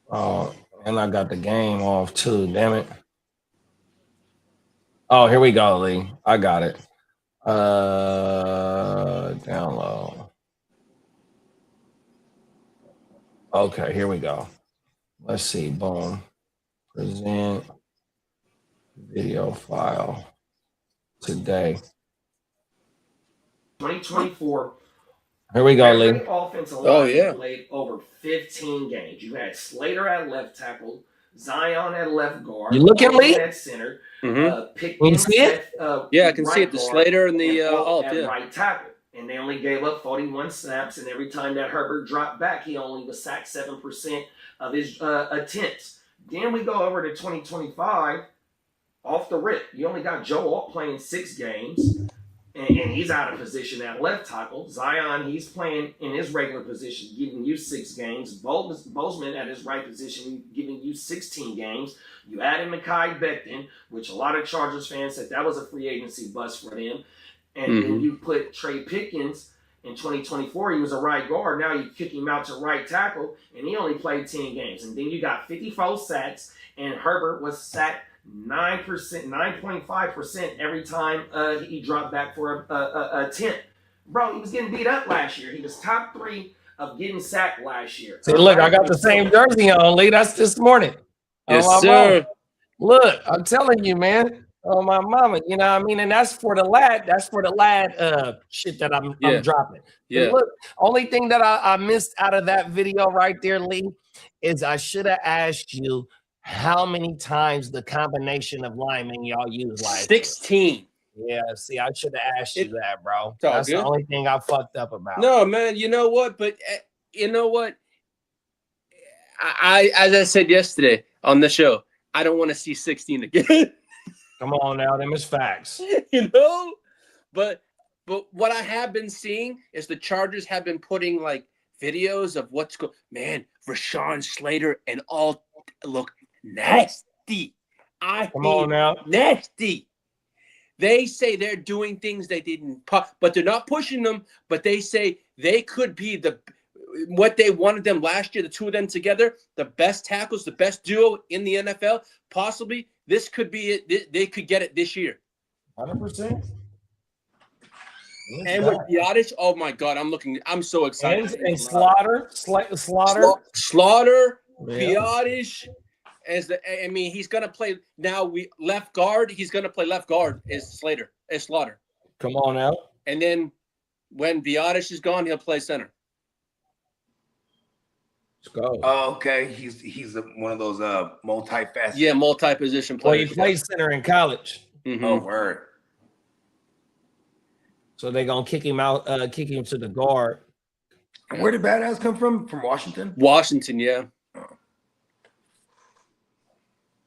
Oh, and I got the game off too. Damn it. Oh, here we go, Lee. I got it. Download. Okay, here we go. Let's see. Boom. Present video file today. 2024. Here we go, Lee. Offensive line played over 15 games. You had Slater at left tackle, Zion at left guard. You look at Lee at center. Mm-hmm. Can you see it? Yeah, I can see it. The Slater and the alt, at right tackle. And they only gave up 41 snaps, and every time that Herbert dropped back, he only was sacked 7% of his attempts. Then we go over to 2025. Off the rip, you only got Joe Alt playing 6 games, and he's out of position at left tackle. Zion, he's playing in his regular position, giving you 6 games. Bozeman at his right position, giving you 16 games. You added Mekhi Becton, which a lot of Chargers fans said that was a free agency bust for them. And then you put Trey Pickens in 2024. He was a right guard. Now you kick him out to right tackle, and he only played 10 games. And then you got 54 sacks, and Herbert was sacked 9.5% every time he dropped back for a attempt. Bro, he was getting beat up last year. He was top 3 of getting sacked last year. See, look, I got the same jersey on, Lee. That's this morning. Yes, sir. Look, I'm telling you, man. Oh, my mama. You know what I mean? And that's for the lad. That's for the lad shit that I'm dropping. Yeah. Look, only thing that I missed out of that video right there, Lee, is I should have asked you how many times the combination of linemen y'all use. Like 16. Yeah, see, I should have asked you that, bro. It's all That's good. the only thing I fucked up about. No, man, you know what? But you know what? I as I said yesterday on the show, I don't want to see 16 again. Come on now, them is facts. You know? But what I have been seeing is the Chargers have been putting like videos of what's going. Man, Rashawn Slater and all look nasty. Come on now. Nasty. They say they're doing things they didn't, but they're not pushing them. But they say they could be what they wanted them last year, the two of them together, the best tackles, the best duo in the NFL. Possibly this could be it. They could get it this year. 100%. And with Biotis, oh my God, I'm so excited. And Slaughter. Biotis. He's gonna play now. Left guard. He's gonna play left guard. Is Slaughter? Come on out. And then when Biotis is gone, he'll play center. Let's go. Oh, okay. He's one of those multi-faceted. Yeah, multi-position players. Well, he played center in college. Mm-hmm. Oh, word. So they're gonna kick him out, kick him to the guard. And where did Badass come from? From Washington? Washington, yeah.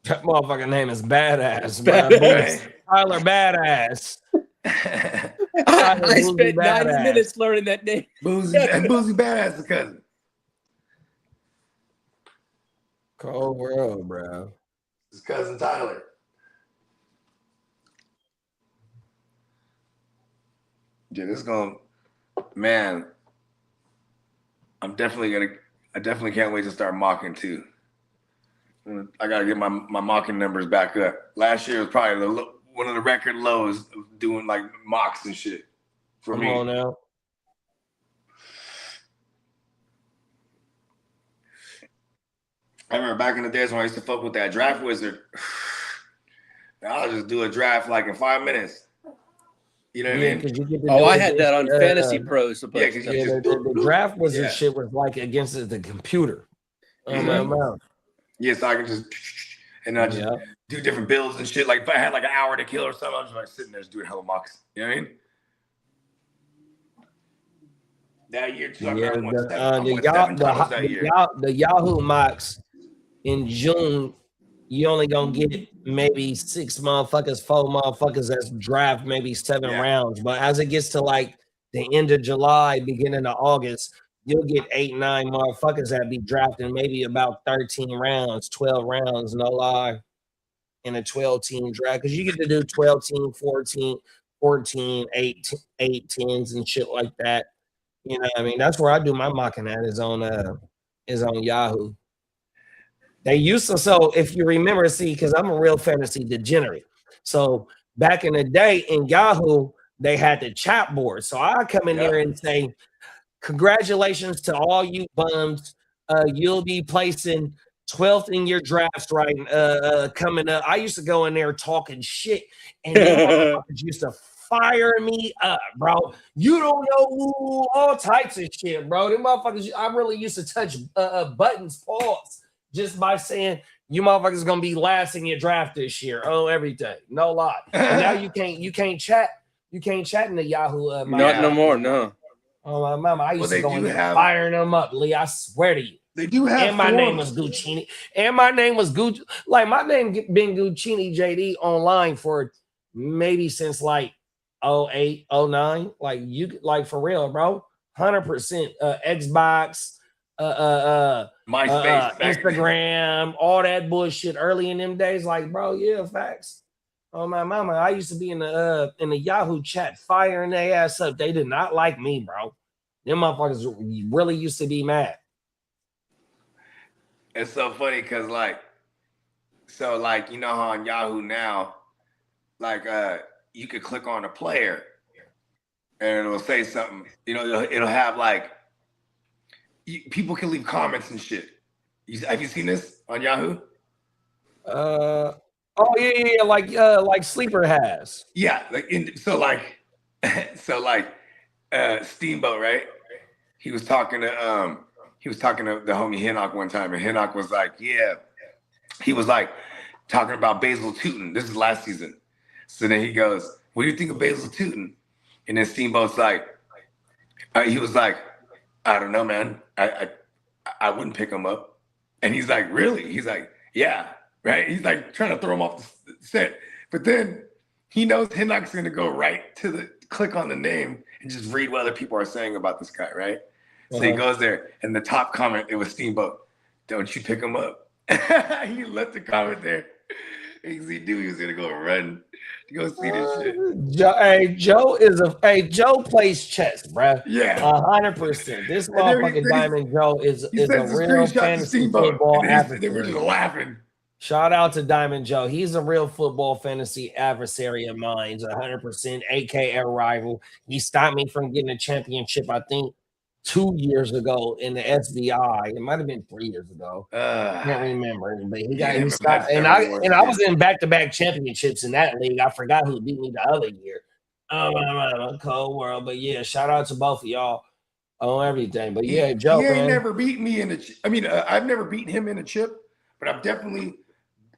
That motherfucking name is Badass. Tyler Badass. I spent 90 minutes learning that name. Boozy Badass, the cousin. Cold world, bro. His cousin Tyler. Yeah, this is going, man. I definitely can't wait to start mocking too. I gotta get my mocking numbers back up. Last year was probably one of the record lows of doing like mocks and shit for me. Come on now. I remember back in the days when I used to fuck with that draft wizard. I'll just do a draft like in 5 minutes. You know what I mean? Oh, I had that on Fantasy Pros. Yeah, because the draft wizard shit was like against the computer. Yeah, so I can just and I just do different builds and shit. Like if I had like an hour to kill or something, I'm just like sitting there just doing hella mocks. You know what I mean? That year too. The Yahoo mocks in June, you only gonna get maybe 6 motherfuckers, 4 motherfuckers that's draft maybe 7 rounds. But as it gets to like the end of July, beginning of August, you'll get 8, 9 motherfuckers that be drafting maybe about 13 rounds, 12 rounds, no lie, in a 12-team draft. Because you get to do 12-team, 14, 8, 10s and shit like that. You know what I mean? That's where I do my mocking at is on Yahoo. They used to, so if you remember, see, because I'm a real fantasy degenerate. So back in the day in Yahoo, they had the chat board. So I come in there and say, congratulations to all you bums. You'll be placing 12th in your drafts right coming up. I used to go in there talking shit, and motherfuckers used to fire me up, bro. You don't know all types of shit, bro. Them motherfuckers, I really used to touch buttons, pause, just by saying you motherfuckers gonna be last in your draft this year. Oh, everything, no lie. And now you can't chat. You can't chat in the Yahoo. Not no more, no. Oh my mama, I used to go in there firing them up, Lee. I swear to you. They do have. And my name was Guchinni. And my name was Gucci. Like my name been Guchinni JD online for maybe since like 08, 09. Like you like for real, bro. 100%. Xbox, MySpace, Instagram, all that bullshit early in them days. Like, bro, yeah, facts. Oh my mama, I used to be in the Yahoo chat firing their ass up. They did not like me, bro. Them motherfuckers really used to be mad. It's so funny because you know how on Yahoo now, you could click on a player and it'll say something. You know, it'll have people can leave comments and shit. Have you seen this on Yahoo? Oh yeah, like Sleeper has. Yeah, Steamboat, right? He was talking to the homie Hinnock one time, and Hinnock was like, yeah, he was like talking about Basil Tootin. This is last season. So then he goes, what do you think of Basil Tootin? And then Steamboat's like, he was like, I don't know, man. I wouldn't pick him up. And he's like, really? He's like, yeah, right? He's like trying to throw him off the set. But then he knows Hinnock's going to go right to the click on the name and just read what other people are saying about this guy, right? So he goes there, and the top comment, it was Steamboat. Don't you pick him up? He left the comment there. Because he knew he was going to go run to go see this shit. Joe plays chess, bro. Yeah. 100%. This motherfucking Diamond Joe is a real fantasy football adversary. They were just laughing. Shout out to Diamond Joe. He's a real football fantasy adversary of mine, 100%, aka rival. He stopped me from getting a championship, I think, 2 years ago in the SBI. It might have been 3 years ago. I can't remember. But he stopped. And I was in back-to-back championships in that league. I forgot who beat me the other year. Cold world. But yeah, shout out to both of y'all on everything. But yeah, Joe. He ain't never beat me in I've never beaten him in a chip, but I've definitely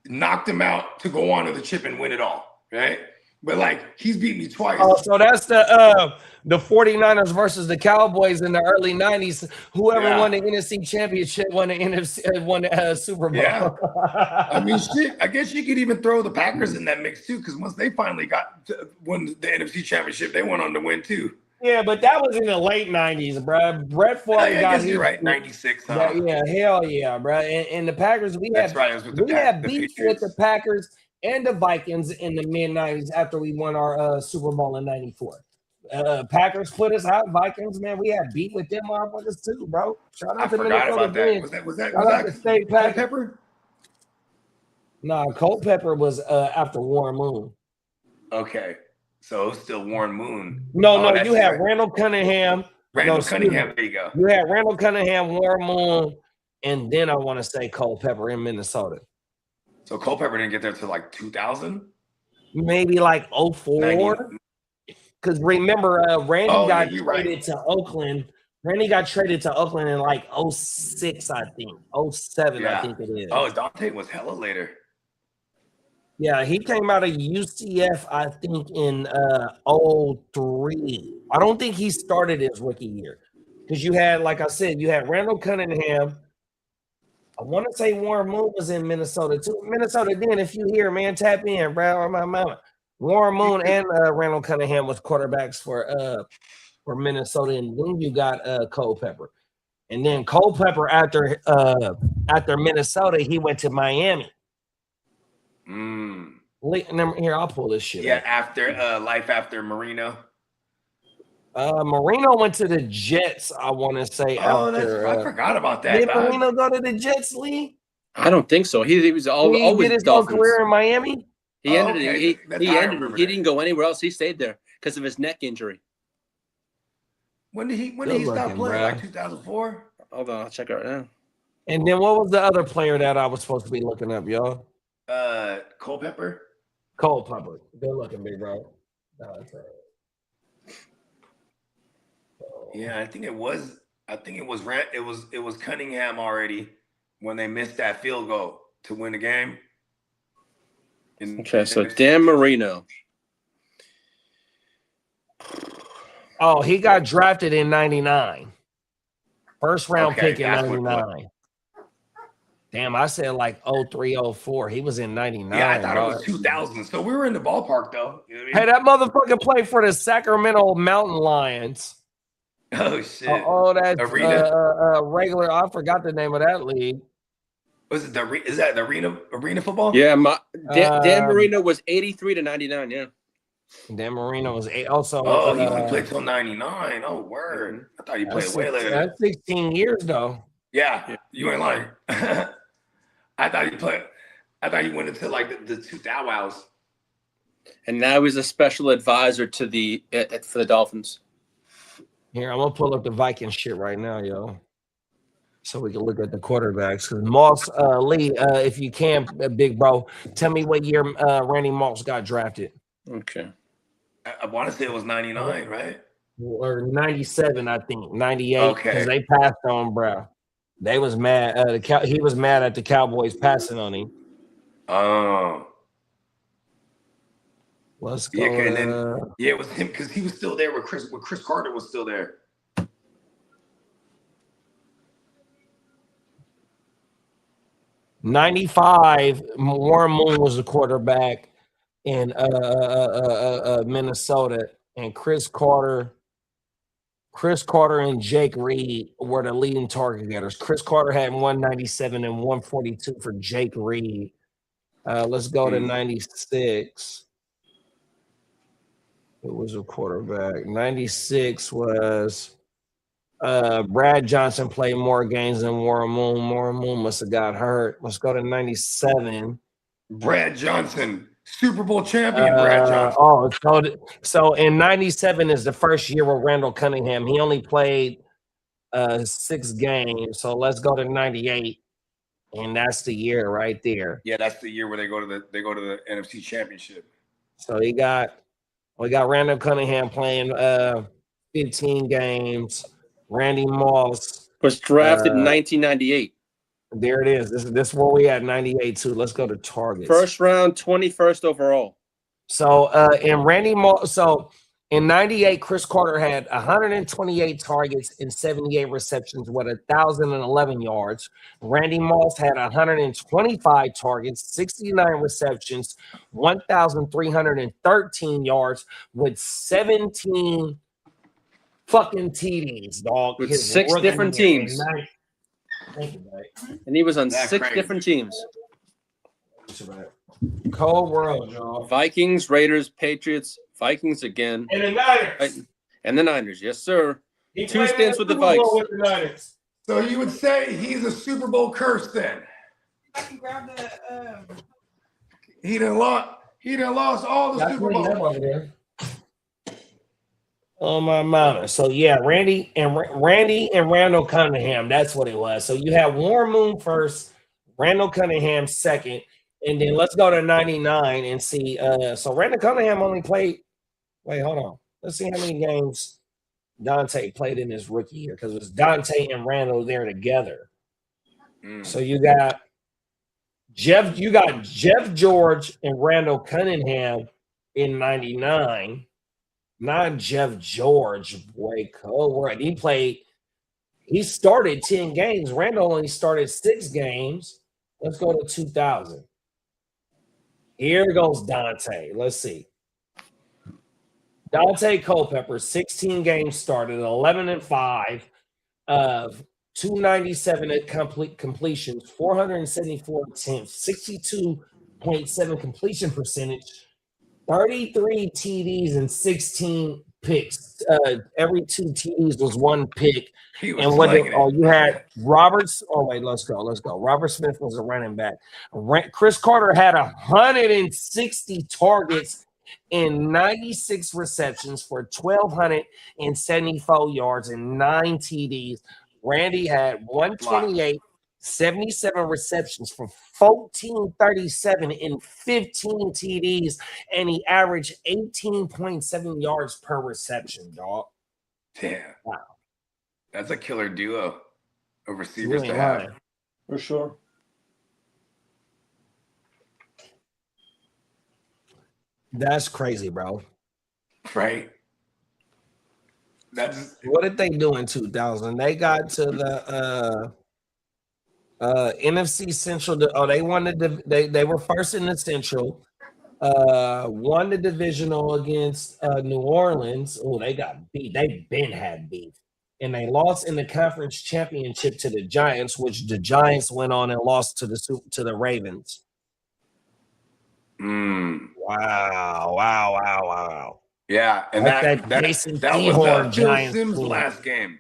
knocked him out to go on to the chip and win it all. Right? But he's beat me twice. Oh, so that's the 49ers versus the Cowboys in the early 90s. Whoever won the NFC championship won the Super Bowl. Yeah. I mean, shit. I guess you could even throw the Packers in that mix too, because once they finally won the NFC championship, they went on to win too. Yeah, but that was in the late 90s, bro. Brett Favre got his right, 96. Huh? Yeah, hell yeah, bro. And the Packers, we had beef with the Packers and the Vikings in the mid-90s after we won our Super Bowl in 94. Packers put us out. Vikings, man, we had beat with them motherfuckers too, bro. Shout I out to forgot Minnesota about that. Twins. Was that Shout out to State Packers. Culpepper? Nah, Culpepper was after Warren Moon. Okay, so it was still Warren Moon. No, that's you had right. Randall Cunningham. Randall Cunningham. There you go. You had Randall Cunningham, Warren Moon, and then I want to say Culpepper in Minnesota. So Culpepper didn't get there till like 2000? Maybe like 04. Because remember, Randy got traded to Oakland. Randy got traded to Oakland in like 06, I think. 07, I think it is. Oh, Dante was hella later. Yeah, he came out of UCF, I think, in 03. I don't think he started his rookie year. Because you had, like I said, you had Randall Cunningham. I want to say Warren Moon was in Minnesota too. Minnesota, then, if you hear, man, tap in, bro. Or my mama. Warren Moon and Randall Cunningham was quarterbacks for Minnesota, and then you got Culpepper. And then Culpepper after Minnesota, he went to Miami. Here, I'll pull this shit. Yeah, after life after Marino. Marino went to the Jets, I want to say. I forgot about that. Did Marino go to the Jets, Lee? I don't think so. He was always did his whole career in Miami. He ended it. He didn't go anywhere else. He stayed there because of his neck injury. When did he stop playing? Like 2004? Hold on, I'll check it right now. And then what was the other player that I was supposed to be looking up, y'all? Culpepper. Culpepper. Good looking, big bro. Yeah, I think it was Cunningham already when they missed that field goal to win the game. So Dan Marino. Oh, he got drafted in 99. First round pick in 99. Damn, I said like 03, 04. He was in 99. Yeah, I thought it was 2000. So we were in the ballpark, though. You know what I mean? Hey, that motherfucker played for the Sacramento Mountain Lions. Oh, shit. That's regular. I forgot the name of that league. Is that the arena football? Yeah, Dan Marino was 83 to 99, yeah. Dan Marino was also. Oh, he only played till 99. Oh, word. I thought he played way later. That's 16 years, though. Yeah, you ain't lying. I thought he went into like the 2000s. And now he's a special advisor to for the Dolphins. Here, I'm gonna pull up the Vikings shit right now, yo, so we can look at the quarterbacks. Because Moss, Lee, if you can, big bro, tell me what year Randy Moss got drafted. Okay. I want to say it was 99, right? Or 97, I think. 98. Because they passed on, bro. They was mad. He was mad at the Cowboys passing on him. Oh. Let's go. Yeah, it was him because he was still there when Chris Carter was still there. '95, Warren Moon was the quarterback in Minnesota, and Chris Carter and Jake Reed were the leading target getters. Chris Carter had 197 and 142 for Jake Reed. Let's go to 96. It was a quarterback. 96 was Brad Johnson played more games than Warren Moon. Warren Moon must have got hurt. Let's go to 97. Brad Johnson, Super Bowl champion Brad Johnson. So in 97 is the first year with Randall Cunningham. He only played 6 games. So let's go to 98. And that's the year right there. Yeah, that's the year where they go to the NFC Championship. So we got Randall Cunningham playing 15 games. Randy Moss was drafted in 1998. There it is. This is where we at 98 too. Let's go to targets. First round, 21st overall. So in 98, Chris Carter had 128 targets and 78 receptions with 1,011 yards. Randy Moss had 125 targets, 69 receptions, 1,313 yards with 17 fucking TDs, dog. With 6 different teams. And he was on 6 different teams. Cold world, y'all. Vikings, Raiders, Patriots, Vikings again. And the Niners. And the Niners, yes, sir. He 2 played in stints with the Super Bowl Vikes. with the Niners. So you would say he's a Super Bowl curse then? I can grab the. He done lost all the Got Super cleaned up Bowls. over there. Oh my mama. So yeah, Randy and Randall Cunningham. That's what it was. So you had Warren Moon first, Randall Cunningham second, and then let's go to 99 and see. So Randall Cunningham only played. Wait, hold on. Let's see how many games Dante played in his rookie year, because it was Dante and Randall there together. So you got Jeff George and Randall Cunningham in 99. Not Jeff George, boy. Right. He started 10 games. Randall only started 6 games. Let's go to 2000. Here goes Dante. Let's see. Dante Culpepper, 16 games started, 11-5, 297 at completions, 474 attempts, 62.7 completion percentage, 33 TDs and 16 picks. Every 2 TDs was 1 pick. And you had Roberts. Oh wait, let's go. Robert Smith was a running back. Chris Carter had 160 targets and 96 receptions for 1,274 yards and 9 TDs. Randy had 128, 77 receptions for 1,437 and 15 TDs, and he averaged 18.7 yards per reception, dog. Damn. Wow. That's a killer duo of receivers Really to have. high. For sure. That's crazy, bro. Right? That's What did they do in 2000? They got to the NFC Central. They won they were first in the Central. Won the divisional against New Orleans. Oh, they got beat. They been had beef. And they lost in the conference championship to the Giants, which the Giants went on and lost to the Ravens. Wow. yeah, and Like that that Jason was Sehorn Phil Giants Sims' team. last game.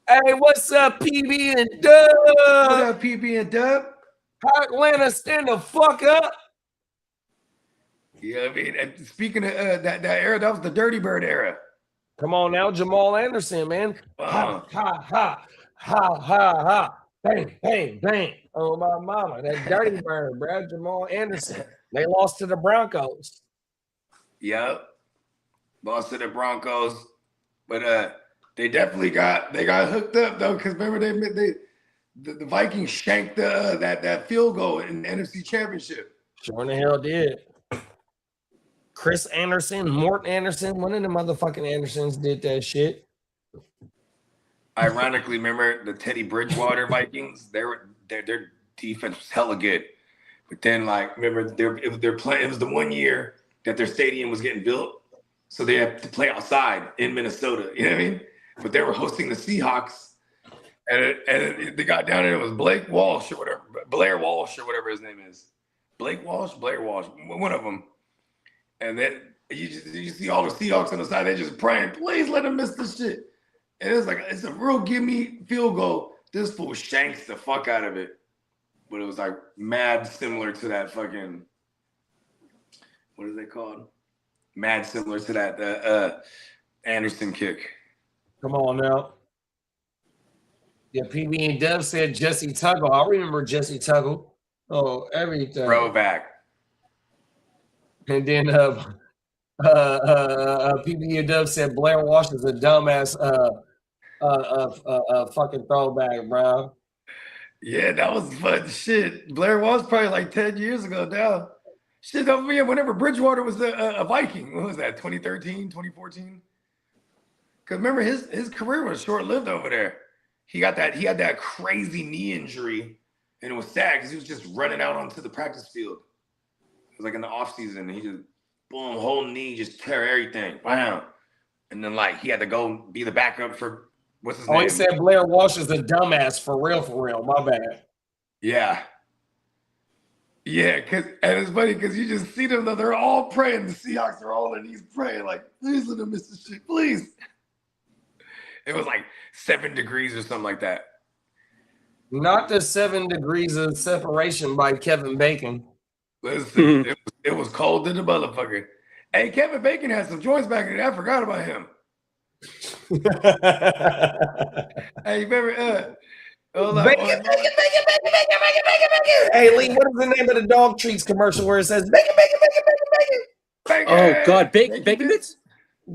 Hey, what's up, PB and Dub? What up, PB and Dub? Atlanta, stand the fuck up. Yeah, I mean, and speaking of that era, that was the Dirty Bird era. Come on now, Jamal Anderson, man. Ha, ha, ha, ha, ha, ha. Bang, bang, bang. Oh, my mama. That Dirty Bird, bro. Jamal Anderson. They lost to the Broncos. Yep. Lost to the Broncos. But they definitely got hooked up, though, because remember, the Vikings shanked that field goal in the NFC Championship. Sure in the hell did. Chris Anderson, Morton Anderson, one of the motherfucking Andersons did that shit. Ironically, remember the Teddy Bridgewater Vikings? Their defense was hella good, but then remember it was the one year that their stadium was getting built, so they had to play outside in Minnesota. You know what I mean? But they were hosting the Seahawks, and they got down there. It was Blair Walsh or whatever his name is. Blair Walsh, one of them. And then you see all the Seahawks on the side. They just praying, please let him miss this shit. And it's a real gimme field goal. This fool shanks the fuck out of it. But it was mad similar to that fucking, what is it called? Mad similar to that Anderson kick. Come on now. Yeah, PB and Dub said Jesse Tuggle. I remember Jesse Tuggle. Oh, everything. Throwback. And then PB and Dub said Blair Walsh is a dumbass fucking throwback, bro. Yeah, that was fun shit. Blair Walsh probably 10 years ago now. Shit, don't forget whenever Bridgewater was a Viking. What was that, 2013, 2014? Because remember, his career was short-lived over there. He had that crazy knee injury, and it was sad because he was just running out onto the practice field. It was in the offseason, he just, boom, whole knee, just tear everything. Wow. And then, he had to go be the backup for, what's his name? Oh, he said Blair Walsh is a dumbass, for real, my bad. Yeah. Yeah, and it's funny because you just see them though, they're all praying. The Seahawks are all on their knees praying, like, please let them miss this shit, please. It was like 7 degrees or something like that. Not the 7 degrees of separation by Kevin Bacon. Listen, it was cold to the motherfucker. Hey, Kevin Bacon had some joints back in there. I forgot about him. Hey, you remember? Bacon. Hey, Lee, what is the name of the dog treats commercial where it says bacon? Oh God, bacon bits.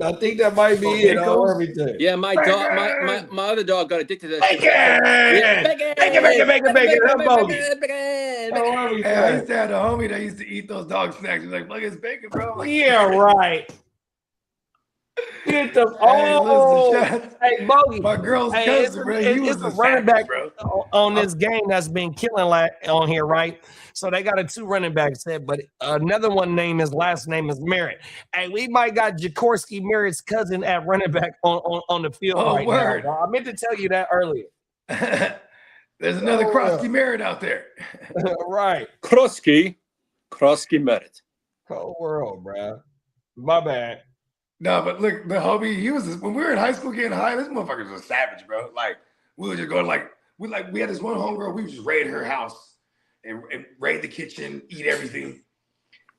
I think that might be it. Everything. Yeah, my dog, my other dog got addicted to that. Bacon. Yeah, Bacon. Hey, I used to have a homie that used to eat those dog snacks. He's like, look, it's bacon, bro. Like, Yeah, right. Get the hey, Bogey. My girl's cousin, bro. He was a running back bro. on this game that's been killing on here, right? So they got a 2 running back set, but another one his last name is Merritt. Hey, we might got Jaworski Merritt's cousin at running back on the field right word. now. I meant to tell you that earlier. There's another Krosky Merritt out there. Right. Krosky Merritt. Cold world, bro. My bad. No, but look, the homie, he was when we were in high school getting high, this motherfucker was a savage, bro. Like, we would just go we had this one homegirl, we would just raid her house and raid the kitchen, eat everything.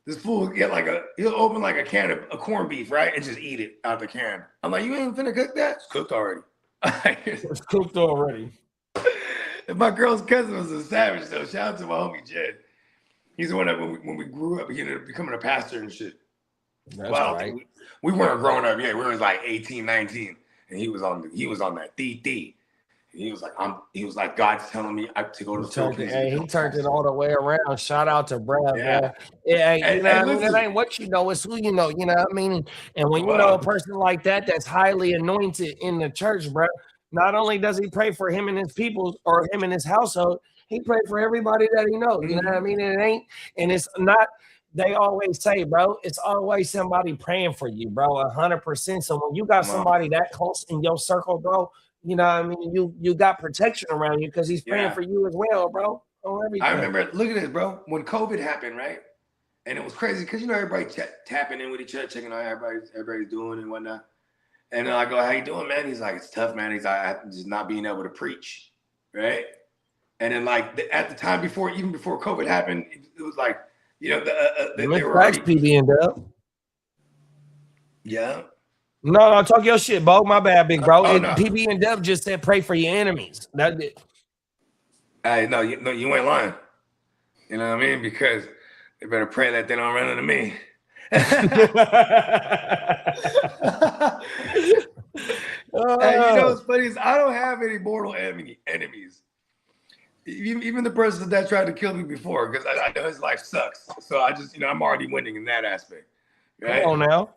This fool get he'll open like a can of corned beef, right? And just eat it out the can. I'm like, you ain't finna cook that? It's cooked already. It's cooked already. And my girl's cousin was a savage, though. Shout out to my homie Jed. He's the one that when we grew up, he ended up becoming a pastor and shit. That's right. We weren't growing up yet. We were like 18, 19. And he was on that DD. He was like, God's telling me to go to the Philippines. Hey, he turned it all the way around. Shout out to Brad. Yeah. Yeah, you know what I mean? It ain't what you know, it's who you know. You know what I mean? And when you know a person like that's highly anointed in the church, bro, not only does he pray for him and his people or him and his household, he prayed for everybody that he knows. You know what I mean? It's not. They always say, bro, it's always somebody praying for you, bro, 100%. So when you got somebody that close in your circle, bro, you know what I mean? You got protection around you because he's praying for you as well, bro. I remember, look at this, bro. When COVID happened, right? And it was crazy because, everybody tapping in with each other, checking out everybody's doing and whatnot. And then I go, how you doing, man? He's like, it's tough, man. He's like, just not being able to preach, right? And then at the time even before COVID happened, it was like, they were already PB and Dub. Yeah. No, talk your shit, Bo. My bad, big bro. No. PB and Dub just said pray for your enemies. That's it. Hey, no, you ain't lying. You know what I mean? Because they better pray that they don't run into me. Hey, what's funny is I don't have any mortal enemies. Even the person that tried to kill me before, because I know his life sucks. So I just, I'm already winning in that aspect. Right? Come on now.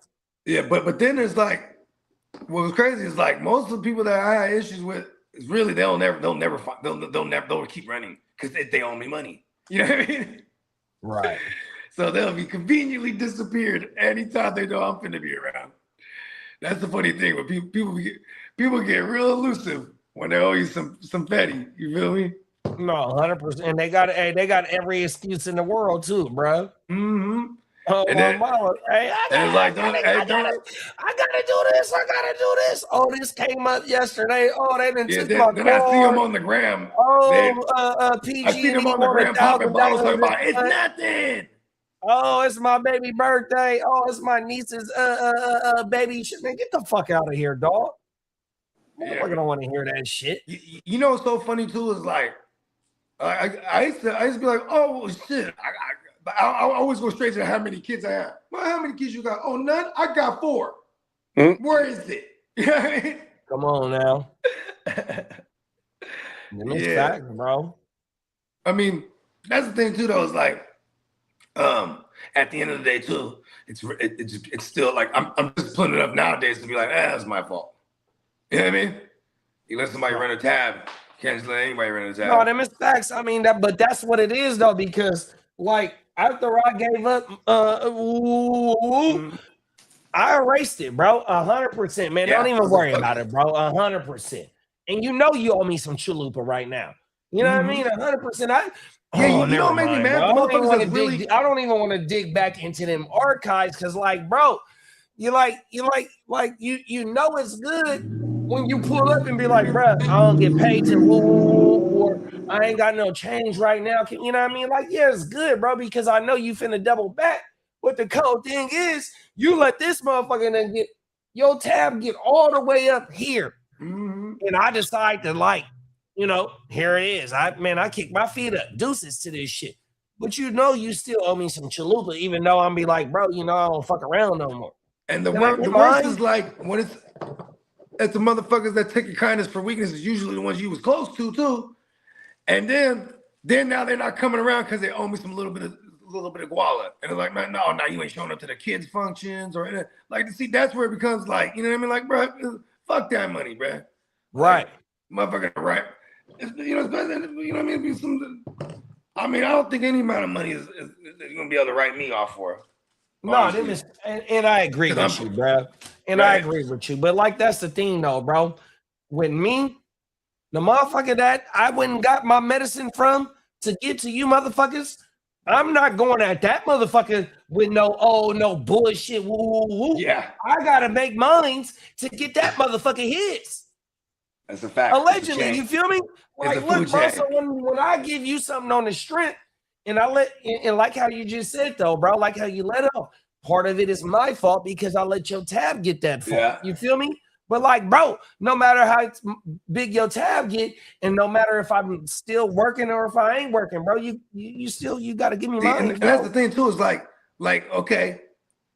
Yeah, but then there's what was crazy is most of the people that I had issues with is really they'll never keep running because they owe me money. You know what I mean? Right. So they'll be conveniently disappeared anytime they know I'm finna be around. That's the funny thing. When people get real elusive when they owe you some petty. You feel me? No, 100%. And they got every excuse in the world too, bro. Mm-hmm. Oh, and then, hey, I gotta do this. Oh, this came up yesterday. Oh, they didn't took my then I see them on the gram. Oh, PG. I see them on the gram popping bottles talking about it's nothing. Oh, it's my baby birthday. Oh, it's my niece's baby. Man, get the fuck out of here, dog. I don't want to hear that shit. You know what's so funny too is I used to be like, oh shit. I always go straight to how many kids I have. Well, how many kids you got? Oh, none. I got 4. Where is it? You know what I mean? Come on now. Fact, bro. I mean, that's the thing too, though. Is at the end of the day too, it's still I'm disciplined enough nowadays to be like, that's my fault. You know what I mean? You let somebody run a tab, you can't just let anybody run a tab. No, them is facts. I mean but that's what it is though, because after I gave up, I erased it, bro. 100%, man. Don't even worry about it, bro. 100%. And you owe me some chalupa right now. You know what I mean? 100%. You don't make me mad. I don't even want to dig back into them archives because, like, bro, you know it's good when you pull up and be like, bro, I don't get paid to or I ain't got no change right now. You know what I mean? Like, yeah, it's good, bro, because I know you finna double back. But the cold thing is, you let this motherfucker then get your tab get all the way up here, and I decide to, like, you know, here it is. I kick my feet up, deuces to this shit. But you know, you still owe me some chalupa, even though I'm be like, bro, you know, I don't fuck around no more. And the worst is like when it's the motherfuckers that take your kindness for weakness is usually the ones you was close to too. And then now they're not coming around because they owe me some little bit of guala. And they're like, man, no, you ain't showing up to the kids' functions or anything. Like, see, that's where it becomes like, you know what I mean? Like, bro, fuck that money, bro. Right. Like, motherfucker, right. You know, you know what I mean? I don't think any amount of money is gonna be able to write me off for. No, and I agree with you, bro. And I agree with you. But like, that's the thing though, bro. With me, the motherfucker that I went and got my medicine from to get to you motherfuckers, I'm not going at that motherfucker with no bullshit. Woo. Yeah. I gotta make mines to get that motherfucker hits. That's a fact. Allegedly, you feel me? Like, look, bro, so when I give you something on the strength, and like how you just said, though, bro, like how you let off, part of it is my fault because I let your tab get that far. Yeah. You feel me? But like, bro, no matter how big your tab get, and no matter if I'm still working or if I ain't working, bro, you got to give me mine. And that's the thing, too, is like, okay,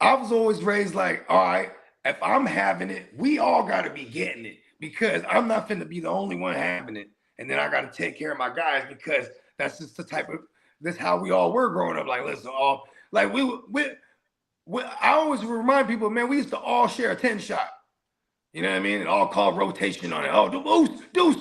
I was always raised like, all right, if I'm having it, we all got to be getting it. Because I'm not finna be the only one having it. And then I got to take care of my guys because that's just that's how we all were growing up. Like, listen, I always remind people, man, we used to all share a 10 shot. You know what I mean? And all call rotation on it. Oh, deuce,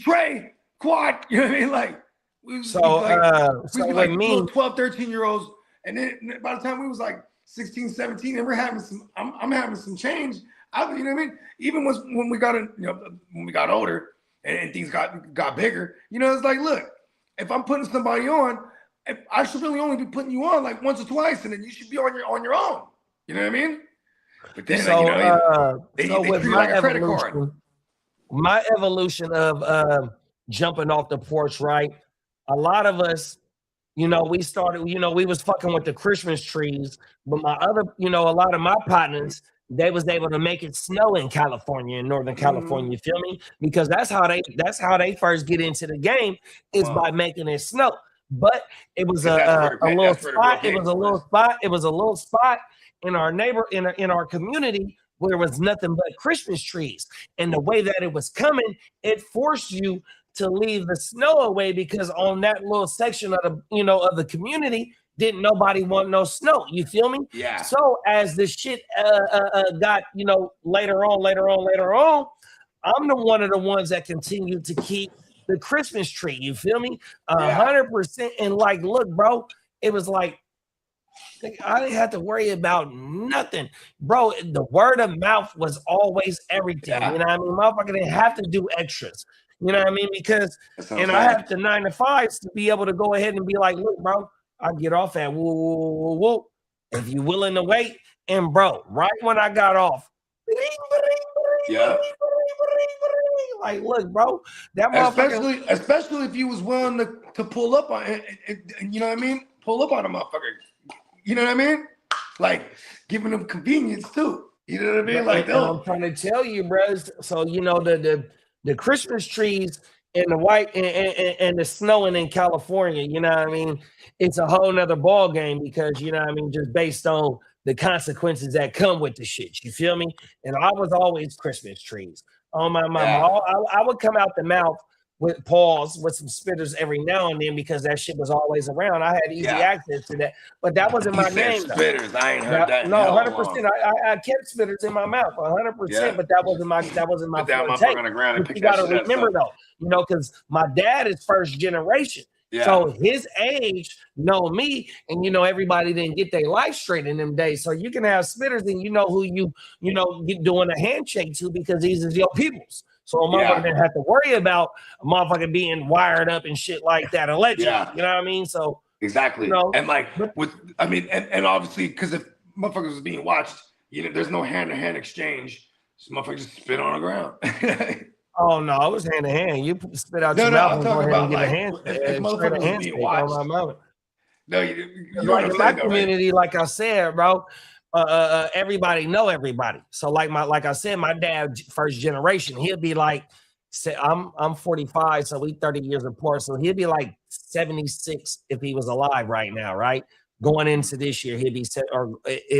Trey, quad. You know what I mean? Like, we was like 12, 13-year-olds. And then by the time we was like 16, 17, and we're having I'm having some change. You know what I mean? Even when we got when we got older and things got bigger, you know, it's like, look, if I'm putting somebody on, I should really only be putting you on like once or twice, and then you should be on your own. You know what I mean? But then, they treat it like a credit card. My evolution of jumping off the porch, right? A lot of us, you know, we was fucking with the Christmas trees, but a lot of my partners, they was able to make it snow in California, in Northern California. You feel me? Because that's how they first get into the game is by making it snow. But it was a little spot. It was a little spot in our in our community where it was nothing but Christmas trees. And the way that it was coming, it forced you to leave the snow away because on that little section of the community, didn't nobody want no snow. You feel me? Yeah. So as the shit got, later on, I'm one of the ones that continued to keep the Christmas tree. You feel me? 100%. And like, look, bro, it was like, I didn't have to worry about nothing, bro. The word of mouth was always everything. Yeah. You know what I mean? Motherfucker didn't have to do extras. You know what I mean? Because, and I have the 9 to 5s to be able to go ahead and be like, look, bro, I get off at woo. If you willing to wait, and bro, right when I got off, yeah. Like, look, bro, that motherfucker. Especially if you was willing to pull up on it, you know what I mean? Pull up on a motherfucker. You know what I mean? Like giving them convenience too. You know what I mean? Like, I'm trying to tell you, bro. So the Christmas trees and the white and the snowing in California, you know what I mean? It's a whole nother ball game because, you know what I mean, just based on the consequences that come with the shit. You feel me? And I was always Christmas trees. Oh my mama. Yeah. I would come out the mouth with paws with some spitters every now and then because that shit was always around. I had easy access to that, but that wasn't my game. Spitters, I ain't heard that. No, 100%. I kept spitters in my mouth, 100%. But that wasn't my forte. You got to remember though, because my dad is first generation. Yeah. So his age know me, and everybody didn't get their life straight in them days. So you can have spitters, and who you get doing a handshake to because these are your peoples. So a motherfucker didn't have to worry about a motherfucker being wired up and shit like that, allegedly. Yeah. You know what I mean? So exactly. You know, and like and obviously because if motherfuckers was being watched, there's no hand-to-hand exchange. So motherfuckers just spit on the ground. Oh no, it was hand to hand. You spit out your mouth and go ahead and give a hand. If motherfuckers was being watched. No, you like in my community, right? Like I said, bro, everybody know everybody. So like I said, my dad first generation, he'll be like, say I'm 45, so we 30 years apart. So he'll be like 76 if he was alive right now, right? Going into this year, he'll be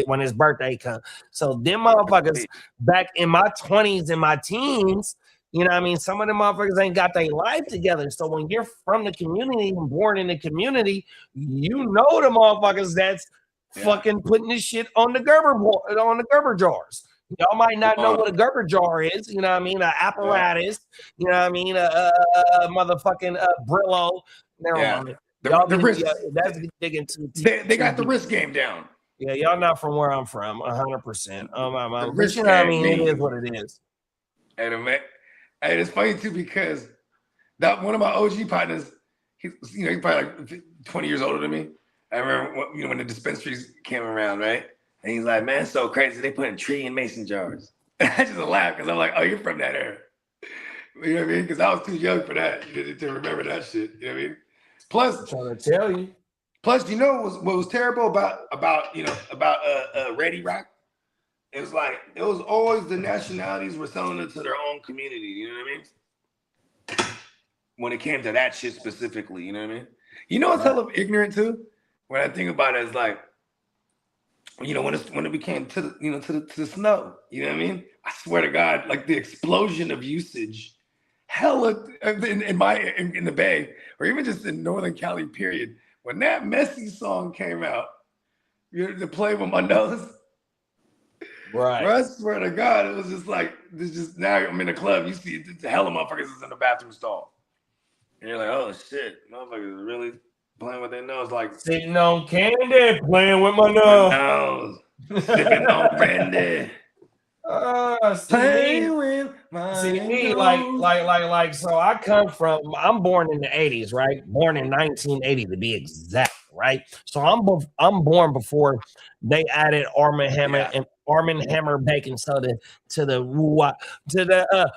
when his birthday comes. So them motherfuckers back in my 20s and my teens. You know what I mean? Some of them motherfuckers ain't got their life together. So when you're from the community and born in the community, you know the motherfuckers that's fucking putting this shit on the Gerber jars. Y'all might not know what a Gerber jar is. You know what I mean? An apparatus. You know what I mean? A motherfucking Brillo. Never mind. The risk. That's digging too. They got the risk game down. Yeah, y'all not from where I'm from. 100%. But you know what I mean? It is what it is. And it's funny too because that one of my OG partners, he's probably like 20 years older than me. I remember when the dispensaries came around, right? And he's like, "Man, it's so crazy. They put in tree and mason jars." And I just laugh because I'm like, "Oh, you're from that era." You know what I mean? Because I was too young for that to remember that shit. You know what I mean? Plus, I'm trying to tell you. Plus, what was terrible about Ready Rock? It was like it was always the nationalities were selling it to their own community. You know what I mean? When it came to that shit specifically, you know what I mean? You know what's hella ignorant too? When I think about it, it's like, when it became to the snow. You know what I mean? I swear to God, like the explosion of usage, hella in the Bay or even just in Northern Cali. Period. When that Messi song came out, to play with my nose. Right. Bro, I swear to God, it was just like now I'm in the club. You see the hell of motherfuckers is in the bathroom stall. And you're like, oh shit, motherfuckers is really playing with their nose, like sitting on candy, playing with my nose. Sipping on brandy. So I come from, I'm born in the 80s, right? Born in 1980 to be exact, right? So I'm born before they added Arm & Hammer and Arm & Hammer baking soda to the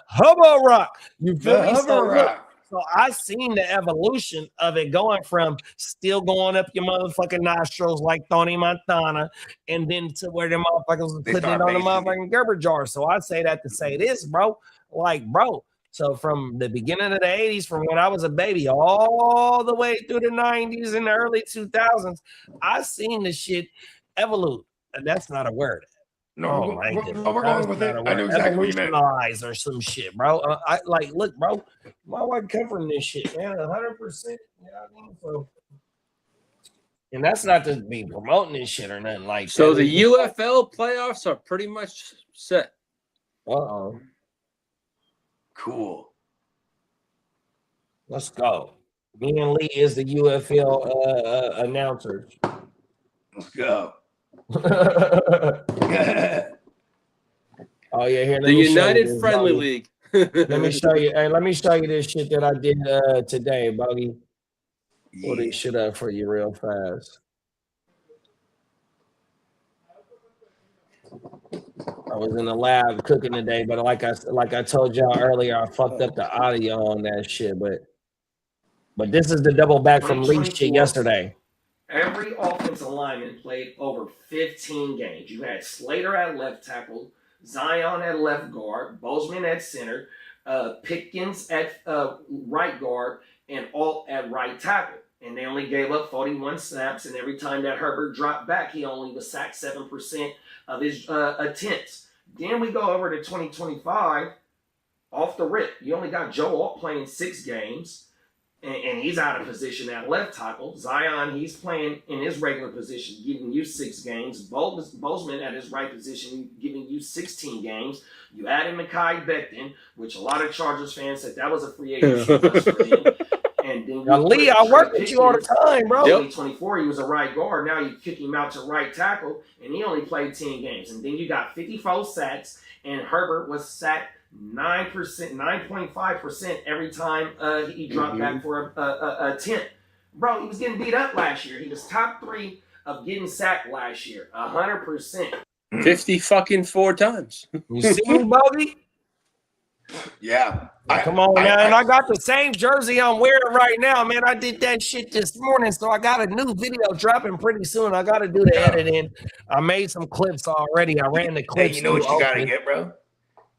Hobo Rock. You feel me? So I seen the evolution of it going from still going up your motherfucking nostrils like Tony Montana, and then to where the motherfuckers was putting it on the motherfucking Gerber jar. So I say that to say this, bro. Like, bro. So from the beginning of the 80s, from when I was a baby, all the way through the 90s and the early 2000s, I seen the shit evolve. And that's not a word. No, we're going with it. I know exactly what you meant. Or some shit, bro. Look, bro, my wife come from this shit, man, 100%. You know what I mean? So, and that's not to be promoting this shit or nothing like that. So the UFL playoffs are pretty much set. Uh-oh. Cool. Let's go. Me and Lee is the UFL announcers. Let's go. Oh yeah, here. The United Friendly League. Let me show you. Hey, let me show you this shit that I did today, Buggy. Pull this shit up for you real fast. I was in the lab cooking today, but like I told y'all earlier, I fucked up the audio on that shit. But this is the double back from Lee's shit yesterday. Every offensive lineman played over 15 games. You had Slater at left tackle, Zion at left guard, Bozeman at center, Pickens at right guard, and Alt at right tackle. And they only gave up 41 snaps, and every time that Herbert dropped back, he only was sacked 7% of his attempts. Then we go over to 2025, off the rip. You only got Joe Alt playing 6 games. And he's out of position at left tackle. Zion, he's playing in his regular position, giving you 6 games. Bozeman at his right position, giving you 16 games. You added Mekhi Becton, which a lot of Chargers fans said that was a free agent for him. And then now, Lee, I work with you all the time, bro. 2024, he was a right guard. Now you kick him out to right tackle, and he only played 10 games. And then you got 54 sacks, and Herbert was sacked 9%, 9.5% every time he dropped back for a 10. Bro, he was getting beat up last year. He was top 3 of getting sacked last year. 100%. 50 fucking 4 times. You see me, Bogey? Yeah. Come on, man. And I got the same jersey I'm wearing right now, man. I did that shit this morning, so I got a new video dropping pretty soon. I got to do the editing. I made some clips already. I ran the clips. Hey, you know what you gotta get, bro?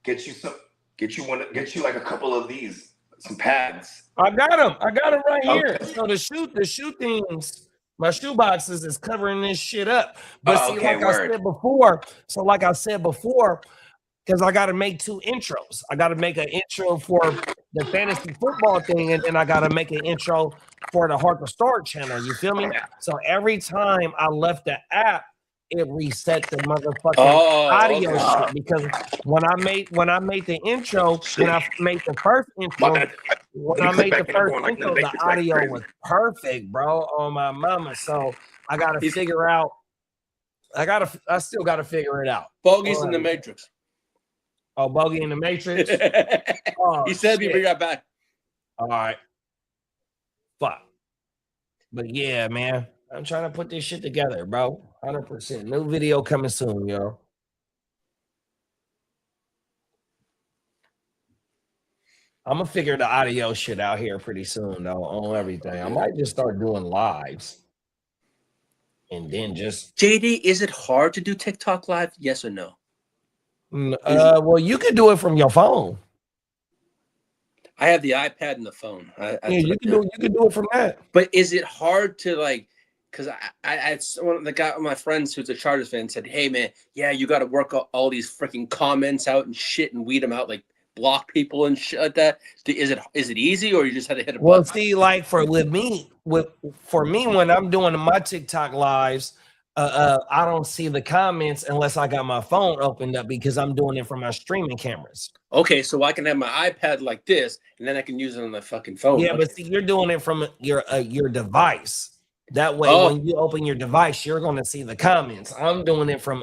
Get you like a couple of these, some pads. I got them. I got them right here. So the shoe things, my shoe boxes is covering this shit up. But see, like I said before, because I got to make 2 intros. I got to make an intro for the fantasy football thing, and then I got to make an intro for the Heart to Start channel. You feel me? So every time I left the app, it reset the motherfucking audio shit. Because when I made the intro, when I made the first intro, the audio was perfect, bro, on my mama. So I got to figure out. I still got to figure it out. Bogey's in the Matrix. Oh, Bogey in the Matrix. He said he'd be right back. All right. Fuck. But yeah, man, I'm trying to put this shit together, bro. 100%. New video coming soon, yo. I'm gonna figure the audio shit out here pretty soon, though, on everything. I might just start doing lives. And then just JD, is it hard to do TikTok live? Yes or no? Well, you can do it from your phone. I have the iPad and the phone. You can do it from that. But is it hard to like? Because I one of my friends who's a Chargers fan said, "Hey man, yeah, you got to work all these freaking comments out and shit and weed them out, like block people and shit like that." Is it easy, or you just had to hit a button? Well, see, like for me, when I'm doing my TikTok lives, I don't see the comments unless I got my phone opened up because I'm doing it from my streaming cameras. Okay, so I can have my iPad like this, and then I can use it on the fucking phone. Yeah, okay. but see, you're doing it from your device. That way, when you open your device, you're going to see the comments. I'm doing it from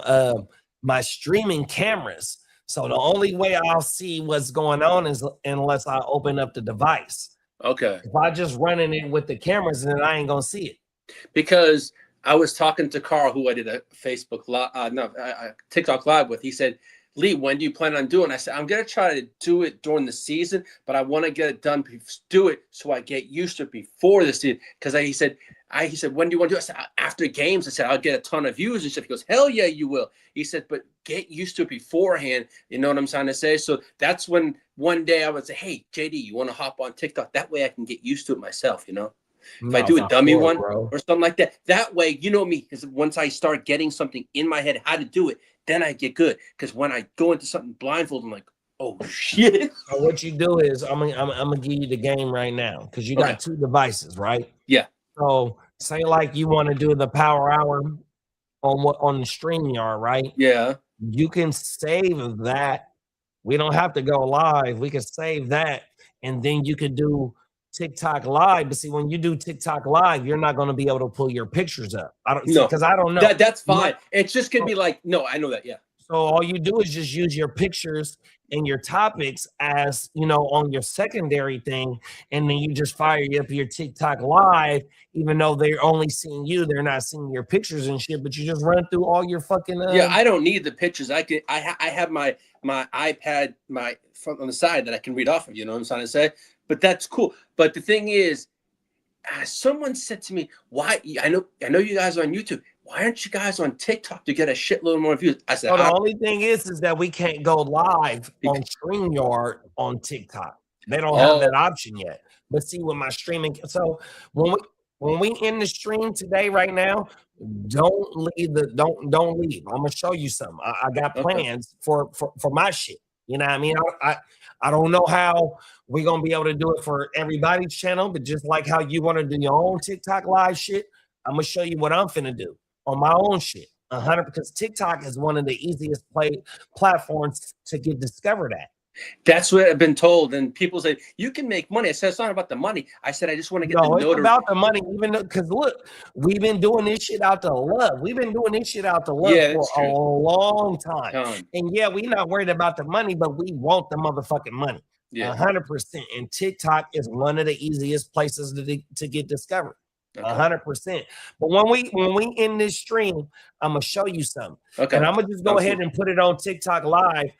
my streaming cameras. So the only way I'll see what's going on is unless I open up the device. Okay. If I just running it with the cameras, then I ain't going to see it. Because I was talking to Carl, who I did a TikTok live with. He said, "Lee, when do you plan on doing it?" I said, "I'm going to try to do it during the season, but I want to get it done, do it so I get used to it before the season." Because he said, "When do you want to do it?" I said, "After games." I said, "I'll get a ton of views and stuff." He goes, "Hell yeah, you will." He said, "But get used to it beforehand." You know what I'm trying to say? So that's when one day I would say, "Hey, JD, you want to hop on TikTok?" That way I can get used to it myself, you know? If I do a dummy one or something like that, that way, you know me, because once I start getting something in my head how to do it, then I get good. Because when I go into something blindfold, I'm like, oh shit. So what you do is I'm gonna give you the game right now because you got 2 devices, right? Yeah. So say like you want to do the power hour on the StreamYard, right? Yeah. You can save that. We don't have to go live. We can save that, and then you could do TikTok live. But see, when you do TikTok live, you're not going to be able to pull your pictures up. I don't know because I don't know. That's fine. It's just gonna be like, no, I know that. Yeah. So all you do is just use your pictures and your topics as, on your secondary thing. And then you just fire up your TikTok live, even though they're only seeing you, they're not seeing your pictures and shit, but you just run through all your fucking. Yeah, I don't need the pictures. I have my iPad, my front on the side that I can read off of, you know what I'm trying to say? But that's cool. But the thing is, someone said to me, "Why? I know you guys are on YouTube. Why aren't you guys on TikTok to get a shitload more views?" I said, the only thing is that we can't go live on StreamYard on TikTok. They don't have that option yet. But see, with my streaming, so when we in the stream today, right now, don't leave. I'm gonna show you something. I got plans for my shit. You know what I mean? I don't know how we're gonna be able to do it for everybody's channel, but just like how you want to do your own TikTok live shit, I'm gonna show you what I'm finna do on my own shit. 100 because TikTok is one of the easiest platforms to get discovered at. That's what I've been told. And people say, you can make money. I said, it's not about the money. I said, I just want to get the No, it's notoriety. about the money, even because look, we've been doing this shit out the love. We've been doing this shit out the love Yeah, for that's a true. long time. Ton. And yeah, we're not worried about the money, but we want the motherfucking money. Yeah. 100%. And TikTok is one of the easiest places to get discovered. Okay. 100%. But when we end this stream, I'm gonna show you something. Okay. And I'm gonna just go ahead and put it on TikTok live.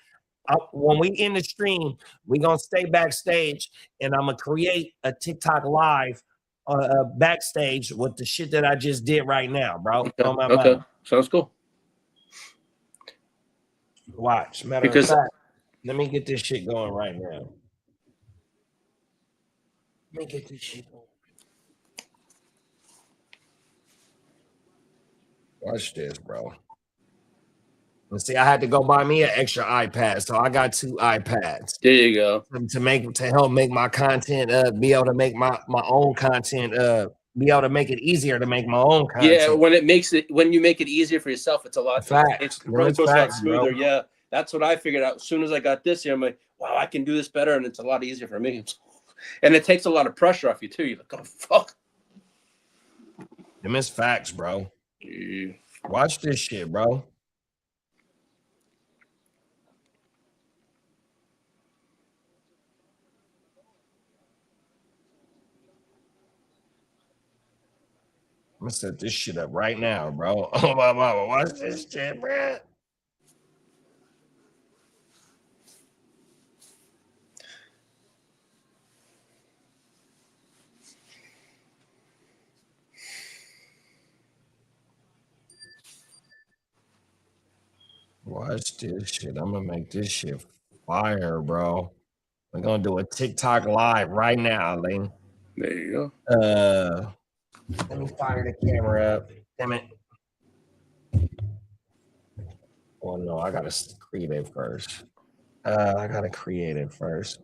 When we end the stream, we're gonna stay backstage, and I'm gonna create a TikTok live backstage with the shit that I just did right now, bro. Okay. On my Okay. mind. Sounds cool. Watch. Matter of fact, let me get this shit going right now. Let me get this shit going. Watch this, bro. Let's see, I had to go buy me an extra iPad, so I got 2 iPads. There you go. To help make my content, be able to make my own content, be able to make it easier to make my own content. Yeah, when you make it easier for yourself, it's a lot. Facts. It goes a lot smoother. Bro. Yeah, that's what I figured out. As soon as I got this here, I'm like, wow, I can do this better, and it's a lot easier for me. And it takes a lot of pressure off you too. You're like, oh fuck. Them is facts, bro. Yeah. Watch this shit, bro. I'm gonna set this shit up right now, bro. Oh my mama, watch this shit, bro. Watch this shit. I'm gonna make this shit fire, bro. We're gonna do a TikTok live right now, Lane. There you go. Let me fire the camera up. Damn it. Well, no, I gotta create it first. I gotta create it first.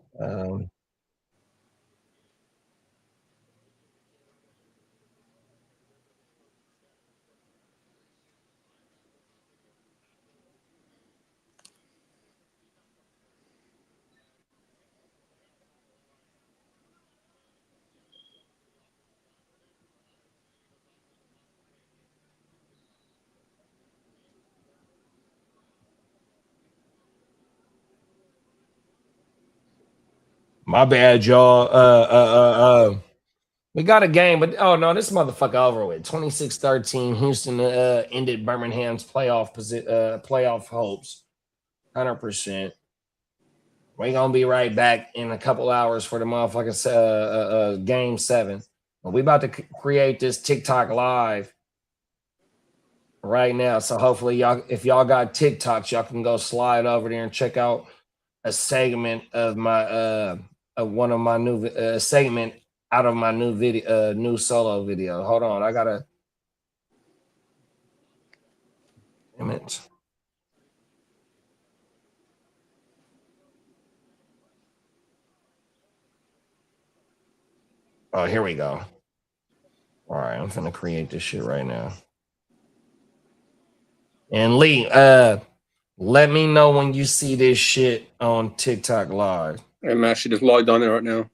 My bad, y'all. We got a game, but oh no, this motherfucker over with. 26-13. Houston ended Birmingham's playoff hopes. 100%. We're gonna be right back in a couple hours for the motherfucking game 7. But we about to create this TikTok live right now. So hopefully y'all, if y'all got TikToks, y'all can go slide over there and check out a segment of my of one of my new segment out of my new video, new solo video. Hold on, I gotta. Damn it. Oh, here we go. All right, I'm finna create this shit right now. And Lee, let me know when you see this shit on TikTok live. I'm actually just logged on there right now.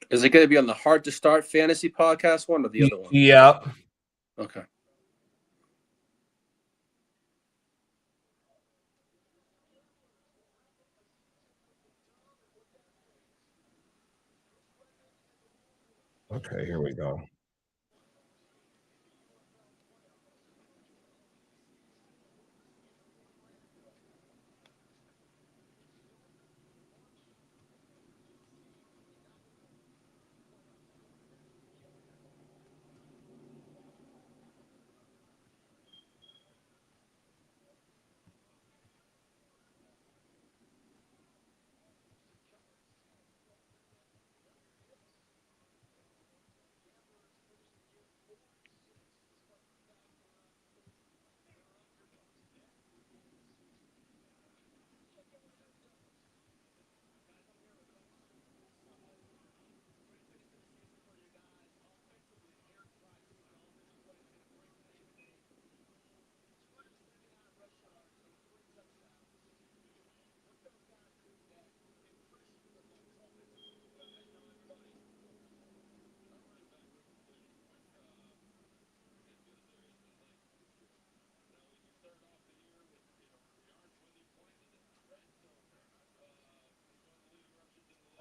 Is it going to be on the Hard to Start Fantasy Podcast one or the other one? Yep. Okay. Okay, here we go.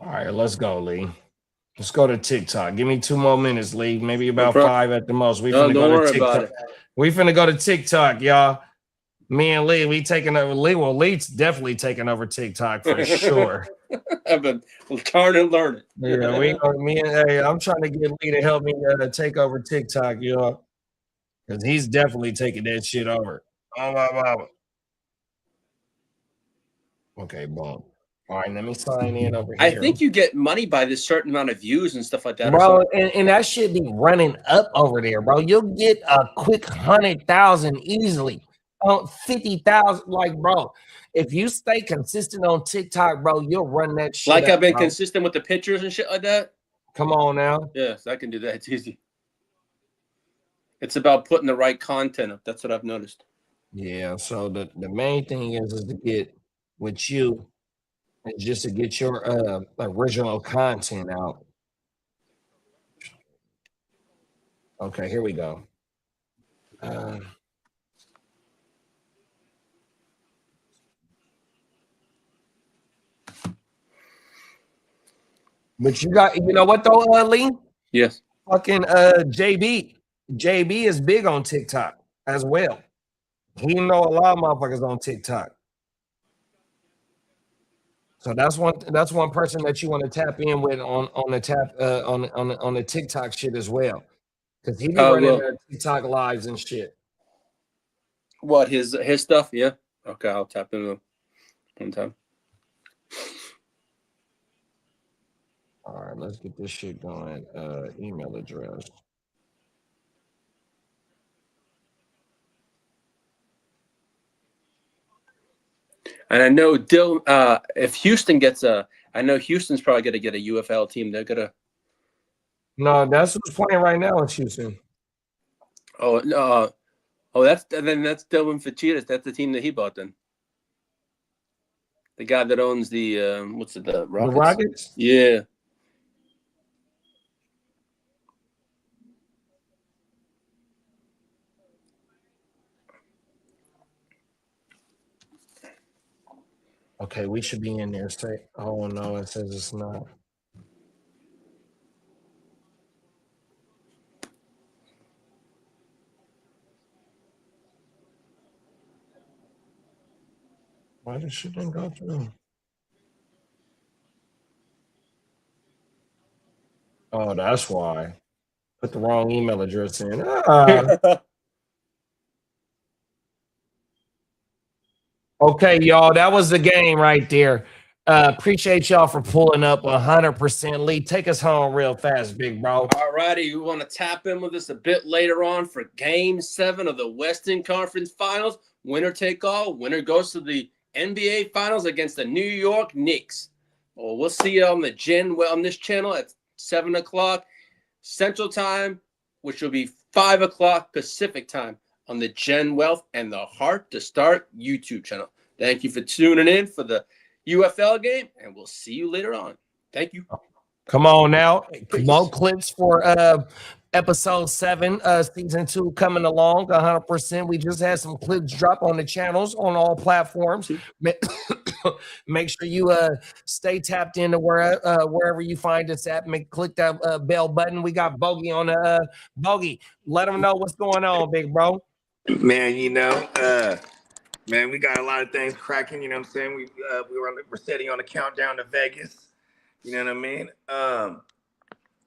All right, let's go, Lee. Let's go to TikTok. Give me 2 more minutes, Lee. Maybe about 5 at the most. We finna go to TikTok. We finna go to TikTok, y'all. Me and Lee, we taking over Lee. Well, Lee's definitely taking over TikTok for sure. I've been turn and learn it. Yeah, I'm trying to get Lee to help me take over TikTok, y'all. Because he's definitely taking that shit over. Oh my mama. Okay, boom. All right, let me sign in over here. I think you get money by this certain amount of views and stuff like that. Bro, and that should be running up over there, bro. You'll get a quick 100,000 easily. 50,000, like, bro. If you stay consistent on TikTok, bro, you'll run that shit. Like I've been consistent with the pictures and shit like that. Come on now. Yes, I can do that. It's easy. It's about putting the right content up. That's what I've noticed. Yeah. So the main thing is to get with you, and just to get your original content out. Okay, here we go. But you know what though, Lee? Yes. Fucking JB is big on TikTok as well. He know a lot of motherfuckers on TikTok. So that's one person that you want to tap in with on the TikTok shit as well, because he be running TikTok lives and shit. What his stuff? Yeah. Okay, I'll tap in one time. All right, let's get this shit going. Email address. And I know if Houston gets I know Houston's probably going to get a UFL team. They're going to. No, that's who's playing right now in Houston. Oh no! That's Dylan Fachitas. That's the team that he bought then. The guy that owns the Rockets? The Rockets? Yeah. Okay, we should be in there. Oh no, it says it's not. Why this shit didn't go through? Oh, that's why. Put the wrong email address in. Okay, y'all, that was the game right there. Appreciate y'all for pulling up 100%. Lee, take us home real fast, big bro. All righty, you want to tap in with us a bit later on for Game 7 of the Western Conference Finals. Winner take all. Winner goes to the NBA Finals against the New York Knicks. Well, we'll see you on on this channel at 7 o'clock Central Time, which will be 5 o'clock Pacific Time on the Gen Wealth and the Heart to Start YouTube channel. Thank you for tuning in for the UFL game, and we'll see you later on. Thank you. Come on now. More clips for episode 7, season 2 coming along 100%. We just had some clips drop on the channels on all platforms. Make sure you stay tapped into wherever you find us at. Click that bell button. We got Bogey on the Bogey. Let them know what's going on, big bro. Man, man, we got a lot of things cracking. You know what I'm saying? We're setting on a countdown to Vegas. You know what I mean?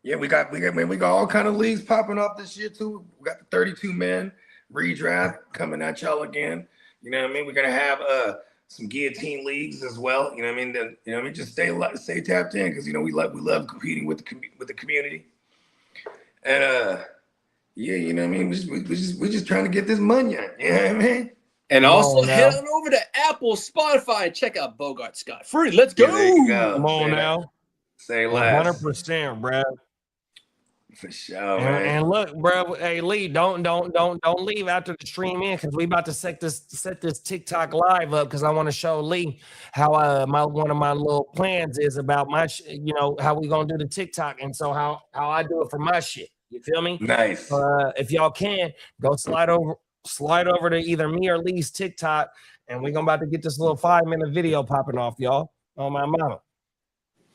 Yeah, we got all kind of leagues popping up this year too. We got the 32-man redraft coming at y'all again. You know what I mean? We're gonna have some guillotine leagues as well. You know what I mean? Just stay tapped in, because we love competing with the community. And yeah, you know what I mean? We're just trying to get this money on. You know what I mean? And also head on over to Apple, Spotify, and check out Bogart Scott Free. Let's go. Yeah, there you go. Come on now. Say less. 100%, bro. For sure, man. And look, bro. Hey, Lee, don't leave after the stream in, because we about to set this TikTok live up, because I want to show Lee how one of my little plans is about my how we gonna do the TikTok, and so how I do it for my shit. You feel me? Nice. If y'all can go slide over to either me or Lee's TikTok, and we're about to get this little 5-minute video popping off, y'all. On my mama.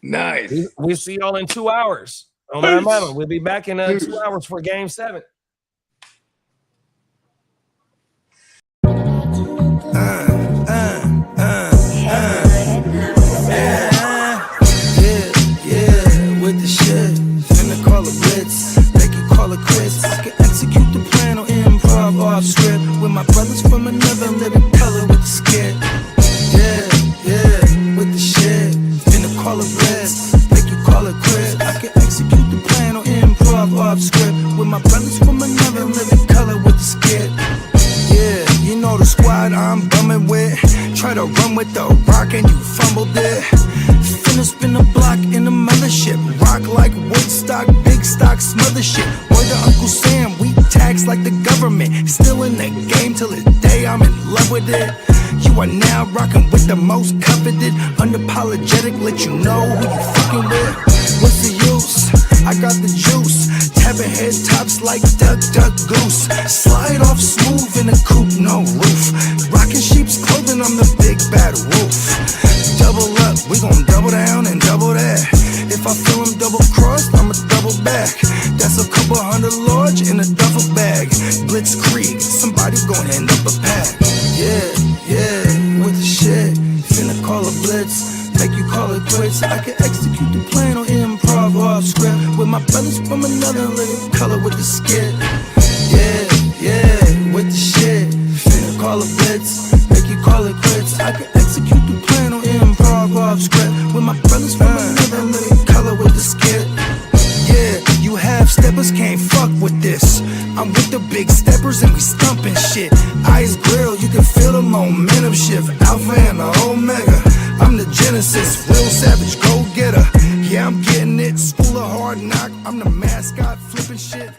Nice. We see y'all in 2 hours. Oh my mama, we'll be back in 2 hours for Game 7. With the shit, finna call a blitz, make you call it quits. I can execute the plan on improv off script with my brothers from another living color with the skit. With the shit, finna call a blitz, make you call it quits. I can execute the plan on improv off script with my brothers from another living color with the skit. You know the squad I'm bumming with. Try to run with the rock and you fumbled it. Finna spin the block in the mothership. Rock like Woodstock, big stock, smother shit. Word to Uncle Sam, we tax like the government. Still in the game till this day, I'm in love with it. You are now rocking with the most coveted. Unapologetic, let you know who you fucking with. What's the use? I got the juice. Tapping head tops like duck, duck, goose. Slide off smooth in a coupe, no roof. Rocking sheep's clothing, I'm the big bad wolf. Double up, we gon' double down and double that. If I feel I'm double crossed, I'ma double back. That's a couple hundred large in a duffel bag. Blitzkrieg, somebody gon' end up a pack. With the shit, finna call a blitz, make you call it quits. I can execute the plan on improv off script with my brothers from another living color with the skit. With the shit, finna call a blitz, make you call it quits. I can execute the plan on improv off script with my brothers from another living color with the skit. You half steppers can't fuck with this. I'm with the big steppers and we stumping shit. Ice grill, you can feel the momentum shift. Alpha and the Omega, I'm the Genesis. Real savage, go getter. Yeah, I'm getting it. School of hard knock, I'm the mascot flipping shit.